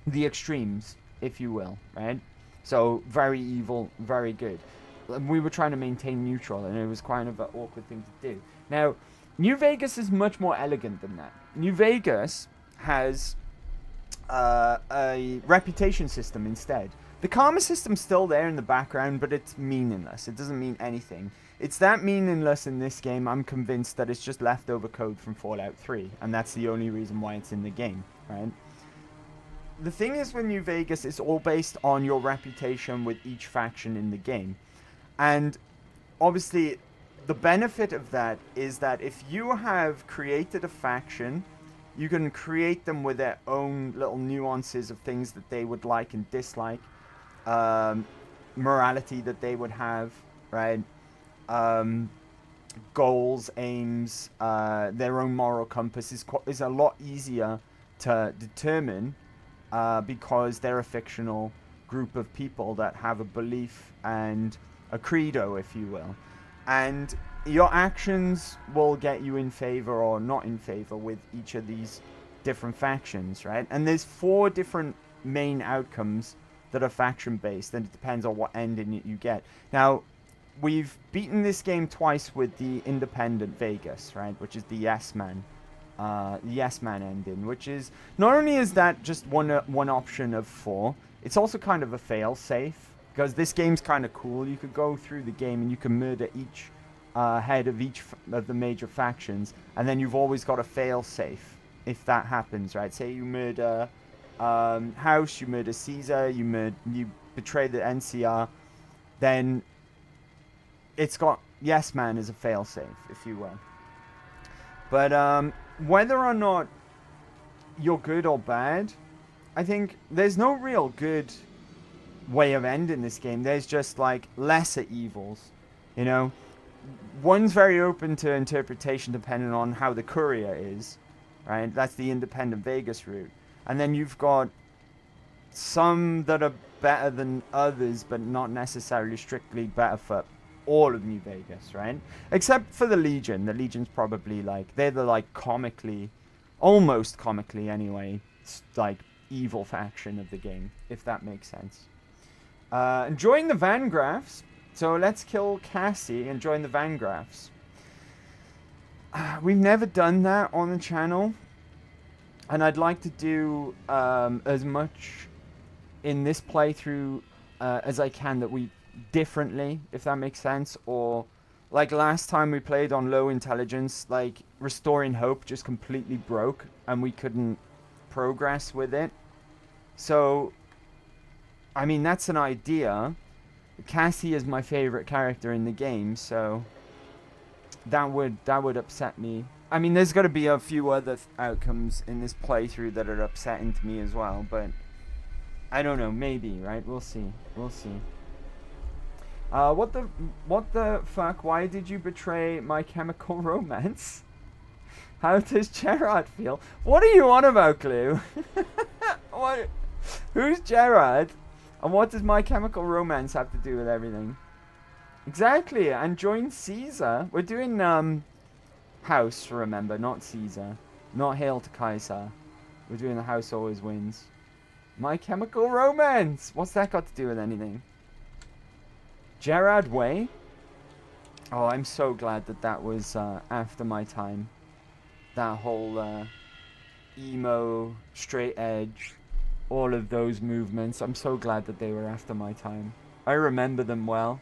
the extremes, if you will, right? So, very evil, very good. We were trying to maintain neutral, and it was kind of an awkward thing to do. Now, New Vegas is much more elegant than that. New Vegas has a reputation system instead. The karma system's still there in the background, but it's meaningless. It doesn't mean anything. It's that meaningless in this game, I'm convinced that it's just leftover code from Fallout 3, and that's the only reason why it's in the game, right? The thing is with New Vegas, it's all based on your reputation with each faction in the game. And obviously, the benefit of that is that if you have created a faction, you can create them with their own little nuances of things that they would like and dislike, morality that they would have, right? Goals, aims, their own moral compass is a lot easier to determine because they're a fictional group of people that have a belief and a credo, if you will. And your actions will get you in favor or not in favor with each of these different factions, right? And there's 4 different main outcomes that are faction based, and it depends on what ending you get. Now, we've beaten this game twice with the Independent Vegas, right? Which is the Yes Man ending, which is, not only is that just one option of 4, it's also kind of a fail-safe, because this game's kind of cool. You could go through the game and you can murder each head of each of the major factions, and then you've always got a fail-safe if that happens, right? Say you murder House, you murder Caesar, you betray the NCR, then it's got Yes Man as a fail-safe, if you will. But whether or not you're good or bad, I think there's no real good way of ending this game. There's just like lesser evils, you know. One's very open to interpretation depending on how the courier is, right? That's the Independent Vegas route. And then you've got some that are better than others, but not necessarily strictly better for all of New Vegas, right? Except for the Legion. The Legion's probably like, they're the like comically, almost comically anyway, like evil faction of the game, if that makes sense. Enjoying the Vangraphs. So let's kill Cassie and join the Vangraphs. We've never done that on the channel, and I'd like to do as much in this playthrough as I can that we differently, if that makes sense. Or like last time we played on low intelligence, like Restoring Hope just completely broke and we couldn't progress with it. So I mean, that's an idea. Cassie is my favorite character in the game, so that would upset me. I mean, there's got to be a few other outcomes in this playthrough that are upsetting to me as well, but I don't know, maybe, right? We'll see. We'll see. What the fuck? Why did you betray My Chemical Romance? How does Gerard feel? What are you on about, Clue? What? Who's Gerard? And what does My Chemical Romance have to do with everything? Exactly, and join Caesar. We're doing House, remember, not Caesar. Not Hail to Kaiser. We're doing The House Always Wins. My Chemical Romance! What's that got to do with anything? Gerard Way? Oh, I'm so glad that that was after my time. That whole emo, straight edge, all of those movements. I'm so glad that they were after my time. I remember them well,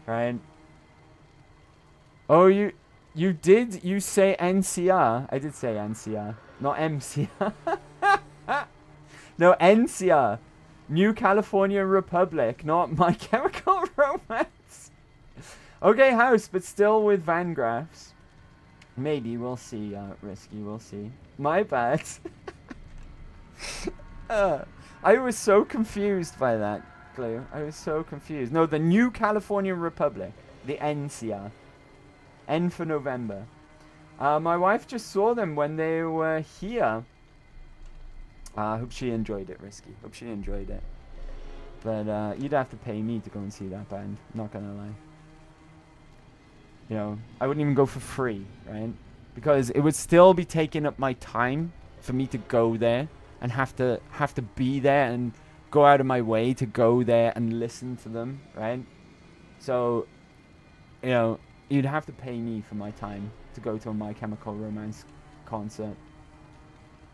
right? Oh, you say NCR? I did say NCR, not MCR. No, NCR. New California Republic, not My Chemical Romance. Okay, House, but still with Vangraphs. Maybe, we'll see, Risky, we'll see. My bad. I was so confused by that. Glue. I was so confused. No, the New Californian Republic. The NCR. N for November. My wife just saw them when they were here. Hope she enjoyed it, Risky. Hope she enjoyed it. But you'd have to pay me to go and see that band. Not gonna lie. You know, I wouldn't even go for free, right? Because it would still be taking up my time for me to go there and have to be there and go out of my way to go there and listen to them, right? So, you know, you'd have to pay me for my time to go to a My Chemical Romance concert.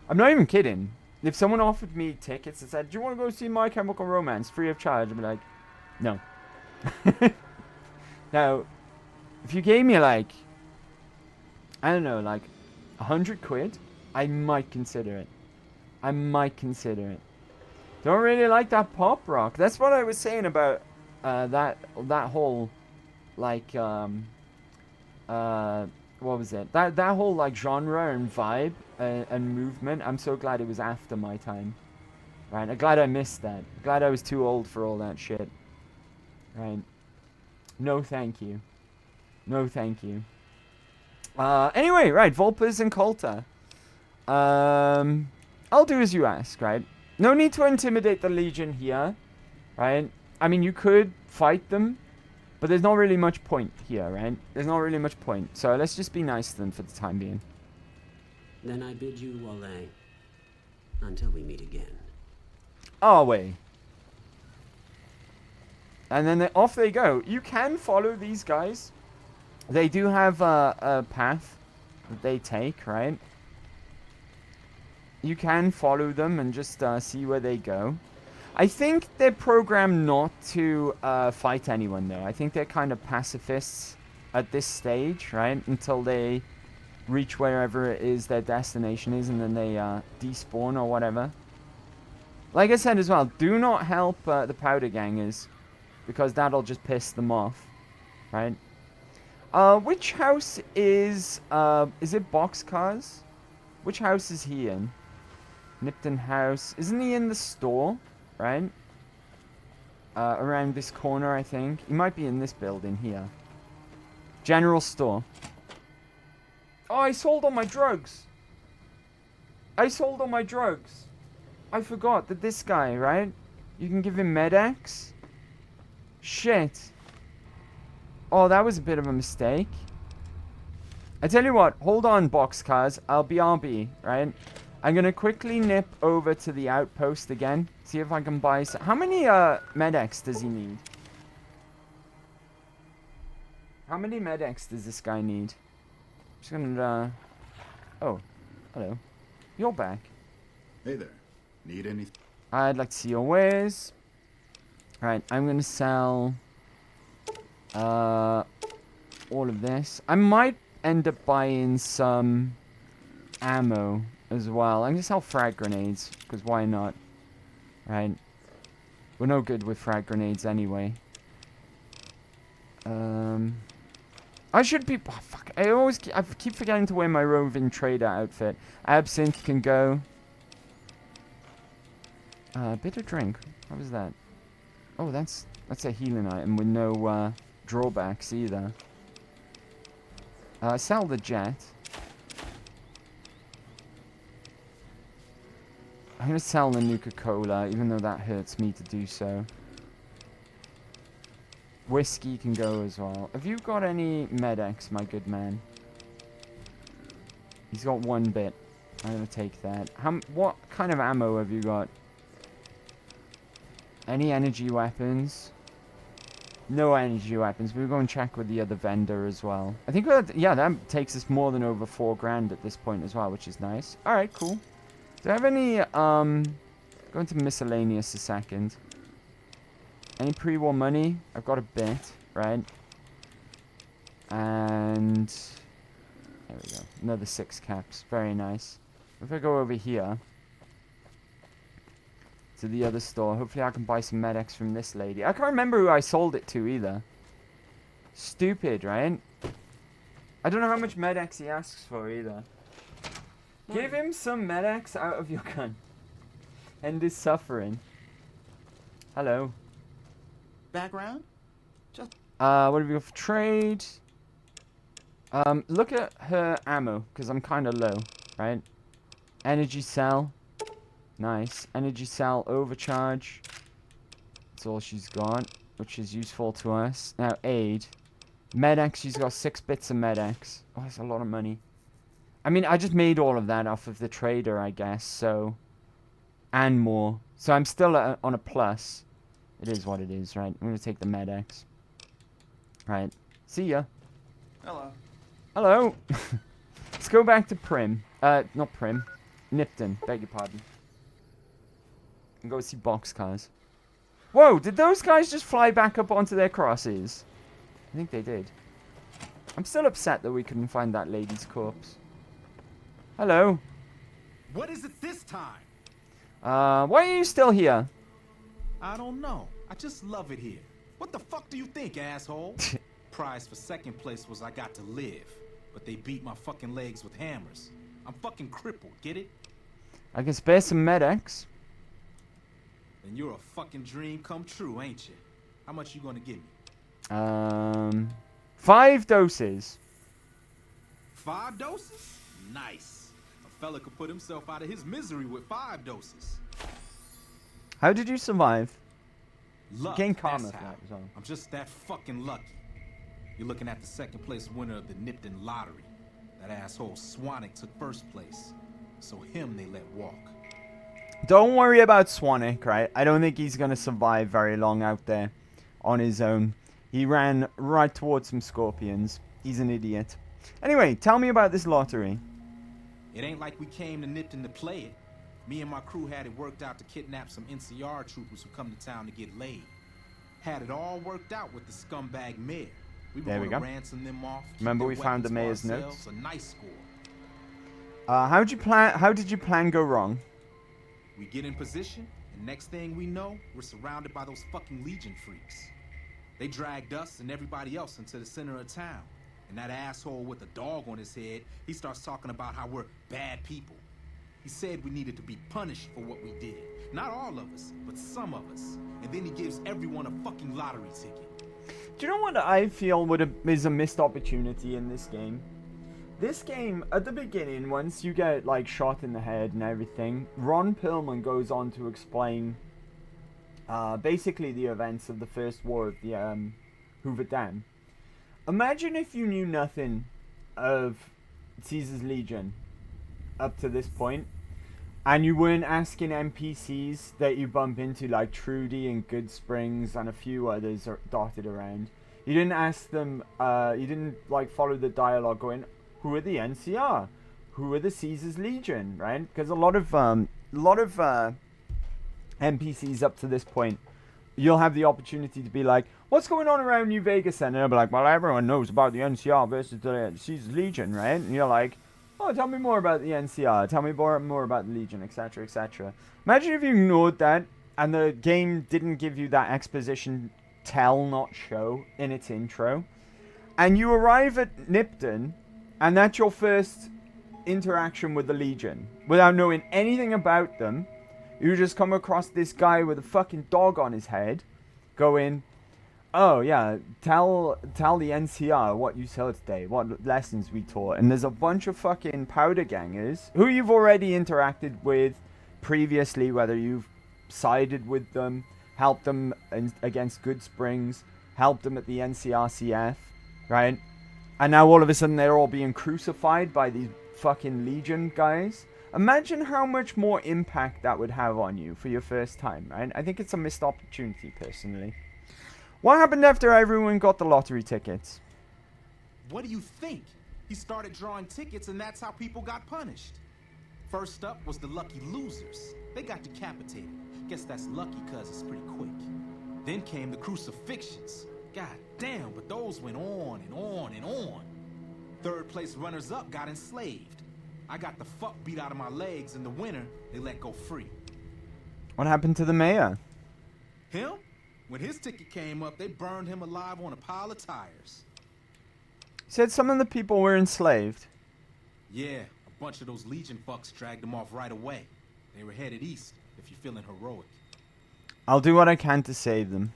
I'm not even kidding. If someone offered me tickets and said, "Do you want to go see My Chemical Romance free of charge?" I'd be like, no. Now, if you gave me like, I don't know, like 100 quid, I might consider it. I might consider it. Don't really like that pop rock. That's what I was saying about that whole like what was it? That whole like genre and vibe and movement. I'm so glad it was after my time. Right? I'm glad I missed that. Glad I was too old for all that shit. Right? No, thank you. No, thank you. Anyway, right, Volpers and Colta. I'll do as you ask, right? No need to intimidate the Legion here, right? I mean, you could fight them, but there's not really much point here, right? There's not really much point. So let's just be nice to them for the time being. Then I bid you Wale. Until we meet again. Away. And then off they go. You can follow these guys. They do have a path that they take, right? You can follow them and just see where they go. I think they're programmed not to fight anyone, though. I think they're kind of pacifists at this stage, right? Until they reach wherever it is their destination is, and then they despawn or whatever. Like I said as well, do not help the powder gangers, because that'll just piss them off, right? Which house is it Boxcars? Which house is he in? Nipton House. Isn't he in the store, right? Around this corner, I think. He might be in this building here. General store. Oh, I sold all my drugs. I sold all my drugs. I forgot that this guy, right? You can give him Med-X. Shit. Oh, that was a bit of a mistake. I tell you what, hold on, Boxcars. I'll BRB, right? I'm gonna quickly nip over to the outpost again. See if I can buy some. How many Med-X does he need? How many Med-X does this guy need? I'm just gonna oh, hello. You're back. Hey there. Need anything? I'd like to see your wares. Alright, I'm gonna sell all of this. I might end up buying some ammo as well. I'm gonna sell frag grenades, because why not? Right. We're no good with frag grenades anyway. I should be... Oh, fuck. I keep forgetting to wear my roving trader outfit. Absinthe can go. Bitter drink. What was that? Oh, that's a healing item with no drawbacks either. Sell the jet. I'm gonna sell the Nuka-Cola, even though that hurts me to do so. Whiskey can go as well. Have you got any Med-X, my good man? He's got 1 bit. I'm gonna take that. What kind of ammo have you got? Any energy weapons? No energy weapons. We'll go and check with the other vendor as well. I think, yeah, that takes us more than over 4 grand at this point as well, which is nice. Alright, cool. Do I have any, go into miscellaneous a second. Any pre-war money? I've got a bit, right? And there we go. Another 6 caps. Very nice. If I go over here to the other store, hopefully I can buy some Med-X from this lady. I can't remember who I sold it to either. Stupid, right? I don't know how much Med-X he asks for either. Give him some Med-X out of your gun. End his suffering. Hello. Background? Just what have we got for trade? Look at her ammo, because I'm kind of low, right? Energy cell. Nice. Energy cell overcharge. That's all she's got, which is useful to us. Now, aid. Medex, she's got 6 bits of Medex. Oh, that's a lot of money. I mean, I just made all of that off of the trader, I guess, so... And more. So I'm still on a plus. It is what it is, right? I'm going to take the Medex. Right. See ya. Hello. Hello. Let's go back to Prim. Not Prim. Nipton. Beg your pardon. And go see Boxcars. Whoa, did those guys just fly back up onto their crosses? I think they did. I'm still upset that we couldn't find that lady's corpse. Hello. What is it this time? Why are you still here? I don't know. I just love it here. What the fuck do you think, asshole? Prize for second place was I got to live. But they beat my fucking legs with hammers. I'm fucking crippled, get it? I can spare some Medex. Then you're a fucking dream come true, ain't you? How much you gonna give me? 5 doses. 5 doses? Nice. A fella could put himself out of his misery with 5 doses. How did you survive? Luck, Gain karma that's for how. that as well. I'm just that fucking lucky. You're looking at the second place winner of the Nipton lottery. That asshole Swanick took first place. So him they let walk. Don't worry about Swanick, right? I don't think he's going to survive very long out there on his own. He ran right towards some scorpions. He's an idiot. Anyway, tell me about this lottery. It ain't like we came to Nipton to play it. Me and my crew had it worked out to kidnap some NCR troopers who come to town to get laid. Had it all worked out with the scumbag mayor. We were going to ransom them off. Remember we found the mayor's notes? A nice score. How did you plan go wrong? We get in position, and next thing we know, we're surrounded by those fucking Legion freaks. They dragged us and everybody else into the center of town. And that asshole with the dog on his head, he starts talking about how we're bad people. He said we needed to be punished for what we did. Not all of us, but some of us. And then he gives everyone a fucking lottery ticket. Do you know what I feel is a missed opportunity in this game? This game, at the beginning, once you get, like, shot in the head and everything, Ron Perlman goes on to explain, basically the events of the First War of the, Hoover Dam. Imagine if you knew nothing of Caesar's Legion up to this point, and you weren't asking NPCs that you bump into, like Trudy and Goodsprings and a few others are dotted around. You didn't ask them, you didn't, like, follow the dialogue going, who are the NCR? Who are the Caesar's Legion, right? Because a lot of NPCs up to this point, you'll have the opportunity to be like, what's going on around New Vegas then? And they'll be like, well, everyone knows about the NCR versus the Caesar's Legion, right? And you're like, oh, tell me more about the NCR. Tell me more about the Legion, etc., etc. Imagine if you ignored that and the game didn't give you that exposition tell, not show, in its intro. And you arrive at Nipton, and that's your first interaction with the Legion. Without knowing anything about them, you just come across this guy with a fucking dog on his head, going, oh yeah, tell the NCR what you saw today, what lessons we taught. And there's a bunch of fucking powder gangers who you've already interacted with previously, whether you've sided with them, helped them against Goodsprings, helped them at the NCRCF, right? And now all of a sudden they're all being crucified by these fucking Legion guys. Imagine how much more impact that would have on you for your first time, right? I think it's a missed opportunity, personally. What happened after everyone got the lottery tickets? What do you think? He started drawing tickets and that's how people got punished. First up was the lucky losers. They got decapitated. Guess that's lucky cause it's pretty quick. Then came the crucifixions. God damn, but those went on and on and on. Third place runners-up got enslaved. I got the fuck beat out of my legs, and the winner, they let go free. What happened to the mayor? Him? When his ticket came up, they burned him alive on a pile of tires. You said some of the people were enslaved. Yeah, a bunch of those Legion fucks dragged them off right away. They were headed east, if you're feeling heroic. I'll do what I can to save them.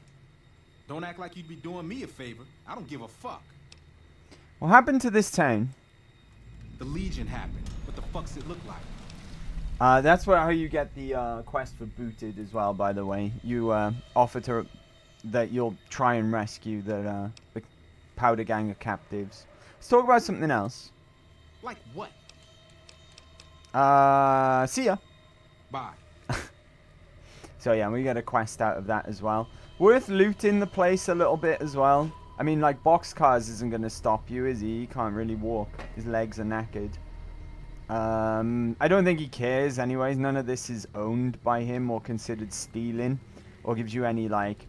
Don't act like you'd be doing me a favor. I don't give a fuck. What happened to this town? The Legion happened. What the fuck's it look like? That's how you get the quest for Booted as well, by the way. You offer to that you'll try and rescue the Powder Gang of captives. Let's talk about something else. Like what? See ya. Bye. So yeah, we get a quest out of that as well. Worth looting the place a little bit as well. I mean, like, Boxcars isn't going to stop you, is he? He can't really walk. His legs are knackered. I don't think he cares anyways. None of this is owned by him or considered stealing. Or gives you any, like,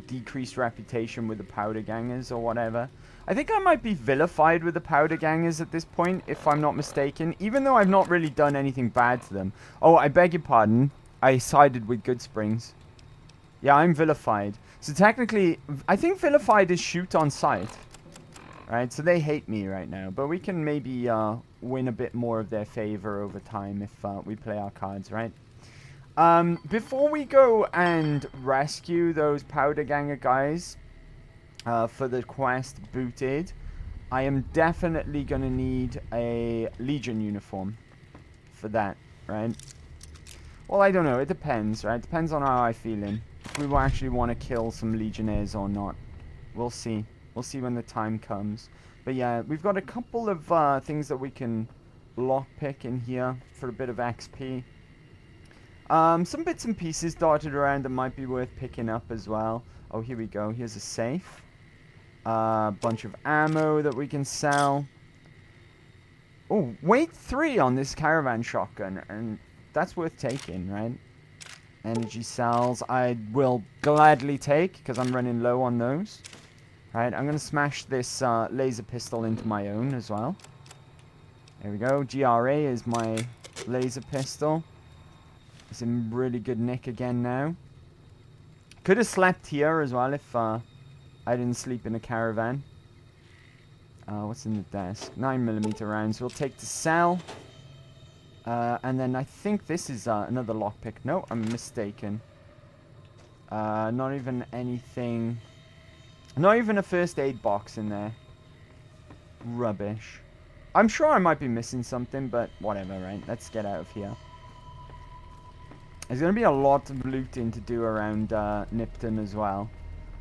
decreased reputation with the Powder Gangers or whatever. I think I might be vilified with the Powder Gangers at this point, if I'm not mistaken. Even though I've not really done anything bad to them. Oh, I beg your pardon. I sided with Goodsprings. Yeah, I'm vilified. So technically, I think vilified is shoot on sight. Right, so they hate me right now. But we can maybe win a bit more of their favor over time if we play our cards, right? Before we go and rescue those Powder Ganger guys for the quest Booted, I am definitely going to need a Legion uniform for that, right? Well, I don't know. It depends, right? It depends on how I'm feeling. If we will actually want to kill some Legionnaires or not. We'll see. We'll see when the time comes. But yeah, we've got a couple of things that we can lockpick in here for a bit of XP. Some bits and pieces dotted around that might be worth picking up as well. Oh, here we go. Here's a safe. Bunch of ammo that we can sell. Oh, weight 3 on this caravan shotgun. And that's worth taking, right? Energy cells I will gladly take because I'm running low on those. Right, I'm going to smash this laser pistol into my own as well. There we go. GRA is my laser pistol. It's in really good nick again now. Could have slept here as well if I didn't sleep in a caravan. What's in the desk? 9mm rounds. We'll take to sell. And then I think this is another lockpick. No, I'm mistaken. Not even anything. Not even a first aid box in there. Rubbish. I'm sure I might be missing something, but whatever, right? Let's get out of here. There's going to be a lot of looting to do around Nipton as well.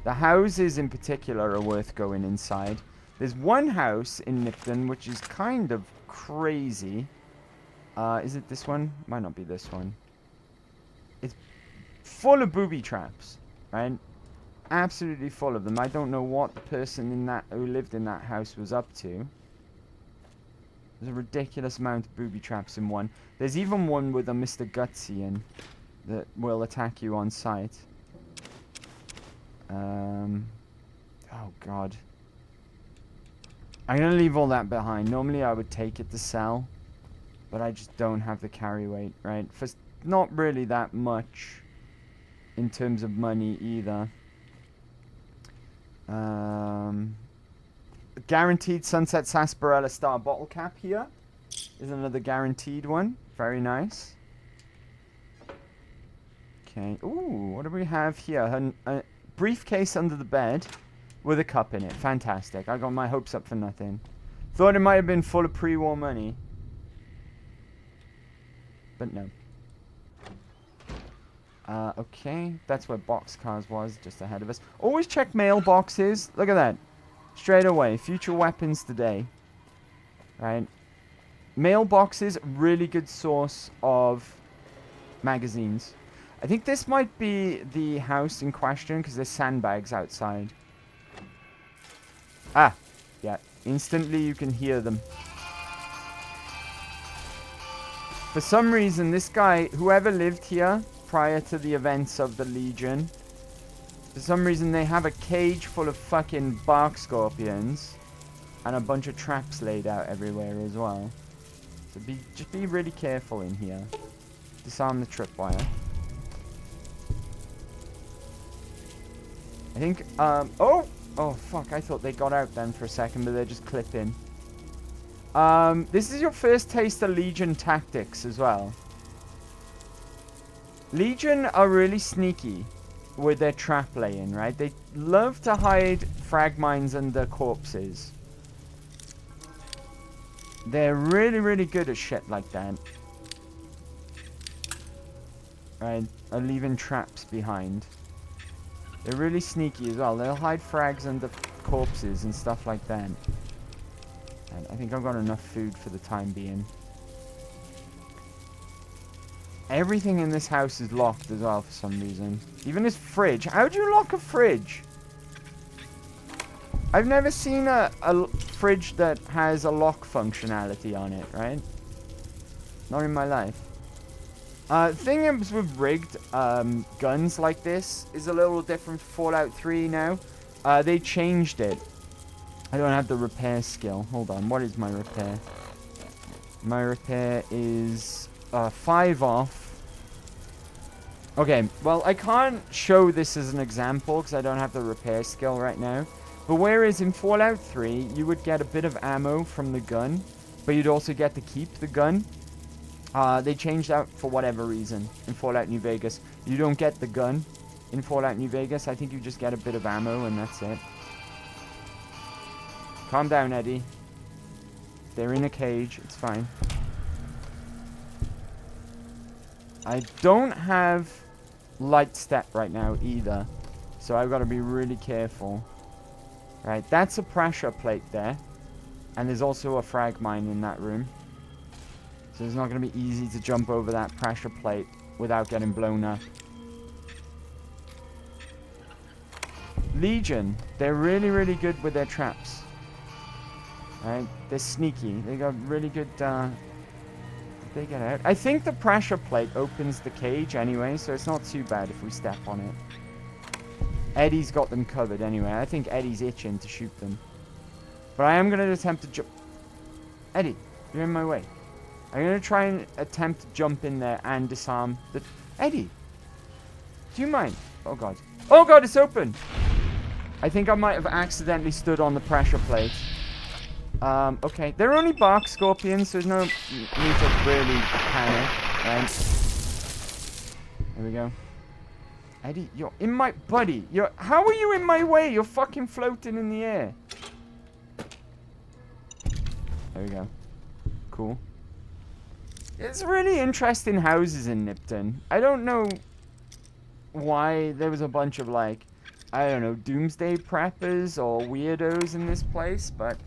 The houses in particular are worth going inside. There's one house in Nipton which is kind of crazy. Is it this one? Might not be this one. It's full of booby traps, right? Absolutely full of them. I don't know what the person who lived in that house was up to. There's a ridiculous amount of booby traps in one. There's even one with a Mr. Gutsy in that will attack you on sight. Oh god. I'm gonna leave all that behind. Normally I would take it to sell, but I just don't have the carry weight, right? For not really that much in terms of money either. Guaranteed Sunset Sarsaparilla Star bottle cap here. Is another guaranteed one. Very nice. Okay. Ooh, what do we have here? A briefcase under the bed with a cup in it. Fantastic. I got my hopes up for nothing. Thought it might have been full of pre-war money. But no. Okay, that's where Boxcars was, just ahead of us. Always check mailboxes. Look at that. Straight away. Future weapons today. Right. Mailboxes, really good source of magazines. I think this might be the house in question, because there's sandbags outside. Ah, yeah. Instantly you can hear them. For some reason, this guy, whoever lived here prior to the events of the Legion, for some reason they have a cage full of fucking bark scorpions and a bunch of traps laid out everywhere as well. So just be really careful in here. Disarm the tripwire. I think, oh fuck, I thought they got out then for a second, but they're just clipping. This is your first taste of Legion tactics as well. Legion are really sneaky. with their trap laying, right? They love to hide frag mines under corpses. They're really, really good at shit like that. Right? Are leaving traps behind. They're really sneaky as well. They'll hide frags under corpses and stuff like that. And I think I've got enough food for the time being. Everything in this house is locked as well for some reason. Even this fridge. How do you lock a fridge? I've never seen a fridge that has a lock functionality on it, right? Not in my life. Thing is with rigged guns like this is a little different for Fallout 3 now. They changed it. I don't have the repair skill. Hold on, what is my repair? My repair is 5 off. Okay, well, I can't show this as an example because I don't have the repair skill right now. But whereas in Fallout 3, you would get a bit of ammo from the gun, but you'd also get to keep the gun. They changed that for whatever reason in Fallout New Vegas. You don't get the gun in Fallout New Vegas. I think you just get a bit of ammo and that's it. Calm down, Eddie. They're in a cage. It's fine. I don't have light step right now either, so I've got to be really careful. Right, that's a pressure plate there, and there's also a frag mine in that room, so it's not going to be easy to jump over that pressure plate without getting blown up. Legion, they're really, really good with their traps. Right, they're sneaky. They got really good. They get out. I think the pressure plate opens the cage anyway, so it's not too bad if we step on it. Eddie's got them covered anyway. I think Eddie's itching to shoot them. But I am going to attempt to jump. Eddie, you're in my way. I'm going to try and attempt to jump in there and disarm the... Eddie! Do you mind? Oh, God. Oh, God, it's open! I think I might have accidentally stood on the pressure plate. Okay. They're only bark scorpions, so there's no need to really panic. Right? There we go. Eddie, you're in my... Buddy, you're... How are you in my way? You're fucking floating in the air. There we go. Cool. It's really interesting houses in Nipton. I don't know why there was a bunch of, like, I don't know, doomsday preppers or weirdos in this place, but...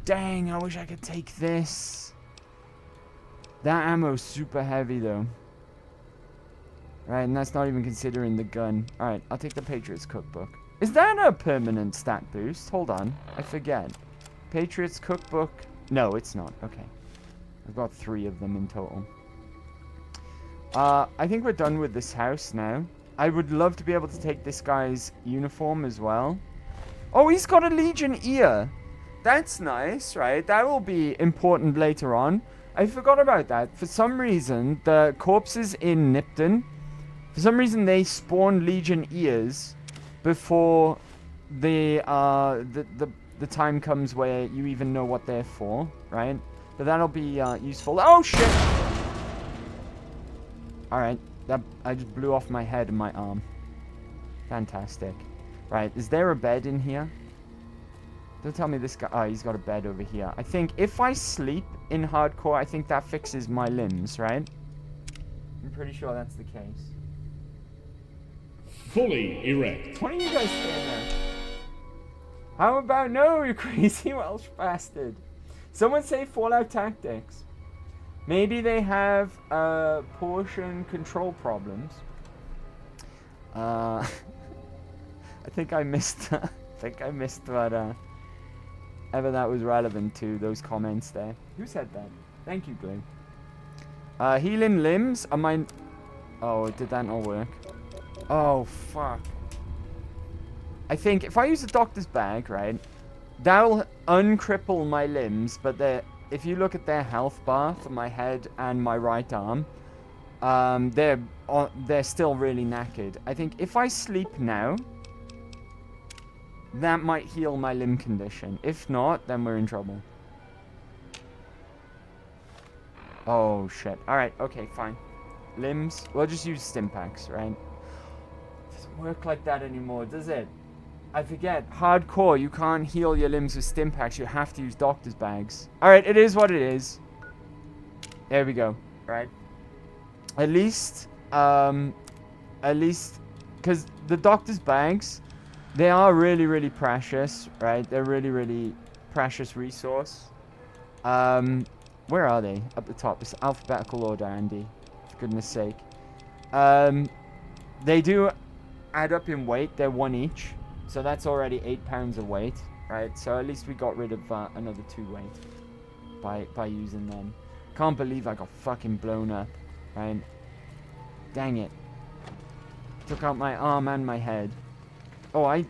Dang, I wish I could take this. That ammo's super heavy, though. Right, and that's not even considering the gun. Alright, I'll take the Patriots Cookbook. Is that a permanent stat boost? Hold on, I forget. Patriots Cookbook. No, it's not. Okay. I've got 3 of them in total. I think we're done with this house now. I would love to be able to take this guy's uniform as well. Oh, he's got a Legion ear. That's nice, right? That will be important later on. I forgot about that. For some reason, the corpses in Nipton, for some reason they spawn Legion ears before the time comes where you even know what they're for, right? But that'll be useful. Oh, shit! Alright, I just blew off my head and my arm. Fantastic. Right, is there a bed in here? Don't tell me this guy... Oh, he's got a bed over here. I think if I sleep in hardcore, I think that fixes my limbs, right? I'm pretty sure that's the case. Fully erect. What are you guys saying there? How about no, you crazy Welsh bastard? Someone say Fallout Tactics. Maybe they have portion control problems. I think I missed... I think I missed what... ever that was relevant to those comments there. Who said that? Thank you, Glue. Healing limbs? Am I... Oh, did that not work? Oh, fuck. I think if I use a doctor's bag, right, that'll uncripple my limbs, but if you look at their health bar for my head and my right arm, they're still really knackered. I think if I sleep now... that might heal my limb condition. If not, then we're in trouble. Oh, shit. Alright, okay, fine. Limbs. We'll just use Stimpaks, right? Doesn't work like that anymore, does it? I forget. Hardcore, you can't heal your limbs with stim packs. You have to use doctor's bags. Alright, it is what it is. There we go. Right. At least, because the doctor's bags, they are really, really precious, right? They're really, really precious resource. Where are they? Up the top. It's alphabetical order, Andy. For goodness sake. They do add up in weight. They're 1 each. So that's already 8 pounds of weight, right? So at least we got rid of another 2 weight by using them. Can't believe I got fucking blown up, right? Dang it. Took out my arm and my head. Oh,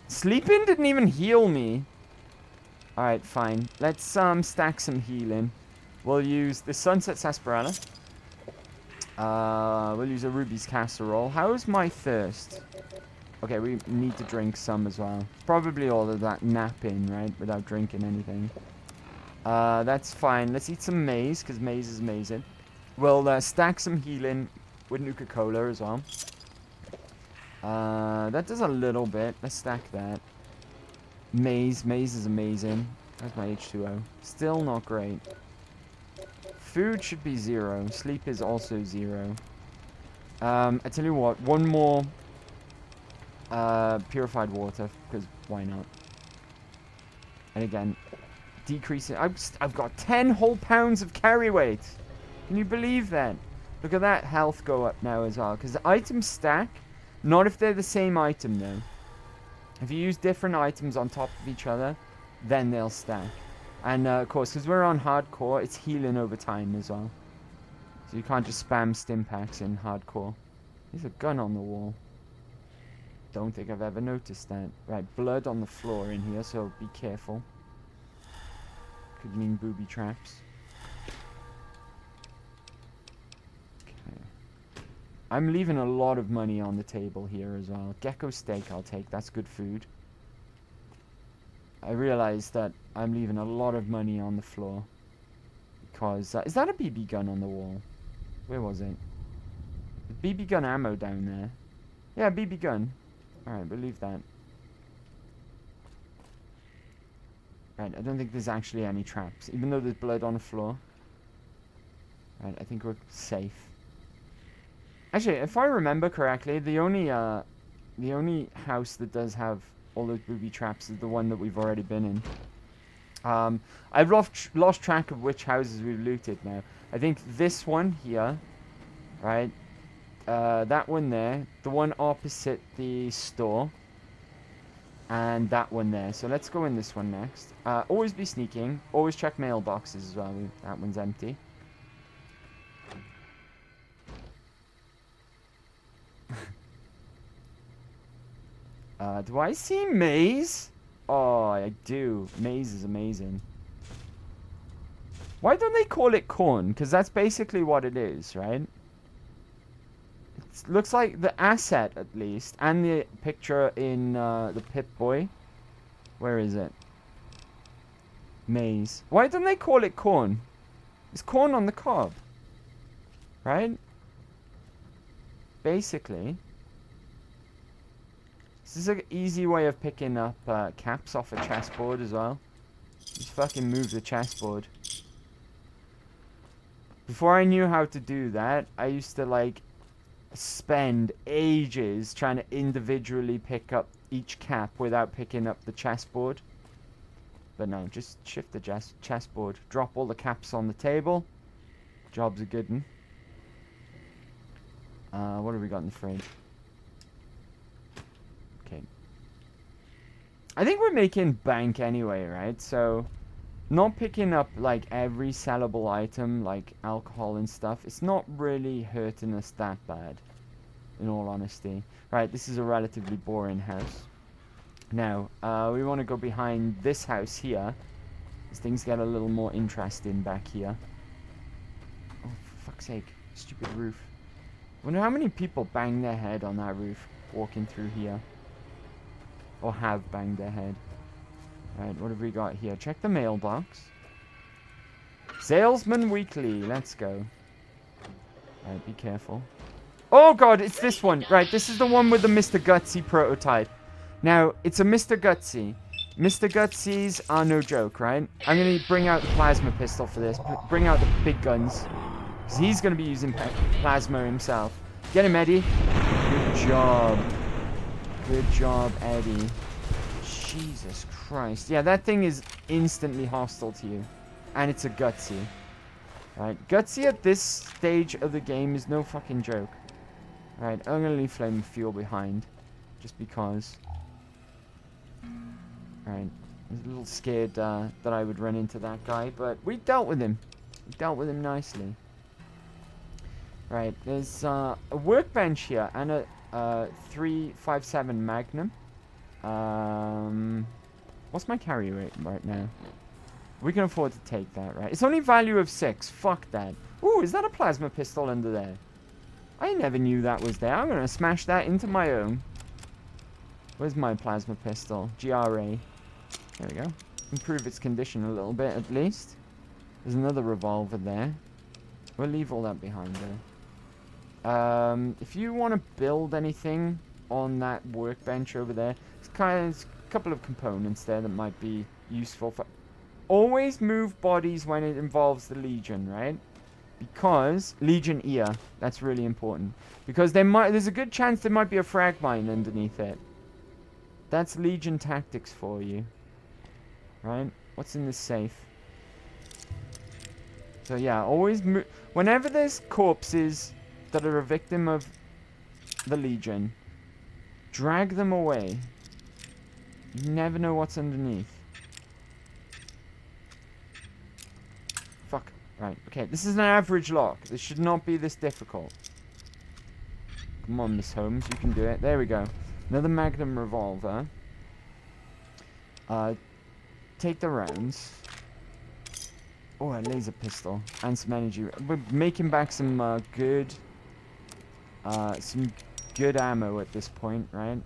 sleeping didn't even heal me. Alright, fine. Let's stack some healing. We'll use the Sunset Sarsaparilla. We'll use a Ruby's Casserole. How's my thirst? Okay, we need to drink some as well. Probably all of that napping, right? Without drinking anything. That's fine. Let's eat some maize, because maize is amazing. We'll stack some healing with Nuka-Cola as well. That does a little bit. Let's stack that. Maize is amazing. That's my H2O. Still not great. Food should be 0. Sleep is also 0. I tell you what, one more purified water, because why not? And again, decreasing. I've got 10 whole pounds of carry weight. Can you believe that? Look at that health go up now as well, because the items stack. Not if they're the same item though. If you use different items on top of each other, then they'll stack. And of course, because we're on hardcore, it's healing over time as well. So you can't just spam stim packs in hardcore. There's a gun on the wall. Don't think I've ever noticed that. Right, blood on the floor in here, so be careful. Could mean booby traps. Okay. I'm leaving a lot of money on the table here as well. Gecko steak I'll take, that's good food. I realize that I'm leaving a lot of money on the floor. Because, is that a BB gun on the wall? Where was it? BB gun ammo down there. Yeah, BB gun. Alright, we'll leave that. Right, I don't think there's actually any traps. Even though there's blood on the floor. Right, I think we're safe. Actually, if I remember correctly, the only house that does have all those booby traps is the one that we've already been in. I've lost track of which houses we've looted now. I think this one here, right? That one there, the one opposite the store, and that one there. So let's go in this one next. Always be sneaking. Always check mailboxes as well. That one's empty. Do I see maize? Oh, I do. Maize is amazing. Why don't they call it corn? Because that's basically what it is, right? It looks like the asset, at least. And the picture in the Pip-Boy. Where is it? Maize. Why don't they call it corn? It's corn on the cob. Right? Basically. This is an easy way of picking up caps off a chessboard as well. Just fucking move the chessboard. Before I knew how to do that, I used to like spend ages trying to individually pick up each cap without picking up the chessboard. But no, just shift the chessboard. Drop all the caps on the table. Job's a good one. What have we got in the fridge? Okay. I think we're making bank anyway, right? So, not picking up like every sellable item, like alcohol and stuff, it's not really hurting us that bad, in all honesty. Right, this is a relatively boring house. Now, we want to go behind this house here, as things get a little more interesting back here. Oh, for fuck's sake, stupid roof. I wonder how many people bang their head on that roof walking through here. Or have banged their head. Right, what have we got here? Check the mailbox. Salesman Weekly, let's go. Right, be careful. Oh god, it's this one. Right, this is the one with the Mr. Gutsy prototype. Now, it's a Mr. Gutsy. Mr. Gutsies are no joke, right? I'm going to bring out the plasma pistol for this. Bring out the big guns. Because he's going to be using plasma himself. Get him, Eddie. Good job. Good job, Eddie. Jesus Christ. Yeah, that thing is instantly hostile to you. And it's a Gutsy. Right, Gutsy at this stage of the game is no fucking joke. Right, I'm going to leave Flame of Fuel behind. Just because. Right, I was a little scared that I would run into that guy, but we dealt with him. We dealt with him nicely. Right, there's a workbench here and a 3.57 Magnum. What's my carry rate right now? We can afford to take that, right? It's only value of 6. Fuck that. Ooh, is that a plasma pistol under there? I never knew that was there. I'm going to smash that into my own. Where's my plasma pistol? GRA. There we go. Improve its condition a little bit, at least. There's another revolver there. We'll leave all that behind, though. If you want to build anything on that workbench over there, there's a couple of components there that might be useful for... Always move bodies when it involves the Legion, right? Because... Legion ear. That's really important. Because there's a good chance there might be a frag mine underneath it. That's Legion tactics for you. Right? What's in this safe? So yeah, always move... Whenever there's corpses that are a victim of the Legion, drag them away. You never know what's underneath. Fuck. Right, okay. This is an average lock. This should not be this difficult. Come on, Miss Holmes. You can do it. There we go. Another Magnum revolver. Take the rounds. Oh, a laser pistol. And some energy. We're making back some good ammo at this point, right?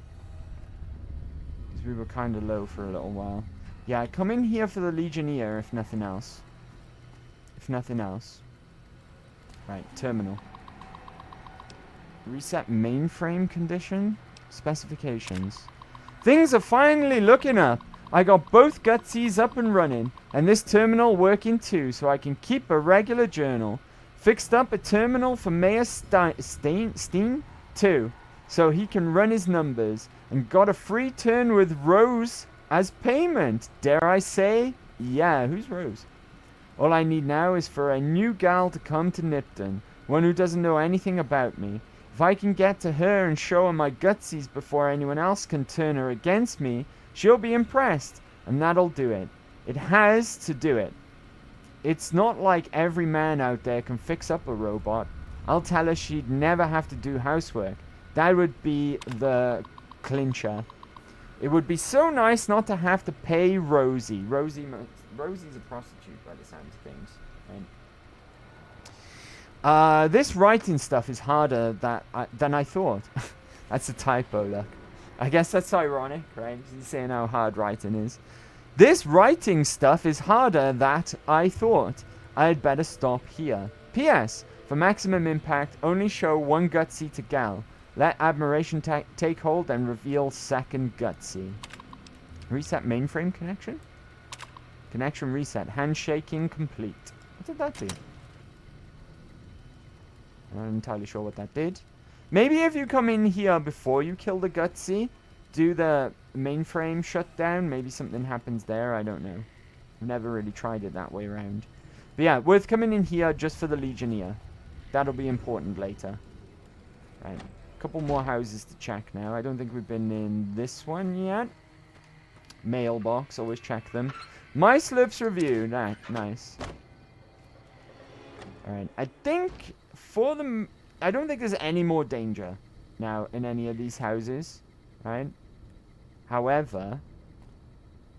Because we were kind of low for a little while. Yeah, come in here for the Legionnaire, if nothing else. If nothing else. Right, terminal. Reset mainframe condition. Specifications. Things are finally looking up. I got both Gutsies up and running, and this terminal working too, so I can keep a regular journal. Fixed up a terminal for Mayor Steen too, so he can run his numbers, and got a free turn with Rose as payment. Dare I say? Yeah, who's Rose? All I need now is for a new gal to come to Nipton, one who doesn't know anything about me. If I can get to her and show her my Gutsies before anyone else can turn her against me, she'll be impressed, and that'll do it. It has to do it. It's not like every man out there can fix up a robot. I'll tell her she'd never have to do housework. That would be the clincher. It would be so nice not to have to pay Rosie. Rosie's a prostitute by the sound of things. Right? This writing stuff is harder than I thought. That's a typo, look. I guess that's ironic, right? He's saying how hard writing is. This writing stuff is harder than I thought. I'd better stop here. P.S. For maximum impact, only show one Gutsy to gal. Let admiration take hold and reveal second Gutsy. Reset mainframe connection? Connection reset. Handshaking complete. What did that do? I'm not entirely sure what that did. Maybe if you come in here before you kill the Gutsy, do the mainframe shutdown, maybe something happens there, I don't know. I've never really tried it that way around. But yeah, worth coming in here just for the Legionnaire. That'll be important later. Right, a couple more houses to check now. I don't think we've been in this one yet. Mailbox, always check them. My Slurps review, nice. Alright, I think for the... I don't think there's any more danger now in any of these houses, right? However,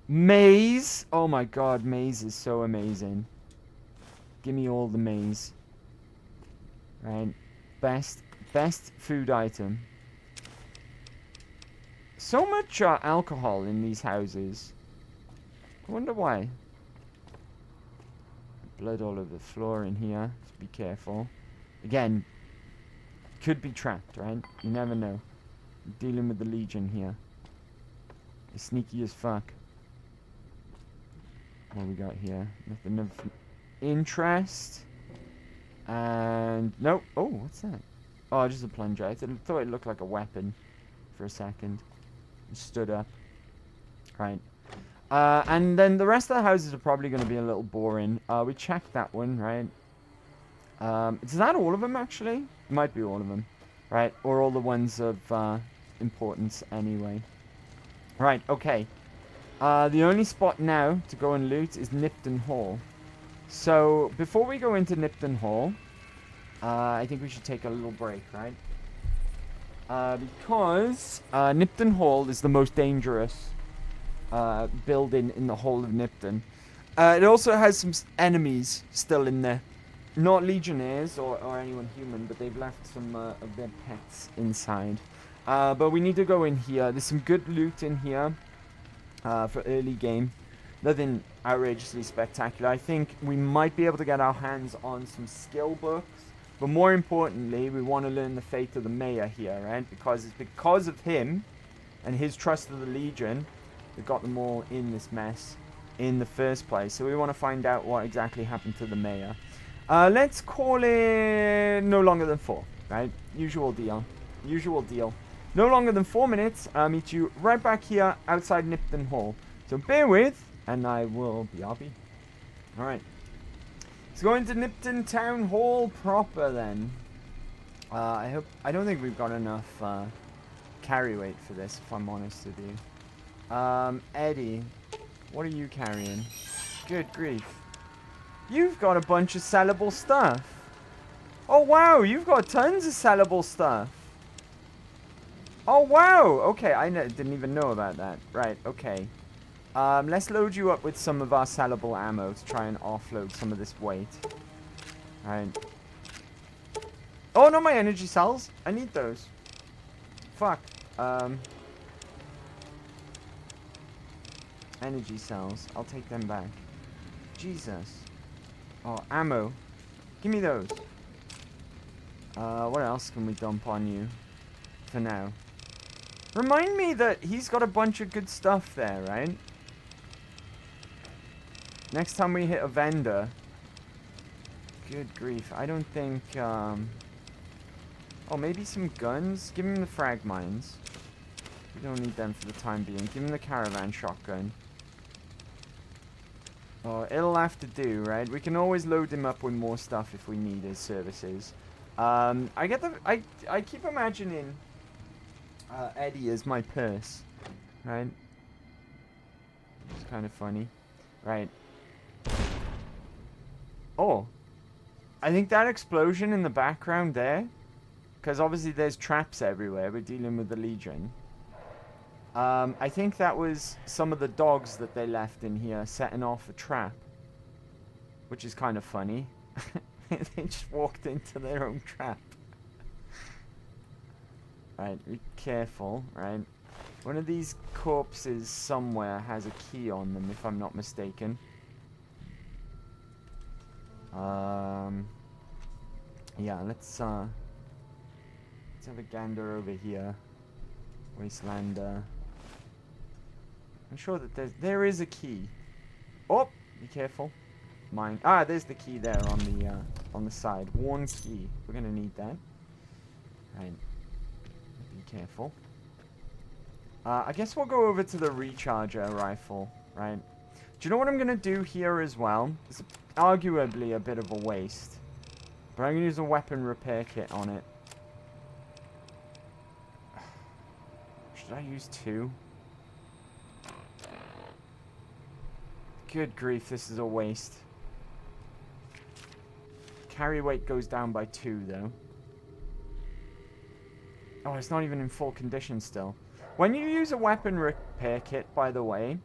maze. Oh my god, maze is so amazing. Give me all the maze. Right, best food item. So much alcohol in these houses. I wonder why. Blood all over the floor in here. Be careful. Again, could be trapped, right? You never know. Dealing with the Legion here. They're sneaky as fuck. What we got here? Nothing of interest. And nope. Oh, what's that? Oh, just a plunger. I thought it looked like a weapon for a second. Just stood up. Right. And then the rest of the houses are probably going to be a little boring. We checked that one, right? Is that all of them, actually? It might be all of them. Right, or all the ones of importance anyway. Right, okay. The only spot now to go and loot is Nipton Hall. So, before we go into Nipton Hall, I think we should take a little break, right? Because Nipton Hall is the most dangerous building in the whole of Nipton. It also has some enemies still in there. Not Legionnaires or anyone human, but they've left some of their pets inside. But we need to go in here. There's some good loot in here for early game. Nothing outrageously spectacular. I think we might be able to get our hands on some skill books. But more importantly, we want to learn the fate of the mayor here, right? Because it's because of him and his trust of the Legion that got them all in this mess in the first place. So we want to find out what exactly happened to the mayor. Let's call it no longer than 4, right? Usual deal. Usual deal. No longer than 4 minutes. I'll meet you right back here outside Nipton Hall. So bear with, and I will be RP. Alright. Let's go into Nipton Town Hall proper then. I don't think we've got enough carry weight for this, if I'm honest with you. Eddie, what are you carrying? Good grief. You've got a bunch of sellable stuff. Oh, wow. You've got tons of sellable stuff. Oh, wow. Okay, I didn't even know about that. Right, okay. Let's load you up with some of our sellable ammo to try and offload some of this weight. Alright. Oh, no, my energy cells. I need those. Fuck. Energy cells. I'll take them back. Jesus. Oh, ammo. Give me those. What else can we dump on you for now? Remind me that he's got a bunch of good stuff there, right? Next time we hit a vendor. Good grief. I don't think, oh, maybe some guns? Give him the frag mines. We don't need them for the time being. Give him the caravan shotgun. Oh, it'll have to do, right? We can always load him up with more stuff if we need his services. I keep imagining Eddie as my purse, right? It's kind of funny. Right. Oh. I think that explosion in the background there, because obviously there's traps everywhere. We're dealing with the Legion. I think that was some of the dogs that they left in here setting off a trap. Which is kind of funny. They just walked into their own trap. Right, be careful, right? One of these corpses somewhere has a key on them, if I'm not mistaken. Yeah, let's have a gander over here. Wastelander. I'm sure that there is a key. Oh, be careful. Mine. Ah, there's the key there on the side. Worn key. We're gonna need that. Right. Be careful. I guess we'll go over to the recharger rifle, right? Do you know what I'm gonna do here as well? It's arguably a bit of a waste, but I'm gonna use a weapon repair kit on it. Should I use 2? Good grief, this is a waste. Carry weight goes down by 2, though. Oh, it's not even in full condition still. When you use a weapon repair kit, by the way,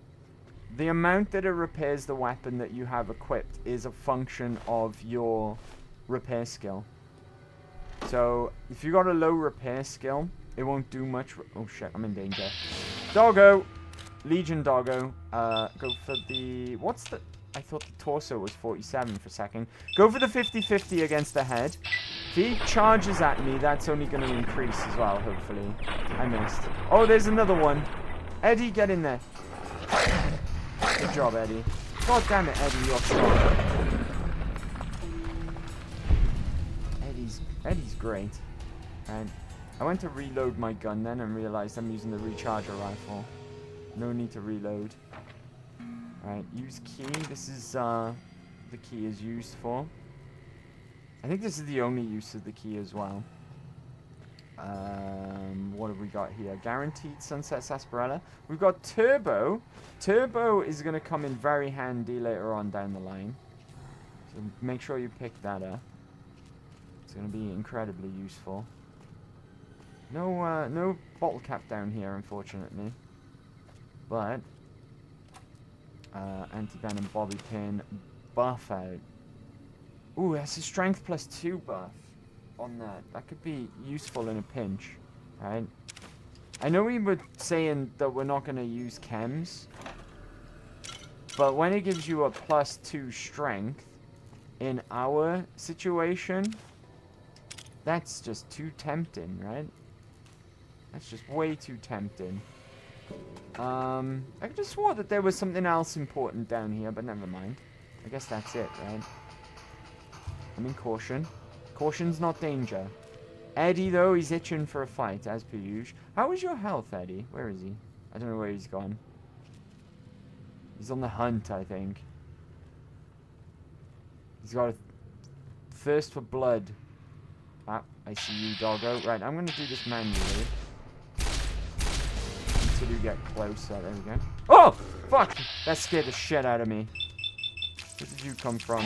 the amount that it repairs the weapon that you have equipped is a function of your repair skill. So, if you got a low repair skill, it won't do much. Oh shit, I'm in danger. Doggo! Legion doggo. Go for the... What's the... I thought the torso was 47 for a second. Go for the 50-50 against the head. If he charges at me, that's only going to increase as well, hopefully. I missed. Oh, there's another one. Eddie, get in there. Good job, Eddie. God damn it, Eddie, you're strong. Eddie's great. And I went to reload my gun then and realized I'm using the recharger rifle. No need to reload. Right, use key. This is the key is used for. I think this is the only use of the key as well. What have we got here? Guaranteed Sunset Sarsaparilla. We've got Turbo. Turbo is going to come in very handy later on down the line. So make sure you pick that up. It's going to be incredibly useful. No bottle cap down here, unfortunately. But anti-venom bobby pin buff out. Ooh, that's a strength +2 buff on that. That could be useful in a pinch, right? I know we were saying that we're not going to use chems, but when it gives you a +2 strength in our situation, that's just too tempting, right? That's just way too tempting. I just swore that there was something else important down here, but never mind. I guess that's it, right? I mean, caution. Caution's not danger. Eddie, though, he's itching for a fight, as per usual. How is your health, Eddie? Where is he? I don't know where he's gone. He's on the hunt, I think. He's got a thirst for blood. Ah, I see you, doggo. Right, I'm going to do this manually. Until you get closer. There we go. Oh! Fuck! That scared the shit out of me. Where did you come from?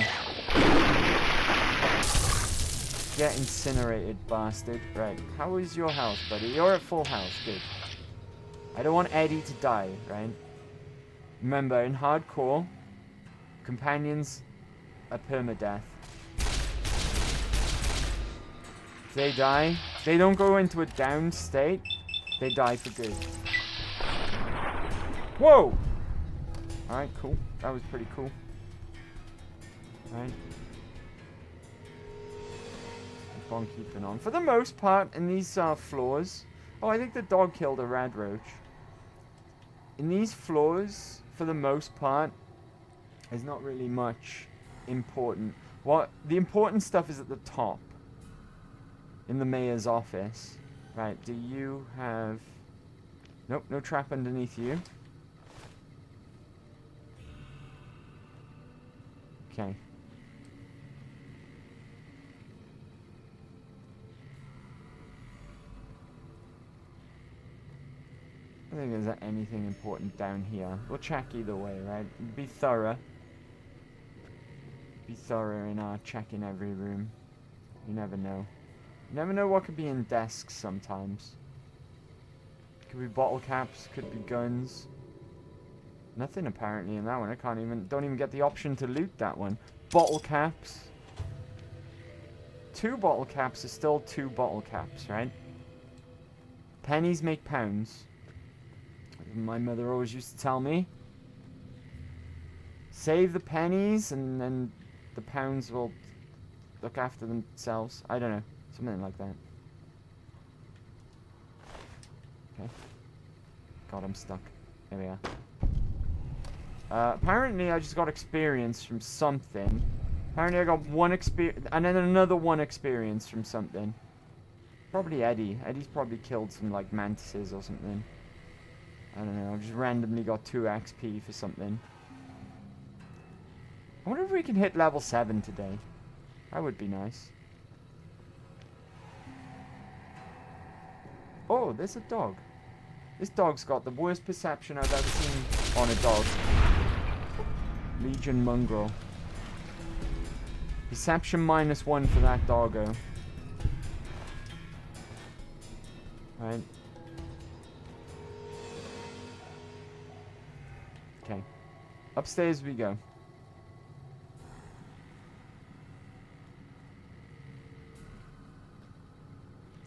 Get incinerated, bastard. Right, how is your health, buddy? You're at full health. Good. I don't want Eddie to die, right? Remember, in hardcore, companions are permadeath. If they die, they don't go into a down state. They die for good. Whoa! Alright, cool. That was pretty cool. Alright. Keep on keeping on. For the most part, in these floors... Oh, I think the dog killed a rad roach. In these floors, for the most part, there's not really much important. The important stuff is at the top. In the mayor's office. Right, do you have... Nope, no trap underneath you. Okay. I don't think there's anything important down here. We'll check either way, right? Be thorough. Be thorough in our checking every room. You never know. You never know what could be in desks sometimes. Could be bottle caps, could be guns. Nothing apparently in that one. Don't even get the option to loot that one. Bottle caps. 2 bottle caps is still 2 bottle caps, right? Pennies make pounds. My mother always used to tell me. Save the pennies and then the pounds will look after themselves. I don't know. Something like that. Okay. God, I'm stuck. There we are. Apparently I just got experience from something. Apparently I got 1 experience, and then another 1 experience from something. Probably Eddie. Eddie's probably killed some, like, mantises or something. I don't know, I just randomly got 2 XP for something. I wonder if we can hit level 7 today. That would be nice. Oh, there's a dog. This dog's got the worst perception I've ever seen on a dog. Legion Mongrel. Perception -1 for that doggo. Right. Okay. Upstairs we go.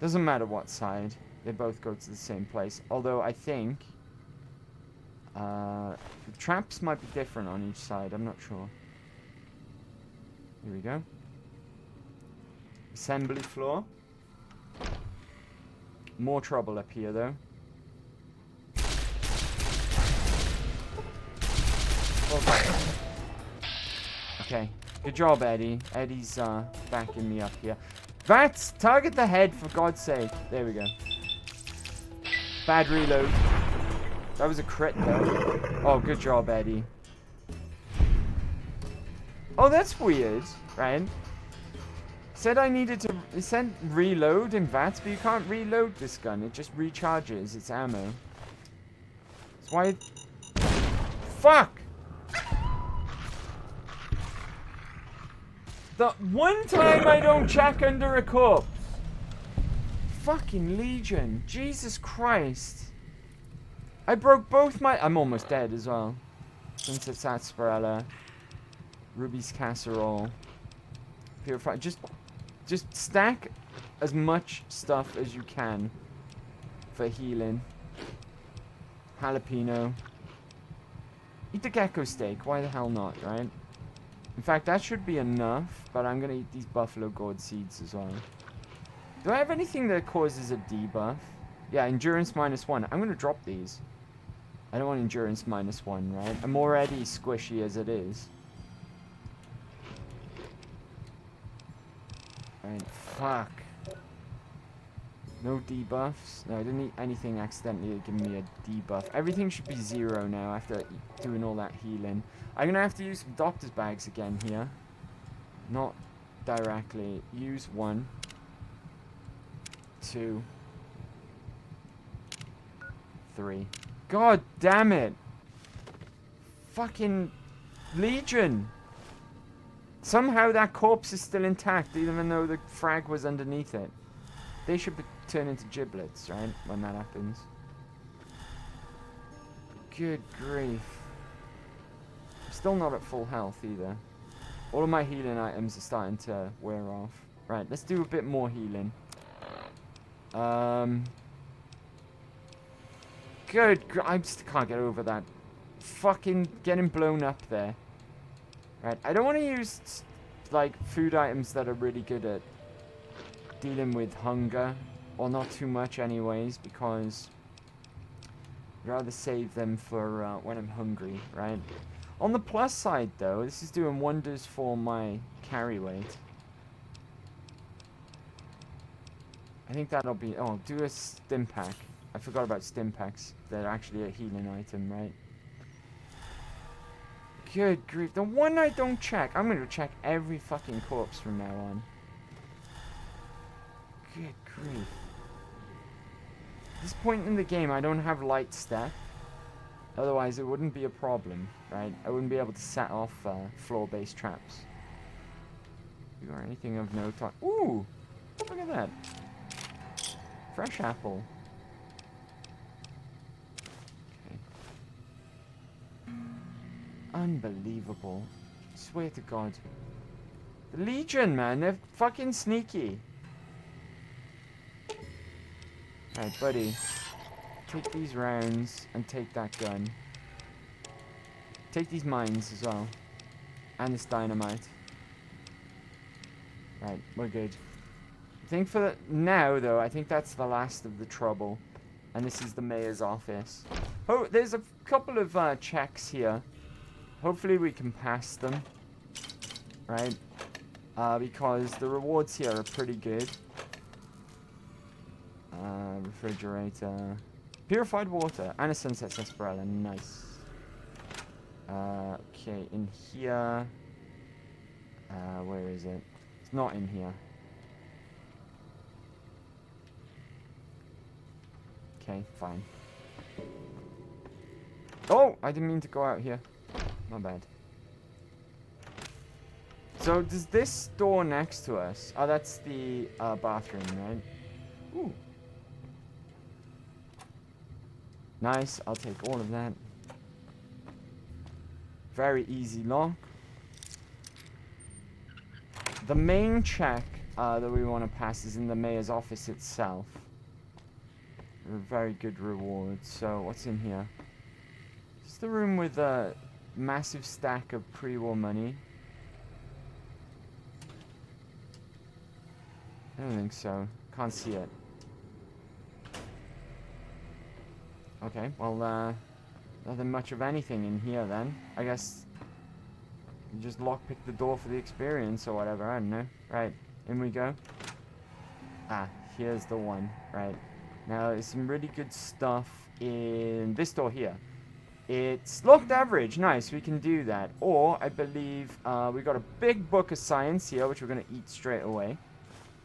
Doesn't matter what side. They both go to the same place. Although I think The traps might be different on each side, I'm not sure. Here we go. Assembly floor. More trouble up here, though. Okay, good job, Eddie. Eddie's backing me up here. Vats, target the head, for God's sake. There we go. Bad reload. That was a crit, though. Oh, good job, Eddie. Oh, that's weird, right? Said I needed to... It said reload in VATS, but you can't reload this gun. It just recharges its ammo. That's why... Fuck! The one time I don't check under a corpse. Fucking Legion. Jesus Christ. I broke both my... I'm almost dead as well. Sunset Sarsaparilla. Ruby's Casserole. Purify. Just stack as much stuff as you can for healing. Jalapeno. Eat the gecko steak. Why the hell not, right? In fact, that should be enough, but I'm going to eat these buffalo gourd seeds as well. Do I have anything that causes a debuff? Yeah, endurance -1. I'm going to drop these. I don't want endurance -1, right? I'm already squishy as it is. Right, fuck. No debuffs. No, I didn't eat anything accidentally to give me a debuff. Everything should be 0 now after doing all that healing. I'm gonna have to use some doctor's bags again here. Not directly. Use 1. 2. 3. God damn it! Fucking Legion! Somehow that corpse is still intact, even though the frag was underneath it. They should turn into giblets, right? When that happens. Good grief. I'm still not at full health either. All of my healing items are starting to wear off. Right, let's do a bit more healing. I just can't get over that. Fucking getting blown up there. Right, I don't want to use, like, food items that are really good at dealing with hunger. Or not too much anyways, because I'd rather save them for when I'm hungry, right? On the plus side, though, this is doing wonders for my carry weight. I think that'll be... Oh, do a stim pack. I forgot about stim packs. They're actually a healing item, right? Good grief. The one I don't check. I'm going to check every fucking corpse from now on. Good grief. At this point in the game, I don't have light step. Otherwise, it wouldn't be a problem, right? I wouldn't be able to set off floor-based traps. Or anything of no time. Ooh! Look at that. Fresh apple. Unbelievable. Swear to God. The Legion, man. They're fucking sneaky. Alright, buddy. Take these rounds and take that gun. Take these mines as well. And this dynamite. Right, we're good. I think for now, though, I think that's the last of the trouble. And this is the mayor's office. Oh, there's a couple of checks here. Hopefully we can pass them, right? Because the rewards here are pretty good. Refrigerator. Purified water. And a sunset sarsaparilla. Nice. Okay, in here. Where is it? It's not in here. Okay, fine. Oh! I didn't mean to go out here. My bad. So, does this door next to us... Oh, that's the bathroom, right? Ooh. Nice, I'll take all of that. Very easy lock. The main check that we want to pass is in the mayor's office itself. A very good reward. So, what's in here? the room with a massive stack of pre-war money? I don't think so. Can't see it. Okay, well, nothing much of anything in here then. I guess you just lockpick the door for the experience or whatever, I don't know. Right, in we go. Ah, here's the one. Right. Now, there's some really good stuff in this door here. It's locked average. Nice, we can do that. Or, I believe, we got a big book of science here, which we're going to eat straight away.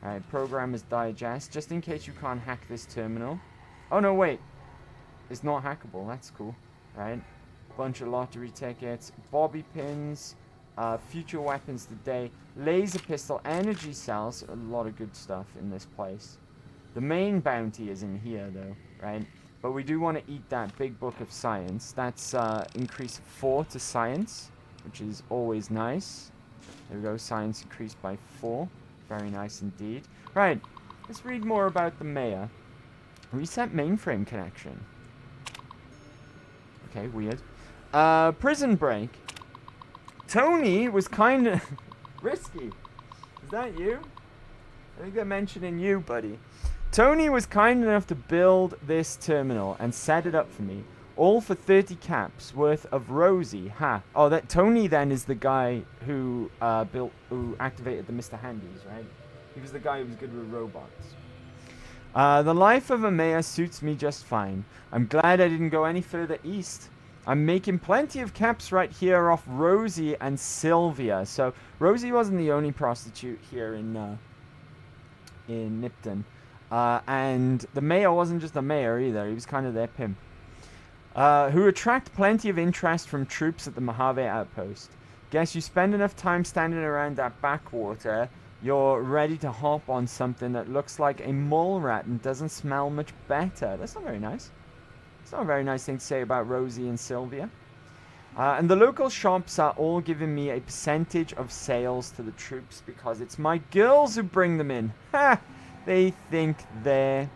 Alright, Programmer's Digest, just in case you can't hack this terminal. Oh, no, wait. It's not hackable. That's cool. Right. Bunch of lottery tickets, bobby pins, future weapons today, laser pistol, energy cells. A lot of good stuff in this place. The main bounty is in here, though, right? But we do want to eat that big book of science. That's increase 4 to science, which is always nice. There we go, science increased by 4. Very nice indeed. Right, let's read more about the mayor. Reset mainframe connection. Okay, weird. Prison break. Tony was kind of risky. Is that you? I think they're mentioning you, buddy. Tony was kind enough to build this terminal and set it up for me. All for 30 caps worth of Rosie. Ha. Oh, that Tony then is the guy who who activated the Mr. Handies, right? He was the guy who was good with robots. The life of a mayor suits me just fine. I'm glad I didn't go any further east. I'm making plenty of caps right here off Rosie and Sylvia. So Rosie wasn't the only prostitute here in Nipton. And the mayor wasn't just the mayor either. He was kind of their pimp. Who attract plenty of interest from troops at the Mojave outpost. Guess you spend enough time standing around that backwater, you're ready to hop on something that looks like a mole rat and doesn't smell much better. That's not very nice. It's not a very nice thing to say about Rosie and Sylvia. And the local shops are all giving me a percentage of sales to the troops because it's my girls who bring them in. Ha! They think they're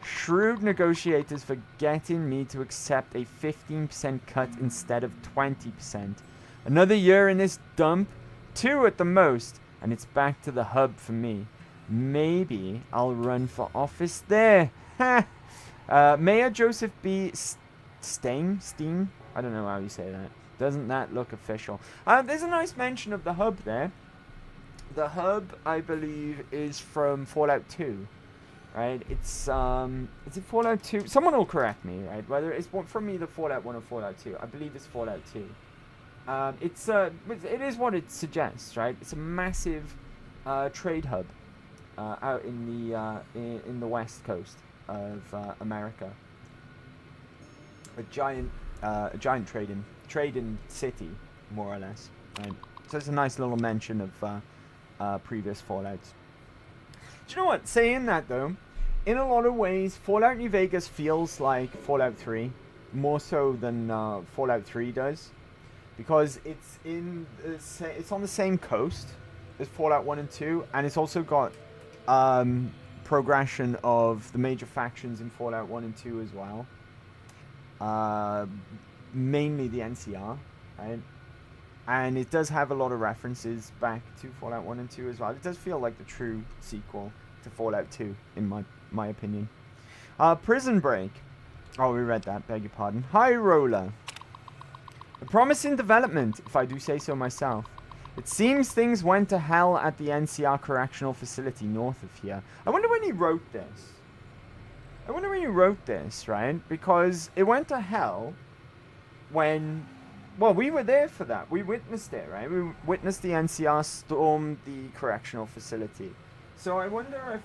shrewd negotiators for getting me to accept a 15% cut instead of 20%. Another year in this dump, 2 at the most, and it's back to the hub for me. Maybe I'll run for office there. Ha! Mayor Joseph B. Steen? I don't know how you say that. Doesn't that look official? There's a nice mention of the hub there. The hub, I believe, is from Fallout 2. Right? It's is it Fallout 2? Someone will correct me, right? Whether it's from either Fallout 1 or Fallout 2. I believe it's Fallout 2. It is what it suggests, right? It's a massive trade hub out in the west coast of America. A giant trading city, more or less. Right? So it's a nice little mention of previous Fallouts. Do you know what? Saying that though, in a lot of ways, Fallout New Vegas feels like Fallout 3, more so than Fallout 3 does. Because it's on the same coast as Fallout 1 and 2, and it's also got progression of the major factions in Fallout 1 and 2 as well. Mainly the NCR, right? And it does have a lot of references back to Fallout 1 and 2 as well. It does feel like the true sequel to Fallout 2, in my opinion. Prison Break. Oh, we read that, beg your pardon. High Roller. A promising development, if I do say so myself. It seems things went to hell at the NCR correctional facility north of here. I wonder when he wrote this. Right? Because it went to hell when... Well, we were there for that. We witnessed it, right? We witnessed the NCR storm the correctional facility. So I wonder if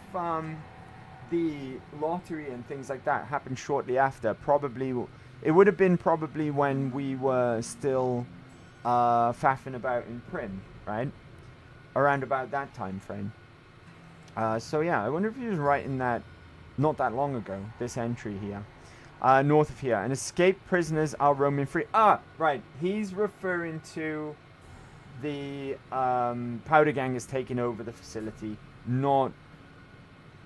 the lottery and things like that happened shortly after. Probably... It would have been probably when we were still faffing about in Prim, right? Around about that time frame. So yeah, I wonder if he was writing that not that long ago, this entry here. North of here. And escaped prisoners are roaming free. Ah, right. He's referring to the Powder Gang has taken over the facility, not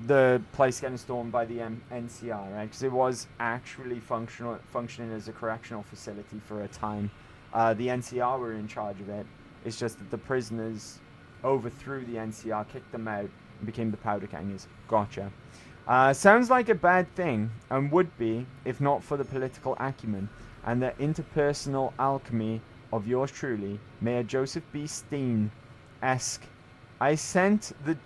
the place getting stormed by the NCR, right? Because it was actually functioning as a correctional facility for a time. The NCR were in charge of it. It's just that the prisoners overthrew the NCR, kicked them out, and became the Powder Gangers. Gotcha. Sounds like a bad thing, and would be, if not for the political acumen and the interpersonal alchemy of yours truly, Mayor Joseph B. Steen-esque. I sent the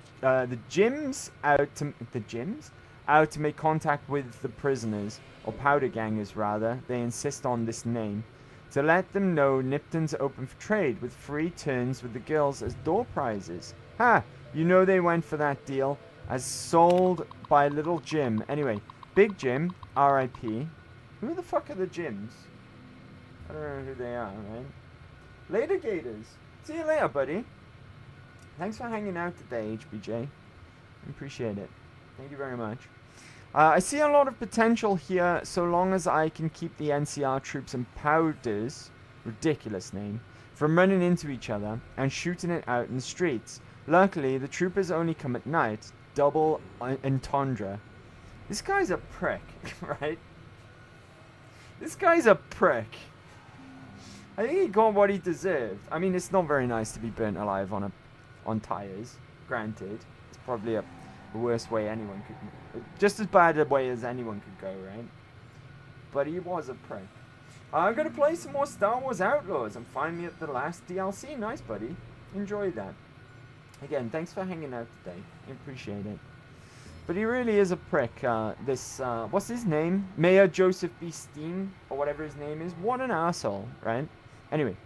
gyms out to make contact with the prisoners, or Powder Gangers rather. They insist on this name, to let them know Nipton's open for trade, with free turns with the girls as door prizes. Ha! You know they went for that deal, as sold by Little Jim. Anyway, Big Jim, R.I.P. Who the fuck are the Jims? I don't know who they are, right? Later, Gators. See you later, buddy. Thanks for hanging out today, HBJ. Appreciate it. Thank you very much. I see a lot of potential here, so long as I can keep the NCR troops and Powders, ridiculous name, from running into each other and shooting it out in the streets. Luckily, the troopers only come at night. Double entendre. This guy's a prick, right? This guy's a prick. I think he got what he deserved. I mean, it's not very nice to be burnt alive on tires. Granted, it's probably a worst way anyone could, just as bad a way as anyone could go, right? But he was a prick. I'm gonna play some more Star Wars Outlaws. I'm finally at the last DLC. Nice, buddy. Enjoy that. Again, thanks for hanging out today. I appreciate it. But he really is a prick. What's his name? Mayor Joseph B. Steen, or whatever his name is. What an asshole, right? Anyway.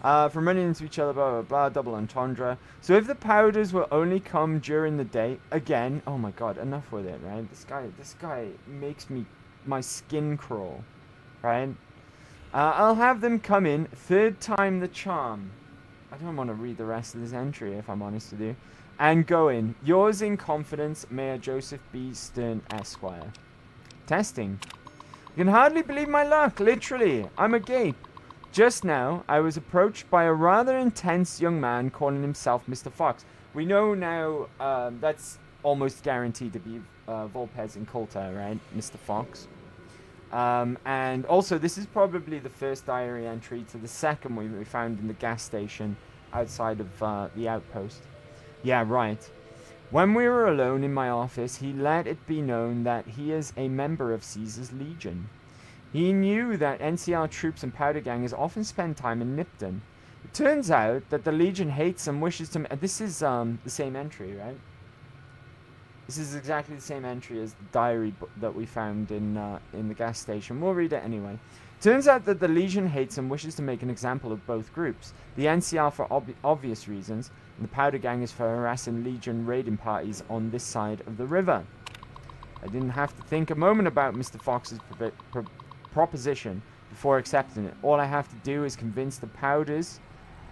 From running into each other, blah, blah, blah, double entendre. So if the Powders will only come during the day, again, oh my god, enough with it, right? This guy makes my skin crawl, right? I'll have them come in, third time the charm. I don't want to read the rest of this entry, if I'm honest with you. And go in. Yours in confidence, Mayor Joseph B. Stern, Esquire. Testing. You can hardly believe my luck, literally. I'm agape. Just now, I was approached by a rather intense young man calling himself Mr. Fox. We know now that's almost guaranteed to be Volpez and Coulter, right? Mr. Fox. And also, this is probably the first diary entry to the second we found in the gas station outside of the outpost. Yeah, right. When we were alone in my office, he let it be known that he is a member of Caesar's Legion. He knew that NCR troops and Powder Gangers often spend time in Nipton. It turns out that the Legion hates and wishes to... This is the same entry, right? This is exactly the same entry as the diary that we found in the gas station. We'll read it anyway. Turns out that the Legion hates and wishes to make an example of both groups. The NCR for obvious reasons, and the Powder Gangers for harassing Legion raiding parties on this side of the river. I didn't have to think a moment about Mr. Fox's proposition before accepting it. All I have to do is convince the Powders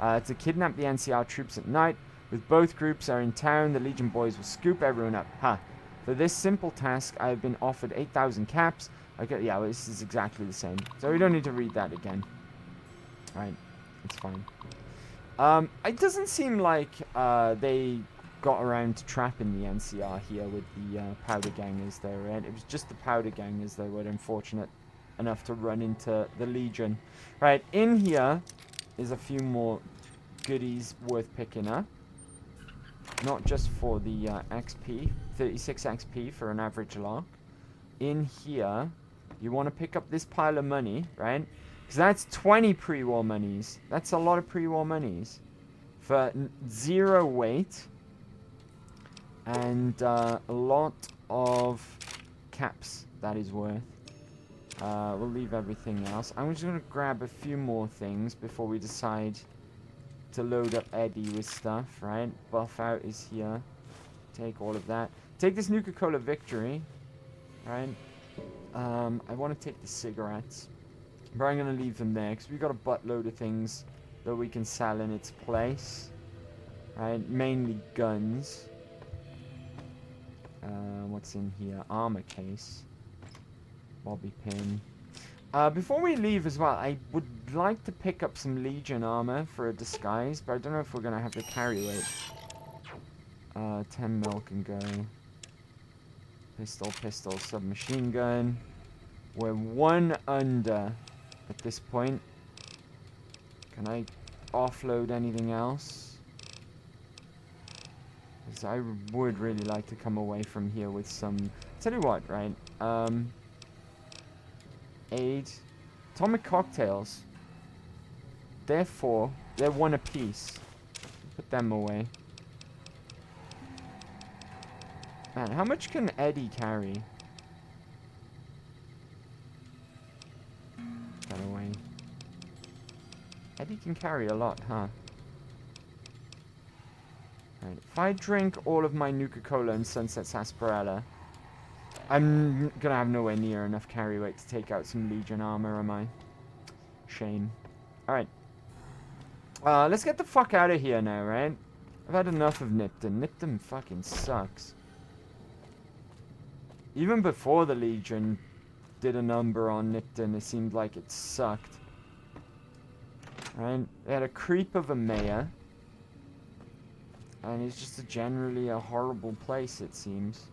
to kidnap the NCR troops at night. With both groups are in town, the Legion boys will scoop everyone up. Ha! For this simple task, I have been offered 8,000 caps. Okay, yeah, well, this is exactly the same. So we don't need to read that again. Right, it's fine. It doesn't seem like they got around to trapping the NCR here with the Powder Gangers there, right? It was just the Powder Gangers that were unfortunate enough to run into the Legion. Right, in here is a few more goodies worth picking up. Not just for the XP, 36 XP for an average lock. In here, you want to pick up this pile of money, right? Because that's 20 pre-war monies. That's a lot of pre-war monies. For 0 weight. And a lot of caps that is worth. We'll leave everything else. I'm just going to grab a few more things before we decide to load up Eddie with stuff, right? Buff out is here. Take all of that. Take this Nuka-Cola Victory, right? I want to take the cigarettes, but I'm going to leave them there because we've got a buttload of things that we can sell in its place, right? Mainly guns. What's in here? Armor case. Bobby pin. Before we leave as well, I would like to pick up some Legion armor for a disguise, but I don't know if we're going to have to carry it. 10 mil can go. Pistol, submachine gun. We're 1 under at this point. Can I offload anything else? Because I would really like to come away from here with some... Tell you what, right? Aid. Atomic cocktails. They're 4. They're 1 apiece. Put them away. Man, how much can Eddie carry? That away. Eddie can carry a lot, huh? Right. If I drink all of my Nuka-Cola and Sunset Sarsaparilla, I'm gonna have nowhere near enough carry weight to take out some Legion armor, am I? Shame. Alright. Let's get the fuck out of here now, right? I've had enough of Nipton. Nipton fucking sucks. Even before the Legion did a number on Nipton, it seemed like it sucked. Right? They had a creep of a mayor. And it's just generally a horrible place, it seems.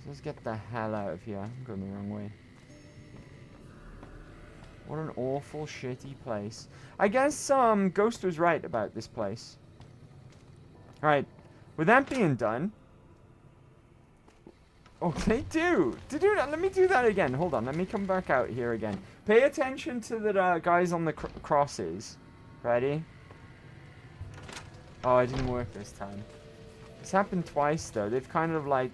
So let's get the hell out of here. I'm going the wrong way. What an awful, shitty place. I guess, Ghost was right about this place. Alright. With that being done... Oh, they do! Let me do that again. Hold on, let me come back out here again. Pay attention to the guys on the crosses. Ready? Oh, it didn't work this time. It's happened twice, though. They've kind of, like,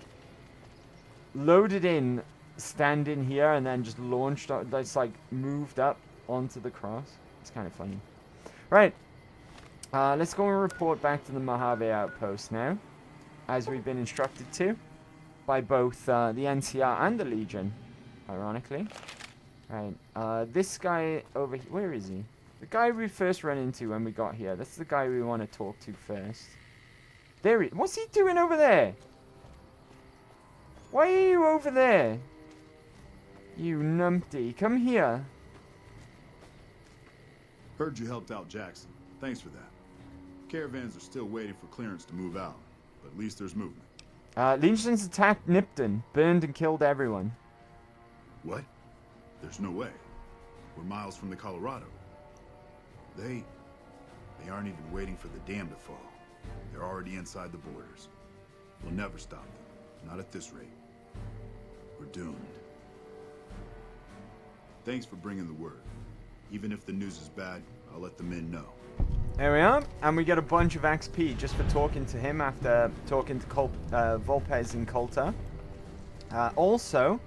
loaded in, stand in here, and then just launched, that's, like, moved up onto the cross. It's kind of funny. Right. Let's go and report back to the Mojave outpost now, as we've been instructed to. By both the NCR and the Legion, ironically. Right, this guy over here, where is he? The guy we first ran into when we got here. That's the guy we want to talk to first. There he, what's he doing over there? Why are you over there? You numpty, come here. Heard you helped out Jackson. Thanks for that. Caravans are still waiting for clearance to move out, but at least there's movement. Legion's attacked Nipton, burned and killed everyone. What? There's no way. We're miles from the Colorado. They aren't even waiting for the dam to fall. They're already inside the borders. We'll never stop them. Not at this rate. We're doomed. Thanks for bringing the word. Even if the news is bad, I'll let the men know. There we are, and we get a bunch of XP just for talking to him after talking to Volpez and Coulter. Also,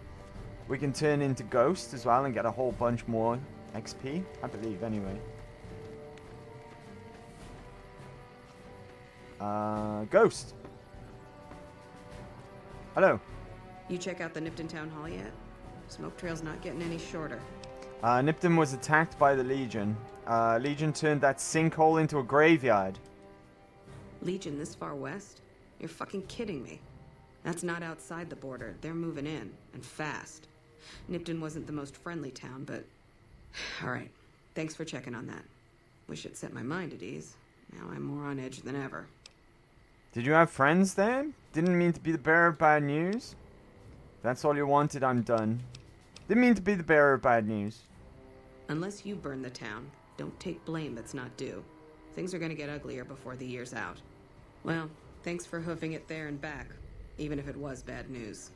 we can turn into Ghost as well and get a whole bunch more XP, I believe, anyway. Ghost. Hello. You check out the Nipton Town Hall yet? Smoke trail's not getting any shorter. Nipton was attacked by the Legion. Legion turned that sinkhole into a graveyard. Legion this far west? You're fucking kidding me. That's not outside the border. They're moving in, and fast. Nipton wasn't the most friendly town, but... Alright, thanks for checking on that. Wish it set my mind at ease. Now I'm more on edge than ever. Did you have friends there? Didn't mean to be the bearer of bad news. If that's all you wanted, I'm done. Didn't mean to be the bearer of bad news. Unless you burn the town, don't take blame that's not due. Things are gonna get uglier before the year's out. Well, thanks for hoofing it there and back, even if it was bad news.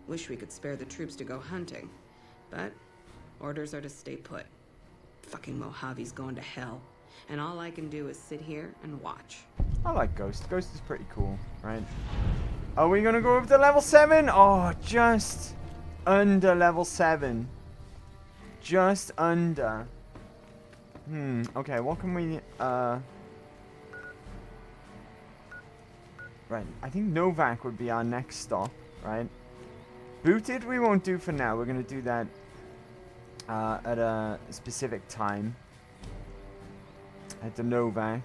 Wish we could spare the troops to go hunting, but orders are to stay put. Fucking Mojave's going to hell, and all I can do is sit here and watch. I like Ghost. Ghost is pretty cool, right? Are we gonna go over to level 7? Oh, just under level 7. Just under. Okay, what can we, Right, I think Novak would be our next stop, right? Booted we won't do for now. We're gonna do that, at a specific time. At the Novak.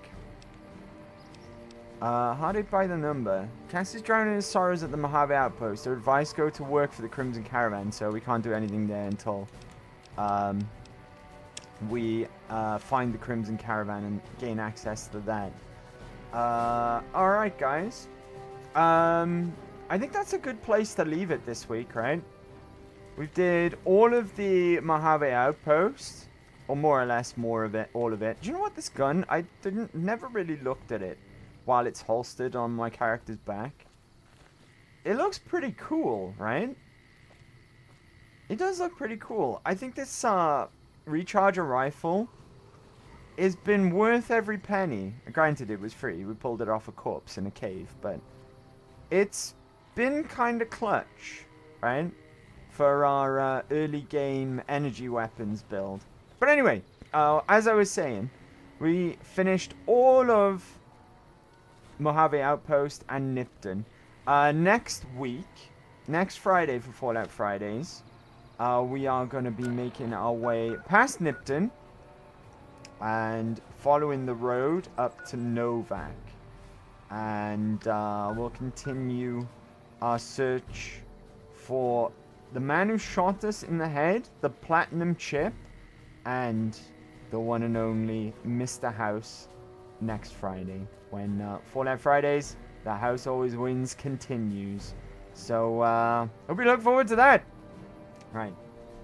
Hard hit by the number. Cass is drowning his sorrows at the Mojave outpost. Their advice go to work for the Crimson Caravan, so we can't do anything there until, we find the Crimson Caravan and gain access to that. Alright guys. I think that's a good place to leave it this week, right? We did all of the Mojave outposts, or more or less more of it, all of it. Do you know what, this gun? I never really looked at it while it's holstered on my character's back. It looks pretty cool, right? It does look pretty cool. I think this recharger rifle has been worth every penny. Granted, it was free. We pulled it off a corpse in a cave, but it's been kind of clutch, right? For our early game energy weapons build. But anyway, as I was saying, we finished all of Mojave Outpost and Nipton. Next week, next Friday for Fallout Fridays, we are going to be making our way past Nipton and following the road up to Novak. And we'll continue our search for the man who shot us in the head, the platinum chip, and the one and only Mr. House next Friday. When Fallout Fridays, the house always wins continues. So, hope you look forward to that. Right,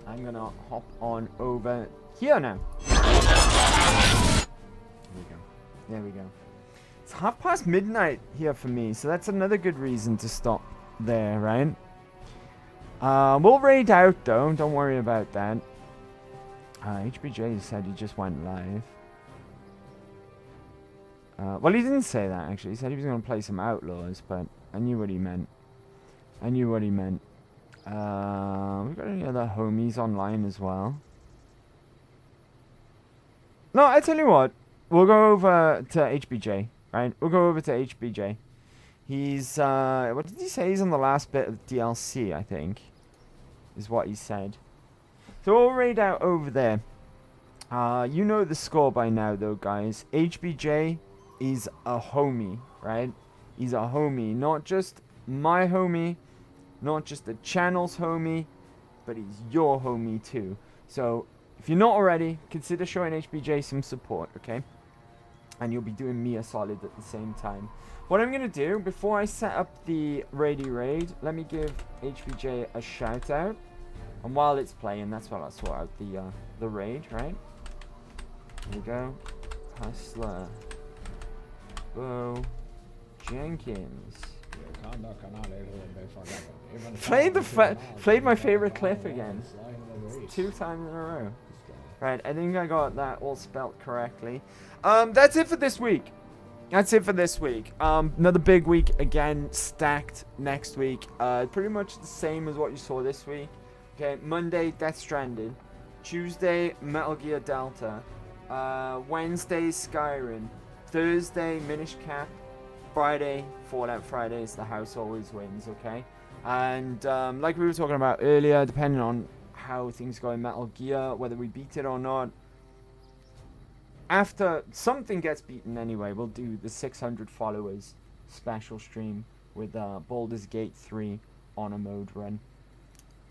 I'm gonna hop on over here now. There we go. There we go. It's midnight here for me, so that's another good reason to stop there, right? We'll raid out though, don't worry about that. HBJ said he just went live. Well, he didn't say that actually. He said he was going to play some Outlaws, but I knew what he meant. We've got any other homies online as well? No, I tell you what. We'll go over to HBJ, right? We'll go over to HBJ. He's, what did he say? He's on the last bit of DLC, I think. Is what he said. So we'll raid out over there. You know the score by now, though, guys. HBJ is a homie, right? He's a homie. Not just my homie, not just the channel's homie, but he's your homie, too. So, if you're not already, consider showing HBJ some support, okay? And you'll be doing me a solid at the same time. What I'm going to do, before I set up the raid, let me give HBJ a shout out. And while it's playing, that's while I sort out the raid, right? Here we go. Hustler. Bo. Jenkins. Played my favorite clip again. 2 times in a row. Right, I think I got that all spelt correctly. That's it for this week. Another big week again, stacked next week. Pretty much the same as what you saw this week. Okay, Monday, Death Stranded. Tuesday, Metal Gear Delta. Wednesday, Skyrim. Thursday, Minish Cap. Friday, Fallout Fridays. The house always wins, okay? And like we were talking about earlier, depending on how things go in Metal Gear, whether we beat it or not, after something gets beaten anyway, we'll do the 600 followers special stream with Baldur's Gate 3 on a mode run.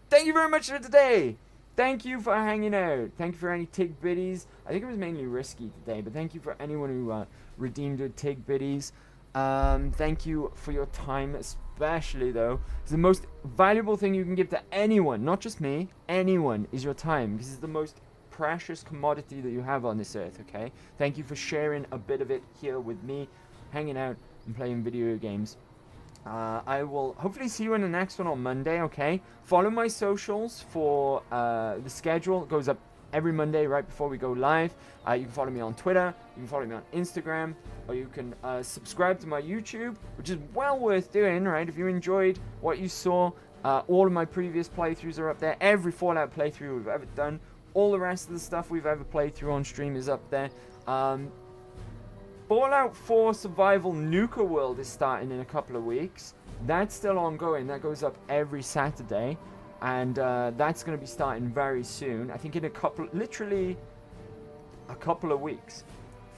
Thank you very much for today. Thank you for hanging out. Thank you for any TIG biddies. I think it was mainly Risky today, but thank you for anyone who redeemed with TIG biddies. Thank you for your time, especially though. It's the most valuable thing you can give to anyone, not just me, anyone, is your time. This is the most precious commodity that you have on this earth, okay? Thank you for sharing a bit of it here with me, hanging out and playing video games. I will hopefully see you in the next one on Monday, okay? Follow my socials for the schedule. It goes up every Monday right before we go live. You can follow me on Twitter, you can follow me on Instagram, or you can subscribe to my YouTube, which is well worth doing, right? If you enjoyed what you saw, all of my previous playthroughs are up there. Every Fallout playthrough we've ever done, all the rest of the stuff we've ever played through on stream is up there. Fallout 4 Survival Nuka World is starting in a couple of weeks. That's still ongoing. That goes up every Saturday. And that's going to be starting very soon. I think in literally a couple of weeks.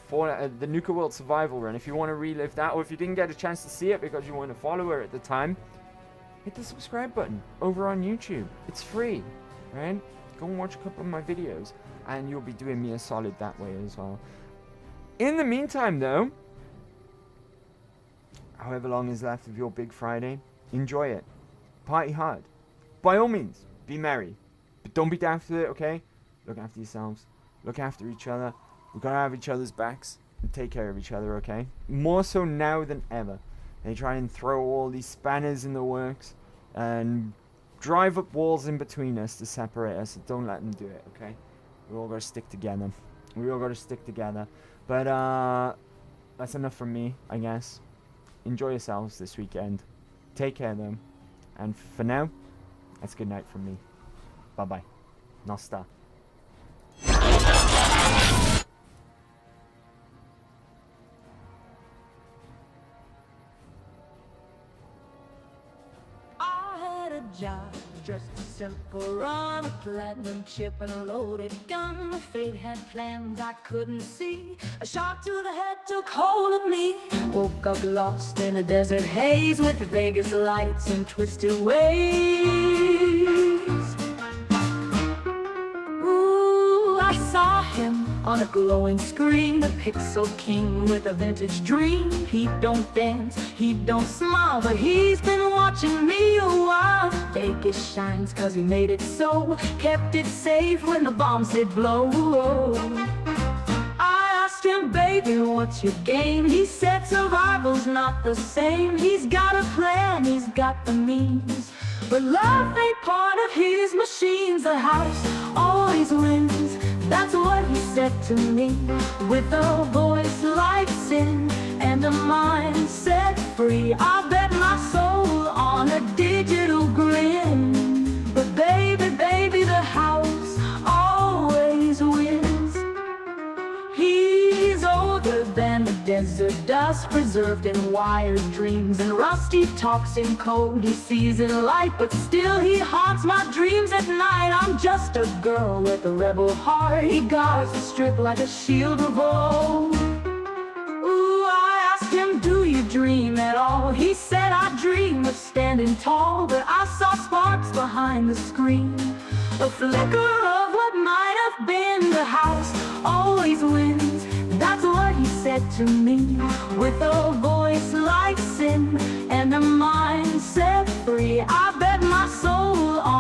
For the Nuka World Survival Run. If you want to relive that, or if you didn't get a chance to see it because you weren't a follower at the time, hit the subscribe button over on YouTube. It's free, right? Go and watch a couple of my videos. And you'll be doing me a solid that way as well. In the meantime, though, however long is left of your Big Friday, Enjoy it. Party hard. By all means, be merry. But don't be daft with it, okay? Look after yourselves. Look after each other. We gotta have each other's backs and take care of each other, okay? More so now than ever. They try and throw all these spanners in the works and drive up walls in between us to separate us. Don't let them do it, okay? We all gotta stick together. We all gotta stick together. But that's enough from me, I guess. Enjoy yourselves this weekend. Take care of them. And for now, that's good night from me. Bye-bye. Nosta. I had a job, just a simple run, a platinum chip and a loaded gun. My fate had plans I couldn't see. A shot to the head took hold of me. Woke up lost in a desert haze with Vegas lights and twisted ways. Ooh, I saw him on a glowing screen, the pixel king with a vintage dream. He don't dance, he don't smile, but he's been watching me a while. Vegas shines cause he made it so, kept it safe when the bombs did blow. I asked him, baby, what's your game? He said survival's not the same. He's got a plan, he's got the means, but love ain't part of his machines. The house always wins, that's what he said to me. With a voice like sin and a mind set free, I bet my soul on a digital grin. But baby, baby, the house always wins. He's older than the desert dust, preserved in wired dreams and rusty talks in code. He sees in light, but still he haunts my dreams at night. I'm just a girl with a rebel heart. He guards the strip like a shield of old. Ooh, I asked him, do you dream at all? He said, I dream of standing tall, but I saw sparks behind the screen, a flicker of what might have been. The house always wins, that's what he said to me. With a voice like sin and a mind set free, I bet my soul on